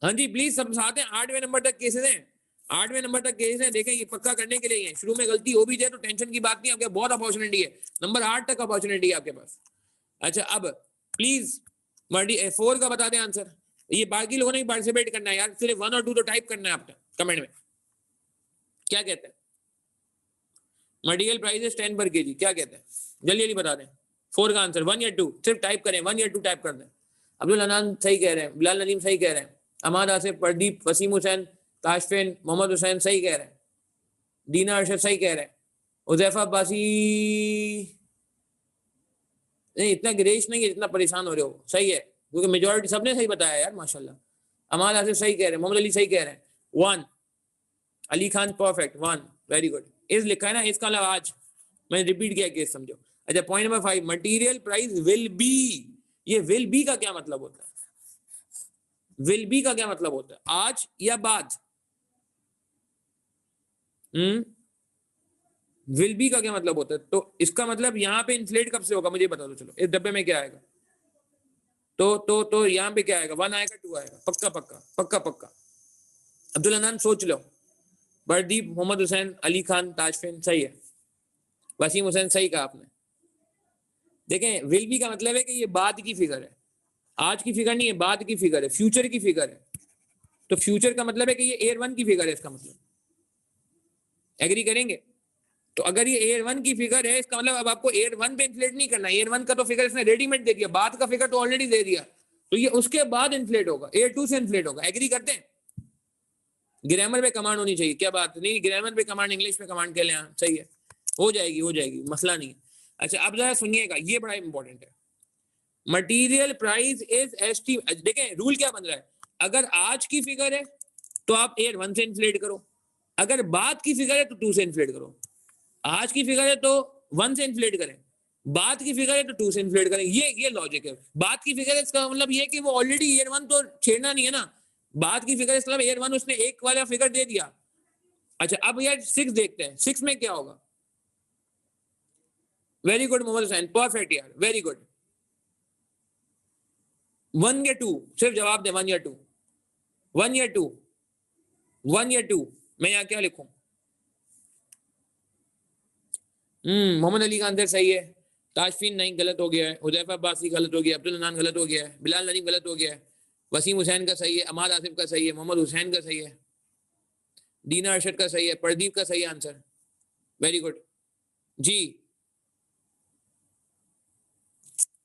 S1: हाँ जी प्लीज सब साथ हैं। 8वें नंबर तक केसेस हैं, 8वें नंबर तक केसेस हैं। देखें ये पक्का करने के लिए है, शुरू में गलती हो भी जाए तो टेंशन की बात नहीं, आपके बहुत अपॉर्चुनिटी है, नंबर 8 तक अपॉर्चुनिटी है आपके पास। अच्छा अब प्लीज 4 का बता दें आंसर। ये बाकी लोगों ने भी पार्टिसिपेट करना है यार, सिर्फ 1 और 2 तो टाइप करना है आपने कमेंट में। क्या कहते हैं? मटेरियल प्राइस इज 10 पर केजी, क्या कहते हैं? जल्दी जल्दी बता दें। 4 का आंसर 1 या 2, सिर्फ टाइप करें, 1 या 2 टाइप कर दें। अब्दुल हनान सही कह रहे हैं, बिलाल नदीम सही कह रहे हैं, अमाद आसिफ, प्रदीप, वसीम हुसैन, ताशफिन, मोहम्मद हुसैन सही कह रहे हैं, दीना अरशद सही कह रहे हैं, हुज़ैफा अब्बासी नहीं, इतना गिरेश नहीं है जितना परेशान हो रहे हो, सही है क्योंकि मेजॉरिटी सबने सही बताया यार माशाल्लाह। अमाद आसिफ सही कह रहे हैं, मोहम्मद अली सही कह रहे हैं, 1। Ali Khan perfect, 1, very good. इस लिखा है ना, इसका मतलब आज मैंने रिपीट किया केस, समझो। अच्छा point number 5, material price will be. ये विल बी का क्या मतलब होता है? विल बी का क्या मतलब होता है? आज या बाद? विल बी का क्या मतलब होता है? तो इसका मतलब यहाँ पे इन्फ्लेट कब से होगा मुझे बता दो। चलो इस डब्बे में क्या आएगा? तो यहाँ पे क्या आएगा? 1 आएगा, 2 आएगा, पक्का पक्का पक्का पक्का। अब्दुल हनान सोच लो, बरदीप, मोहम्मद हुसैन, अली खान, ताजफिन सही है, वसीम हुसैन सही कहा आपने। देखें विल बी का मतलब है कि ये बाद की फिगर है, आज की फिगर नहीं है, बाद की फिगर है, फ्यूचर की फिगर है। तो फ्यूचर का मतलब है कि ये एयर 1 की फिगर है, इसका मतलब एग्री करेंगे। तो अगर ये एयर 1 की फिगर है, इसका मतलब अब आपको एयर 1 पे इन्फ्लेट नहीं करना। एयर 1 का तो फिगर इसने रेडीमेड दे दिया, बाद का फिगर तो ऑलरेडी दे दिया, तो ये उसके बाद इन्फ्लेट होगा, एयर 2 से इन्फ्लेट होगा। एग्री करते हैं? ग्रामर पे कमांड होनी चाहिए, क्या बात नहीं, ग्रामर पे कमांड, इंग्लिश पे कमांड के लिए सही है, हो जाएगी, मसला नहीं है। अच्छा अब जरा सुनिएगा, ये बड़ा इंपॉर्टेंट है। मटेरियल प्राइस इज एसटी, देखें रूल क्या बन रहा है, अगर आज की फिगर है तो आप एयर 1 से इन्फ्लेट करो, अगर बाद की फिगर है तो 2 से इन्फ्लेट करो। आज की फिगर है तो 1 से इन्फ्लेट करें, बाद की फिगर है तो 2 से इन्फ्लेट करें, ये लॉजिक है। बाद की फिगर है इसका मतलब ये कि वो ऑलरेडी ईयर 1 तो छेड़ना नहीं है ना, बाद की फिगर इसका मतलब ईयर 1 उसने एक वाला फिगर दे दिया। अच्छा अब यार 6 देखते हैं, 6 में क्या होगा। Very good Mohammad Hussain, perfect यार, वेरी गुड। 1 या 2, सिर्फ जवाब दे, 1 या 2, 1 या 2, 1 या 2। मैं यहाँ क्या लिखूं? मोहम्मद अली का आंसर सही है, ताशफीन नहीं गलत हो गया है, हुदैफा अब्बासी गलत हो गया, अब्दुल अनान गलत हो गया है, बिलाल नदीम गलत हो गया है, वसीम हुसैन का सही है, अमाद आसिफ का सही है, मोहम्मद हुसैन का सही है, दीना अरशद का सही है, प्रदीप का सही आंसर, वेरी गुड जी।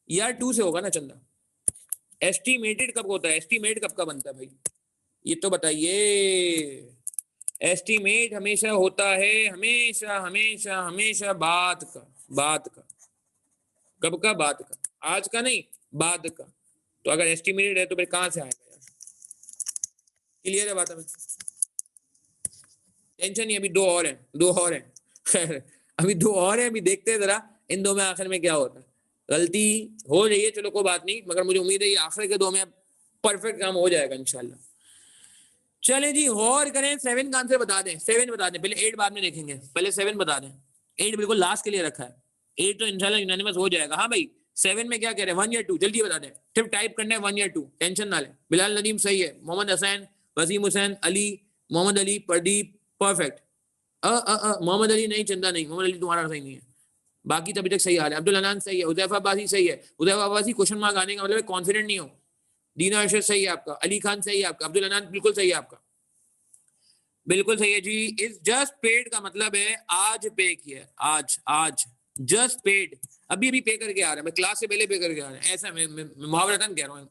S1: यार 2 से होगा ना चंदा। एस्टिमेटेड कब होता है, एस्टिमेट कब का बनता है भाई, ये तो बताइए। एस्टिमेट हमेशा होता है, हमेशा हमेशा हमेशा बाद का, बाद का। कब का? बाद का, आज का नहीं, बाद का। तो अगर एस्टिमेटेड है तो फिर कहां से आएगा यार? क्लियर है बात? हमें टेंशन नहीं, अभी 2 और हैं, 2 और हैं खैर अभी 2 और हैं, अभी देखते हैं जरा इन 2 में आखिर में क्या होता है। गलती हो रही है, चलो कोई बात नहीं, मगर मुझे उम्मीद है ये आखिर के 2 में परफेक्ट काम हो जाएगा इंशाल्लाह। चले जी गौर करें, 7 का आंसर बता दें, 7 बता दें, पहले 8 बाद में देखेंगे, पहले 7 बता दें। 8 बिल्कुल लास्ट के लिए रखा है, 8 तो इंशाल्लाह यूनानिमस हो जाएगा। हाँ भाई 7 में क्या कह रहे हैं, 1 या 2, जल्दी बता दें, सिर्फ टाइप करना है 1 या 2, टेंशन ना लें। बिलाल नदीम सही है, मोहम्मद हसैन, वसीम हुसैन, अली, मोहम्मद अली, प्रदीप परफेक्ट। मोहम्मद अली नहीं, चंदा नहीं, मोहम्मद अली तुम्हारा सही नहीं है, बाकी तो अभी तक सही हाल है। अब्दुल अनान सही है, हुदैफा अब्बासी सही है, हुदैफा अब्बासी क्वेश्चन मार्क आने का मतलब कॉन्फिडेंट नहीं हो। दीना अरशद सही है आपका, अली खान सही है आपका, अब्दुल अनान बिल्कुल सही है आपका, बिल्कुल सही है जी। इस जस्ट पेड का मतलब है आज पे किया, आज, आज जस्ट पेड, अभी अभी पे करके आ रहा है, मैं क्लास से पहले पे करके आ रहा है, ऐसा मैं मुहावरतन कह रहा हूँ।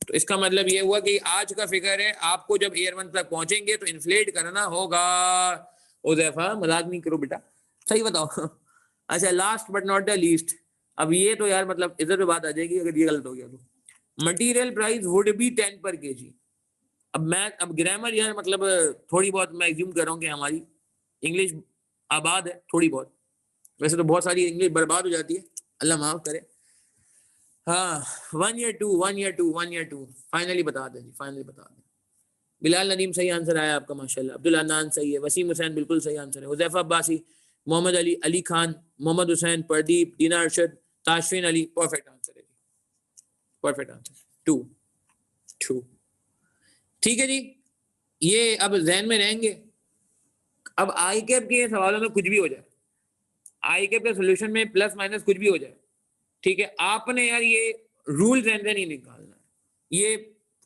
S1: तो इसका मतलब ये हुआ कि आज का फिगर है, आपको जब एयर 1 तक पहुंचेंगे तो इन्फ्लेट करना होगा। उज़ैफा मजाक नहीं करो बेटा, सही बताओ अच्छा last but not the least, अब ये तो यार मतलब इधर पे बात आ जाएगी अगर ये गलत हो गया तो। मटेरियल प्राइस वुड बी 10 पर केजी। अब ग्रामर यार मतलब थोड़ी बहुत मैं एज्यूम कर रहा हूँ कि हमारी इंग्लिश आबाद है थोड़ी बहुत, वैसे तो बहुत सारी इंग्लिश बर्बाद हो जाती है, अल्लाह माफ करे। हाँ 1 या 2, 1 या 2, 1 या 2, फाइनली बता दें जी, फाइनली बता दें। बिलाल नदीम सही आंसर आया आपका माशाल्लाह, अब्दुल अनान सही है, वसीम हुसैन बिल्कुल सही आंसर है, हुदैफा अब्बासी, मोहम्मद अली, अली खान, मोहम्मद हुसैन, प्रदीप, दीना अरशद, ताशफीन अली, परफेक्ट आंसर है, परफेक्ट आंसर 2, 2। ठीक है जी, ये अब जहन में रहेंगे। अब आई कैप के सवालों में कुछ भी हो जाए, आई कैप के सोल्यूशन में प्लस माइनस कुछ भी हो जाए, ठीक है, आपने यार ये रूल जहन से नहीं निकालना, ये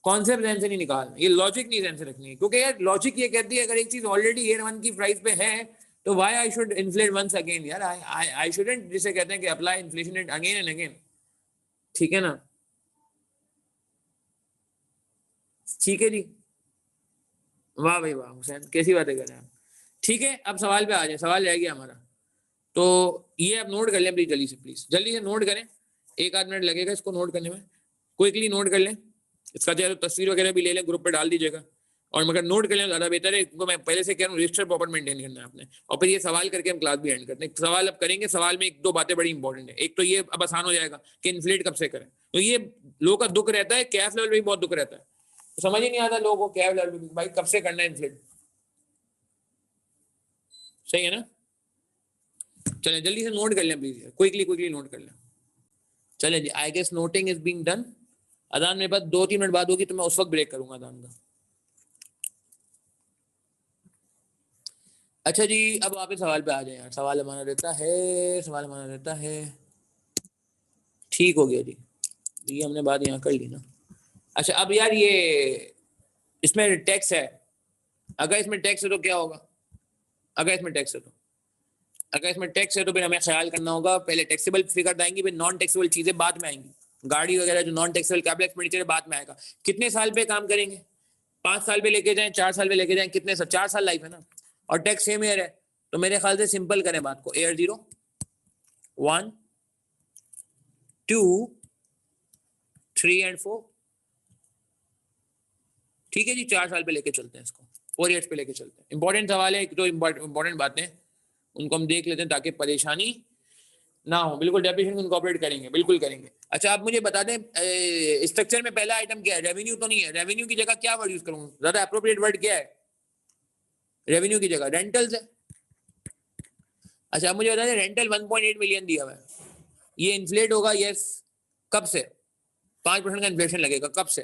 S1: कॉन्सेप्ट जहन से नहीं निकालना, ये लॉजिक नहीं जहन से रखनी है, क्योंकि यार लॉजिक ये कहती है अगर एक चीज ऑलरेडी एयर 1 की प्राइस पे है तो why I should inflate once again यार, आई शुडंट, जिसे कहते हैं कि apply inflation rate again and again, ठीक है ना। ठीक है जी, वाह भाई वाह हुसैन, कैसी बातें कर रहे हैं आप। ठीक है अब सवाल पे आ जाए, सवाल रह गया हमारा, तो ये आप नोट कर लें प्लीज, जल्दी से नोट करें, 1 आध मिनट लगेगा इसको नोट करने में, क्विकली नोट कर लें, इसका चाहे तो तस्वीर वगैरह भी ले लें, ग्रुप पे डाल दीजिएगा, और मगर नोट कर लें ज़्यादा बेहतर है, क्योंकि मैं पहले से कह रहा हूँ रजिस्टर प्रॉपर मेंटेन करना है आपने, और फिर ये सवाल करके हम क्लास भी एंड करते हैं। सवाल अब करेंगे, सवाल में 1-2 बातें बड़ी इंपॉर्टेंट है, एक तो ये अब आसान हो जाएगा कि इन्फ्लेट कब से करें, तो ये लोगों का दुख रहता है, कैश लेवल भी बहुत दुख रहता है, तो समझ ही नहीं आता लोगों को कैश लेवल भाई कब से करना है इन्फ्लेट, सही है ना। चलें जल्दी से नोट कर लें प्लीज, क्विकली नोट कर लें। चलें जी, I guess noting is being done. Azaan मेरे पास 2-3 मिनट बाद होगी तो मैं उस वक्त ब्रेक करूंगा अजान का। अच्छा जी अब वापस सवाल पे आ जाए यार, सवाल हमारा रहता है, ठीक हो गया जी। ये हमने बात यहाँ कर ली ना। अच्छा अब यार ये इसमें टैक्स है, अगर इसमें टैक्स है तो क्या होगा? अगर इसमें टैक्स है तो फिर हमें ख्याल करना होगा, पहले टैक्सेबल फिगर आएंगी, फिर नॉन टैक्सेबल चीजें बाद में आएंगी। गाड़ी वगैरह जो नॉन टैक्सेबल कैपिटल एक्सपेंडिचर बाद में आएगा। कितने साल पे काम करेंगे? 5 साल पे लेके जाएं, 4 साल पे लेके जाएं, कितने साल? 4 साल लाइफ है ना, और टैक्स सेम ईयर है, तो मेरे ख्याल से सिंपल करें बात को, ईयर 0 1 2 3 एंड 4। ठीक है जी, 4 साल पे लेके चलते हैं इसको, 4 ईयर्स पे लेके चलते हैं। इंपॉर्टेंट सवाल है, तो इंपॉर्टेंट बातें उनको हम देख लेते हैं ताकि परेशानी ना हो। बिल्कुल डेफिनेशन को इनकॉर्पोरेट करेंगे, बिल्कुल करेंगे। अच्छा आप मुझे बता दें स्ट्रक्चर में पहला आइटम क्या है? रेवेन्यू तो नहीं है, रेवेन्यू की जगह क्या वर्ड यूज करूंगा? ज्यादा अप्रोप्रिएट वर्ड क्या है? रेवेन्यू की जगह रेंटल्स है। अच्छा आप मुझे बता दें रेंटल 1.8 मिलियन दिया हुआ है, ये इन्फ्लेट होगा? यस। कब से? 5% का इन्फ्लेशन लगेगा, कब से?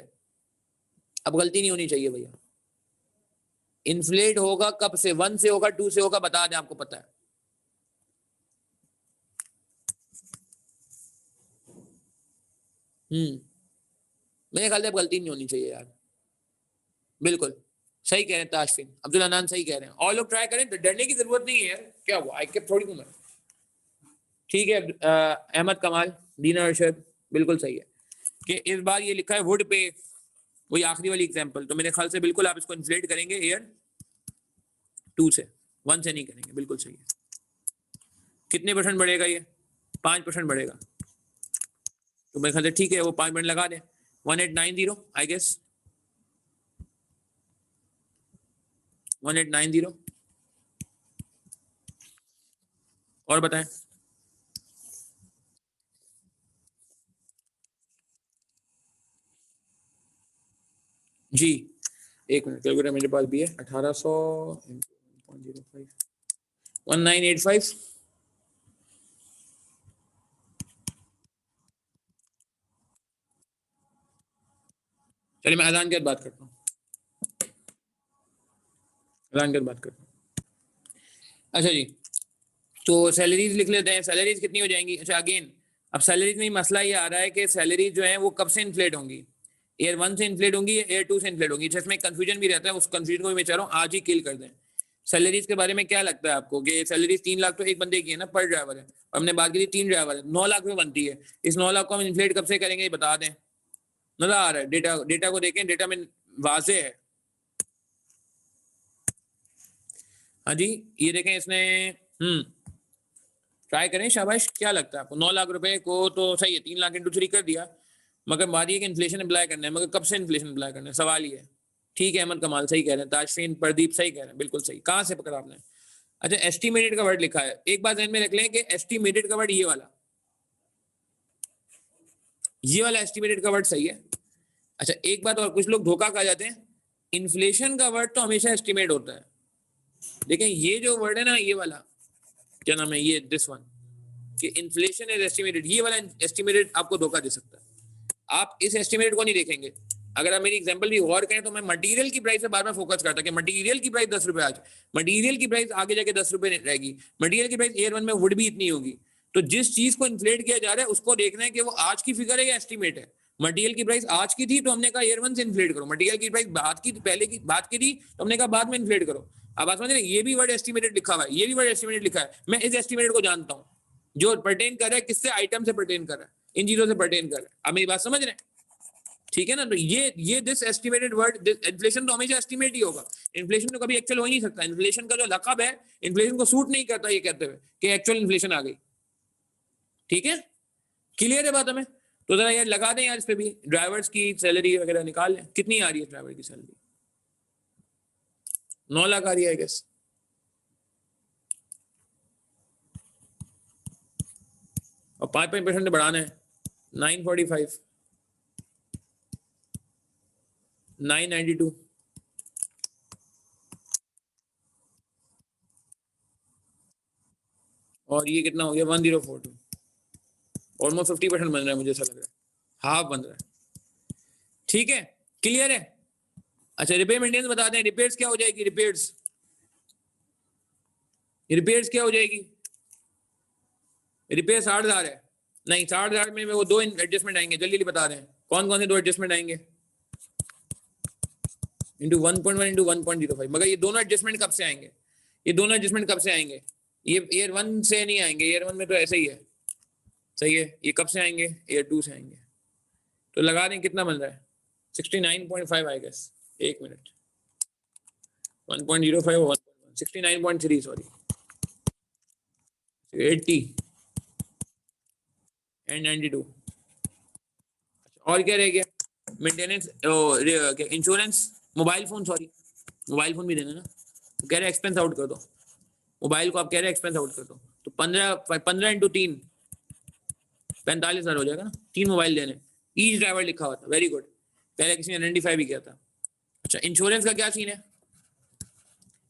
S1: अब गलती नहीं होनी चाहिए भैया, इन्फ्लेट होगा कब से? 1 से होगा, 2 से होगा, बता दें, आपको पता है। मेरे ख्याल से अब गलती नहीं होनी चाहिए यार, बिल्कुल सही कह रहे हैं ताशफिन, अब्दुल अनान सही कह रहे हैं, और लोग ट्राई करें, तो डरने की जरूरत नहीं है यार, क्या हुआ, आई कैप थोड़ी हूं मैं। ठीक है अहमद कमाल, दीना अरशद, बिल्कुल सही है कि इस बार ये लिखा है वुड पे, वही आखिरी वाली एग्जांपल, तो मेरे ख्याल से बिल्कुल आप इसको इन्फ्लेट करेंगे ईयर 2 से, 1 से नहीं करेंगे, बिल्कुल सही है। कितने % बढ़ेगा ये? 5% बढ़ेगा, तो मेरे ख्याल से ठीक है, वो 5% लगा दें, 1890 आई गेस, 1890। और बताएं जी, एक मिनट, कैलकुलेटर मेरे पास भी है, 1800 1985। चलिए मैं अजान के बाद बात करता हूँ, अजान के बाद बात करता हूँ। अच्छा जी, तो सैलरीज लिख लेते हैं, सैलरीज कितनी हो जाएंगी? अच्छा अगेन अब सैलरीज में मसला ये आ रहा है कि सैलरी जो है वो कब से इन्फ्लेट होंगी? ईयर 1 से इन्फ्लेट होंगी या ईयर 2 से इन्फ्लेट होंगी? जिसमें कंफ्यूजन भी रहता है, उस कंफ्यूजन को भी मैं चाह रहा हूँ आज ही किल कर दें। सैलरीज के बारे में क्या लगता है आपको कि सैलरीज 3 लाख तो एक बंदे की है ना, पर ड्राइवर है, हमने बात की थी 3 ड्राइवर है, 9 लाख में बनती है। इस 9 लाख को हम इन्फ्लेट कब से करेंगे, बता दें। नजर आ रहा है डेटा? डेटा को देखें, डेटा में वाजे है। हाँ जी ये देखें इसने, ट्राई करें, शाबाश। क्या लगता है आपको 9 लाख रुपए को तो सही है, 3 लाख इंटू 3 कर दिया, मगर बात ये कि इन्फ्लेशन अप्लाई करना है, मगर कब से इन्फ्लेशन अप्लाई करना है, सवाल ये है। ठीक है अहमद कमाल सही कह रहे हैं, ताशफीन प्रदीप सही कह रहे हैं, बिल्कुल सही। कहाँ से पकड़ा आपने? अच्छा एस्टिमेटेड का वर्ड लिखा है, एक बात ध्यान में रख लें कि एस्टिमेटेड का वर्ड ये वाला एस्टिमेटेड का वर्ड सही है। अच्छा एक बात और, कुछ लोग धोखा खा जाते हैं, इन्फ्लेशन का वर्ड तो हमेशा एस्टिमेट होता है, लेकिन ये जो वर्ड है ना, ये वाला क्या नाम है, ये दिस वन, कि इन्फ्लेशन इज एस्टिमेटेड, ये वाला एस्टिमेटेड आपको धोखा दे सकता है। आप इस एस्टिमेटेड को नहीं देखेंगे। अगर आप मेरी एग्जांपल भी गौर करें तो मैं मटेरियल की प्राइस पे बार बार फोकस करता कि मटेरियल की प्राइस 10 रुपए, आज मटेरियल की प्राइस आगे जाके 10 रुपए रहेगी, मटेरियल की प्राइस ईयर 1 में वुड भी इतनी होगी। तो जिस चीज को इन्फ्लेट किया जा रहा है उसको देखना है कि वो आज की फिगर है या एस्टिमेट है। मटेरियल की प्राइस आज की थी तो हमने कहा ईयर 1 से इन्फ्लेट करो, मटेरियल की प्राइस बाद की पहले की बात की थी तो हमने कहा बाद में इन्फ्लेट करो। अब बात समझ रहे हैं, ये भी वर्ड एस्टिमेटेड लिखा हुआ है, ये भी वर्ड एस्टिमेटेड लिखा है, मैं इस एस्टिमेटेड को जानता हूं जो पर्टेन कर रहा है, किससे, आइटम से पर्टेन कर रहा है, इन चीजों से पर्टेन कर रहा है। आप मेरी बात समझ रहे हैं? ठीक है ना, तो ये दिस एस्टिमेटेड वर्ड, इन्फ्लेशन तो हमेशा एस्टिमेट ही होगा, इन्फ्लेशन तो कभी एक्चुअल हो ही नहीं सकता। इन्फ्लेशन का जो लक़ब है, इन्फ्लेशन को सूट नहीं करता ये कहते हुए कि एक्चुअल इन्फ्लेशन आ गई। ठीक है, क्लियर है बात हमें? तो जरा यार लगा दें यार इस पे भी, ड्राइवर्स की सैलरी वगैरह निकाल लें, कितनी आ रही है ड्राइवर की सैलरी? 9 लाख आ रही है आई गेस, और 5% बढ़ाना है, 945, 992, और ये कितना हो गया 1042, ऑलमोस्ट 50% बन रहा है, मुझे ऐसा लग रहा है हाफ बन रहा है। ठीक है क्लियर है? अच्छा रिपेयर मेंटेनेंस बता दें, रिपेयर्स क्या हो जाएगी? रिपेयर्स क्या हो जाएगी? रिपेयर 60,000 है, नहीं 60,000 में वो 2 एडजस्टमेंट आएंगे, जल्दी जल्दी बता दें कौन कौन से 2 एडजस्टमेंट आएंगे। इंटू 1.1 इंटू 1.05, मगर ये दोनों एडजस्टमेंट कब से आएंगे, ये दोनों एडजस्टमेंट कब से आएंगे, ये ईयर 1 से नहीं आएंगे, ईयर 1 में तो ऐसे ही है, सही है। ये कब से आएंगे, ईयर 2 से आएंगे। तो लगा दें कितना बन रहा है 69.5 आई गेस, एक मिनट 1.05 और 69.3 सॉरी 80 एंड 92। और क्या रह गया, maintenance, insurance, mobile phone, sorry mobile phone भी देना ना, तो कह रहे एक्सपेंस आउट कर दो, मोबाइल को आप कह रहे एक्सपेंस आउट कर दो, तो 15 इंटू 3 45,000 हो जाएगा ना, 3 मोबाइल देने, ईच ड्राइवर लिखा हुआ था, वेरी गुड, पहले किसी ने आइडेंटिफाई भी किया था। अच्छा इंश्योरेंस का क्या सीन है,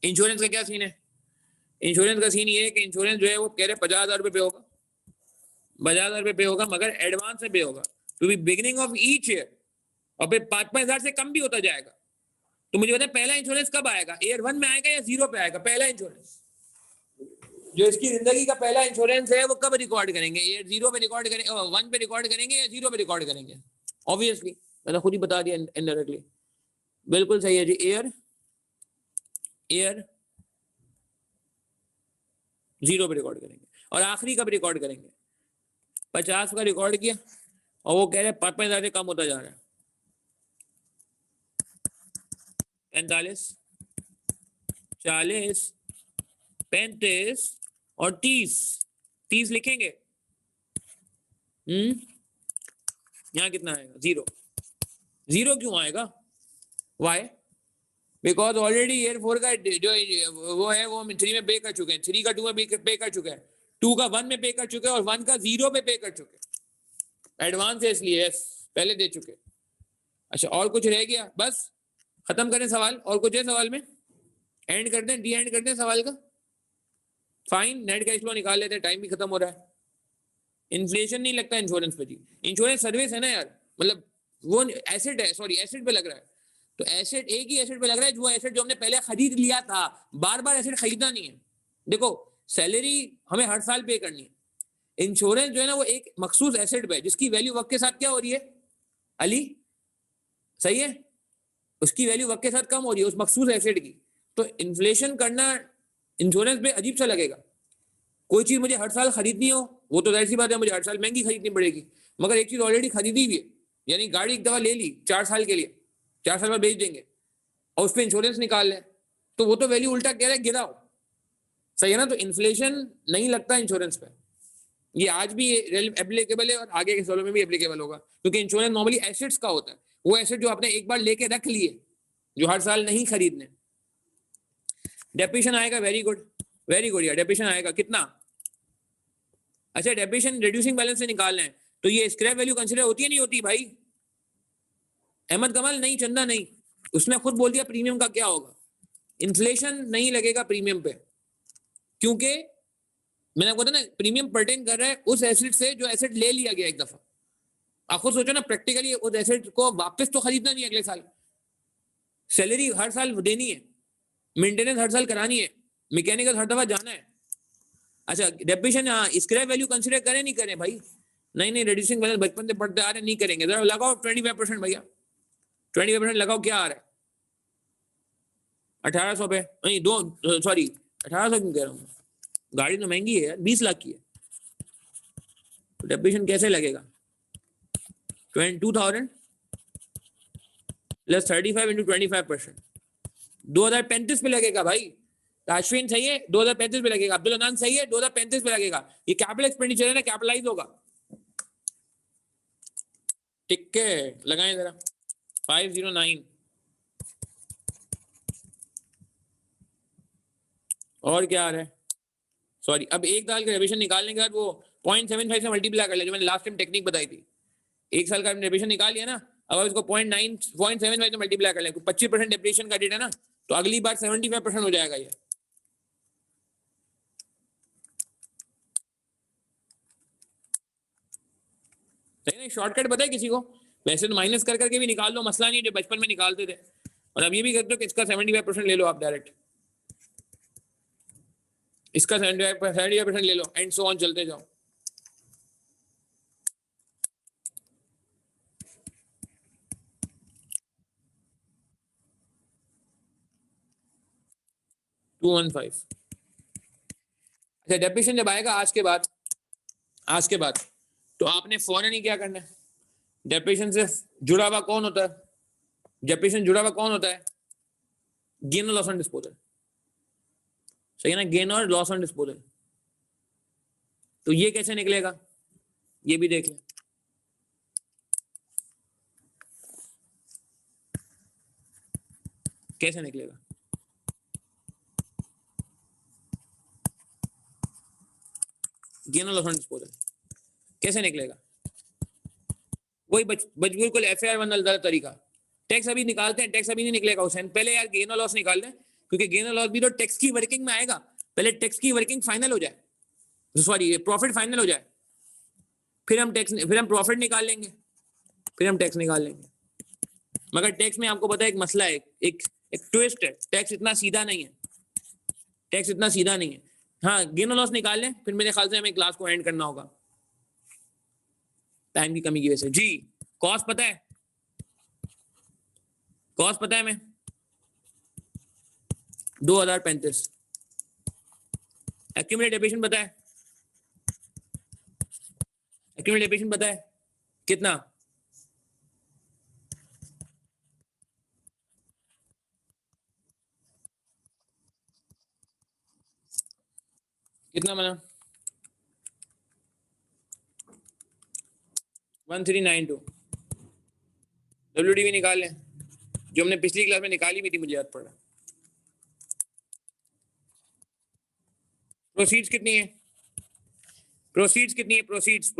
S1: इंश्योरेंस का क्या सीन है, इंश्योरेंस का सीन ये है कि इंश्योरेंस जो है वो कह रहे 50,000 रुपये पे होगा, 50,000 रुपये पे होगा, मगर एडवांस में पे होगा to be beginning of each year, और फिर 5,000 से कम भी होता जाएगा। तो मुझे बताएं पहला इंश्योरेंस कब आएगा, ईयर 1 में आएगा या 0 पे आएगा, पहला इंश्योरेंस जो इसकी जिंदगी का पहला इंश्योरेंस है वो कब रिकॉर्ड करेंगे, ईयर 0 पे रिकॉर्ड करेंगे, 1 पे रिकॉर्ड करेंगे या 0 पे रिकॉर्ड करेंगे, ऑब्वियसली मैंने खुद ही बता दिया इनडायरेक्टली, बिल्कुल सही है जी, ईयर 0 पे रिकॉर्ड करेंगे। और आखिरी कब रिकॉर्ड करेंगे, 50 का रिकॉर्ड किया और वो कह रहे 5,000 से कम होता जा रहा है, 45, 40, 35 और 30 लिखेंगे। यहाँ कितना आएगा, 0 क्यों आएगा, वाई, बिकॉज ऑलरेडी ईयर 4 का जो वो है वो हम 3 में पे कर चुके हैं, 3 का 2 में पे कर चुके हैं, 2 का 1 में पे कर चुके हैं और 1 का 0 पे पे कर चुके हैं, एडवांस है इसलिए, यस पहले दे चुके। अच्छा और कुछ रह गया, बस खत्म करें सवाल, और कुछ है सवाल में, एंड कर दें, डी एंड कर दें सवाल का, फाइन, नेट कैश फ्लो निकाल लेते हैं, टाइम भी खत्म हो रहा है। इन्फ्लेशन नहीं लगता इंश्योरेंस पे जी, इंश्योरेंस सर्विस है ना यार, मतलब वो एसेट है, सॉरी एसेट पे लग रहा है, तो एसेट एक ही एसेट पे लग रहा है, जो एसेट जो हमने पहले खरीद लिया था, बार बार एसेट खरीदना नहीं है। देखो सैलरी हमें हर साल पे करनी है, इंश्योरेंस जो है ना वो एक मखसूस एसेट पे है जिसकी वैल्यू वक्त के साथ क्या हो रही है, अली सही है, उसकी वैल्यू वक्त के साथ कम हो रही है उस मखसूस एसेट की। तो इन्फ्लेशन करना इंश्योरेंस पे अजीब सा लगेगा, कोई चीज मुझे हर साल खरीदनी हो वो तो जाहिर सी बात है मुझे हर साल महंगी खरीदनी पड़ेगी, मगर एक चीज ऑलरेडी खरीदी हुई है, यानी गाड़ी एक दफा ले ली 4 साल के लिए, 4 साल बाद बेच देंगे और उस पर इंश्योरेंस निकाल लें, तो वो तो वैल्यू उल्टा कह रहा है गिराओ, सही है ना। तो इन्फ्लेशन नहीं लगता इंश्योरेंस पे, ये आज भी एप्लीकेबल है और आगे के सालों में भी एप्लीकेबल होगा, क्योंकि इंश्योरेंस नॉर्मली एसेट्स का होता है, वो एसेट जो आपने एक बार लेके रख लिए जो हर साल नहीं खरीदने। डेप्रिसिएशन आएगा, वेरी गुड यार, डेप्रिसिएशन आएगा कितना, अच्छा डेप्रिसिएशन रिड्यूसिंग बैलेंस से निकालना है, तो ये स्क्रैप वैल्यू कंसीडर होती है नहीं होती भाई, अहमद कमाल नहीं, चंदा नहीं, उसने खुद बोल दिया प्रीमियम का क्या होगा, इन्फ्लेशन नहीं लगेगा प्रीमियम पे, क्योंकि मैंने आपको बताया ना प्रीमियम पर्टेन कर रहा है उस एसेट से जो एसेट ले लिया गया एक दफा, आप खुद सोचो ना प्रैक्टिकली उस एसेट को वापस तो खरीदना नहीं अगले साल, सैलरी हर साल देनी है, मेंटेनेंस हर साल करानी है, मैकेनिकल हर दफा जाना है। अच्छा डेप्रिसिएशन, हाँ स्क्रैप वैल्यू कंसीडर करें नहीं करें भाई, नहीं रिड्यूसिंग बैलेंस बचपन से पढ़ते आ रहे नहीं करेंगे, जरा लगाओ 25% भैया, 25% लगाओ, क्या आ रहा है 1800 पे, नहीं दो सॉरी 1800 क्यों कह रहा हूँ, गाड़ी तो महंगी है यार 20 लाख की है, तो डेप्रिसिएशन कैसे लगेगा 22,000 प्लस 35 इंटू 25%, 2035 पे लगेगा भाई, अश्विन सही है 2035 पे लगेगा, अब्दुल अनान सही है 2035 पे लगेगा, ये कैपिटल एक्सपेंडिचर है ना, कैपिटलाइज होगा, ठीक है लगाएं जरा 509, और क्या आ रहा है, सॉरी अब एक साल का रिविजन निकालने के बाद वो 0.75 से मल्टीप्लाई कर ले, जो मैंने लास्ट टाइम टेक्निक बताई थी, एक साल का रिविजन निकाल लिया ना, अगर इसको 0.75 से मल्टीप्लाई कर ले, 25% डेप्रिसिएशन का रेट है ना, तो अगली बार 75% हो जाएगा ये, शॉर्टकट पता है किसी को, वैसे तो माइनस कर करके भी निकाल लो, मसला नहीं है, जो बचपन में निकालते थे, और अब ये भी करते हो कि इसका 75% ले लो आप डायरेक्ट, इसका 75% ले लो एंड सो ऑन चलते जाओ। 215। अच्छा, डेप्रिसिएशन जब आएगा आज के बाद तो आपने फौरन ही क्या करना है, डेप्रिसिएशन से जुड़ा हुआ कौन होता है, डेप्रिसिएशन जुड़ा हुआ कौन होता है, गेन और लॉस ऑन डिस्पोजल, सही है ना, गेन और लॉस ऑन डिस्पोजल। तो ये कैसे निकलेगा, ये भी देख लें। कैसे निकलेगा, गेन और लॉस ऑन डिस्पोजल कैसे निकलेगा, वही बिल्कुल FAR1 तरीका। टैक्स अभी निकालते हैं, टैक्स अभी नहीं निकलेगा हुसैन, पहले यार गेन और लॉस निकाल लें, क्योंकि गेन और लॉस भी तो टैक्स की वर्किंग में आएगा, पहले टैक्स की वर्किंग फाइनल हो जाए, सॉरी प्रॉफिट फाइनल हो जाए, फिर हम प्रॉफिट निकाल लेंगे, फिर हम टैक्स निकाल लेंगे। मगर टैक्स में आपको पता है एक मसला है, एक ट्विस्ट है, टैक्स इतना सीधा नहीं है, टैक्स इतना सीधा नहीं है। हाँ, गेन और लॉस निकाल लें, फिर मेरे ख्याल से हमें क्लास को एंड करना होगा टाइम की कमी की वजह से। जी, कॉस्ट पता है, कॉस्ट पता है हमें 2035। एक्यूमुलेटेड डेप्रिसिएशन पता है, एक्यूमुलेटेड डेप्रिसिएशन पता है कितना, कितना बना 1392। WDV निकाल लें, जो हमने पिछली क्लास में निकाली भी थी, मुझे याद पड़ा। प्रोसीड्स कितनी है, प्रोसीड्स कितनी है, प्रोसीड्स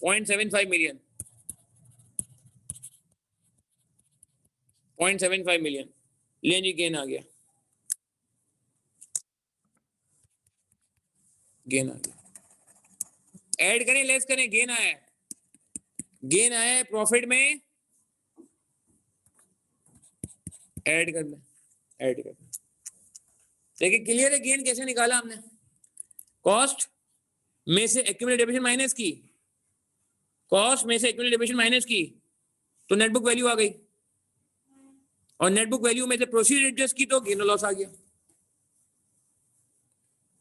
S1: 0.75 मिलियन, 0.75 मिलियन। लें जी, गेन आ गया, गेन आ गया, ऐड करें लेस करें, गेन आया है, गेन आया है प्रॉफिट में, ऐड करना, ऐड करना। देखिए क्लियर है, गेन कैसे निकाला हमने, कॉस्ट में से एक्यूमुलेटेड डेप्रिसिएशन माइनस की, कॉस्ट में से एक्यूमुलेटेड डेप्रिसिएशन माइनस की, तो नेट बुक वैल्यू आ गई, और नेट बुक वैल्यू में से प्रोसीड एडजस्ट की तो गेन और लॉस आ गया।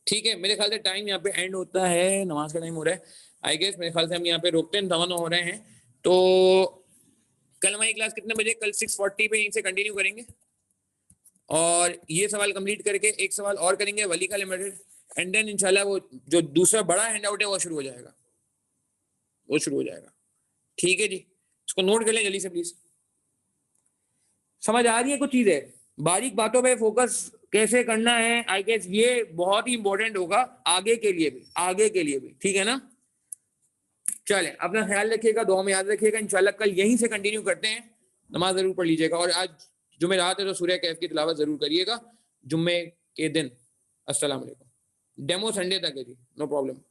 S1: ठीक है, मेरे ख्याल से टाइम यहाँ पे एंड होता है, नमाज का टाइम हो रहा है आई गेस, मेरे ख्याल से हम यहाँ पे रोकते हैं, दवा हो रहे हैं। तो कल हमारी क्लास कितने बजे, कल 6:40 पे इनसे कंटिन्यू करेंगे, और ये सवाल कंप्लीट करके एक सवाल और करेंगे वली का लिमिटेड, एंड देन इंशाल्लाह वो जो दूसरा बड़ा हैंड आउट है वो शुरू हो जाएगा, वो शुरू हो जाएगा। ठीक है जी, इसको नोट कर लें जल्दी से प्लीज। समझ आ रही है कुछ चीजें, बारीक बातों पे फोकस कैसे करना है, आई गेस ये बहुत ही इंपॉर्टेंट होगा आगे के लिए भी, आगे के लिए भी, ठीक है ना। चले, अपना ख्याल रखिएगा, दुआ में याद रखिएगा, इंशाल्लाह कल यहीं से कंटिन्यू करते हैं, नमाज जरूर पढ़ लीजिएगा, और आज जुमेरात है तो सूरह कहफ की तिलावत जरूर करिएगा जुम्मे के दिन। अस्सलाम वालेकुम। डेमो संडे तक है जी, नो प्रॉब्लम।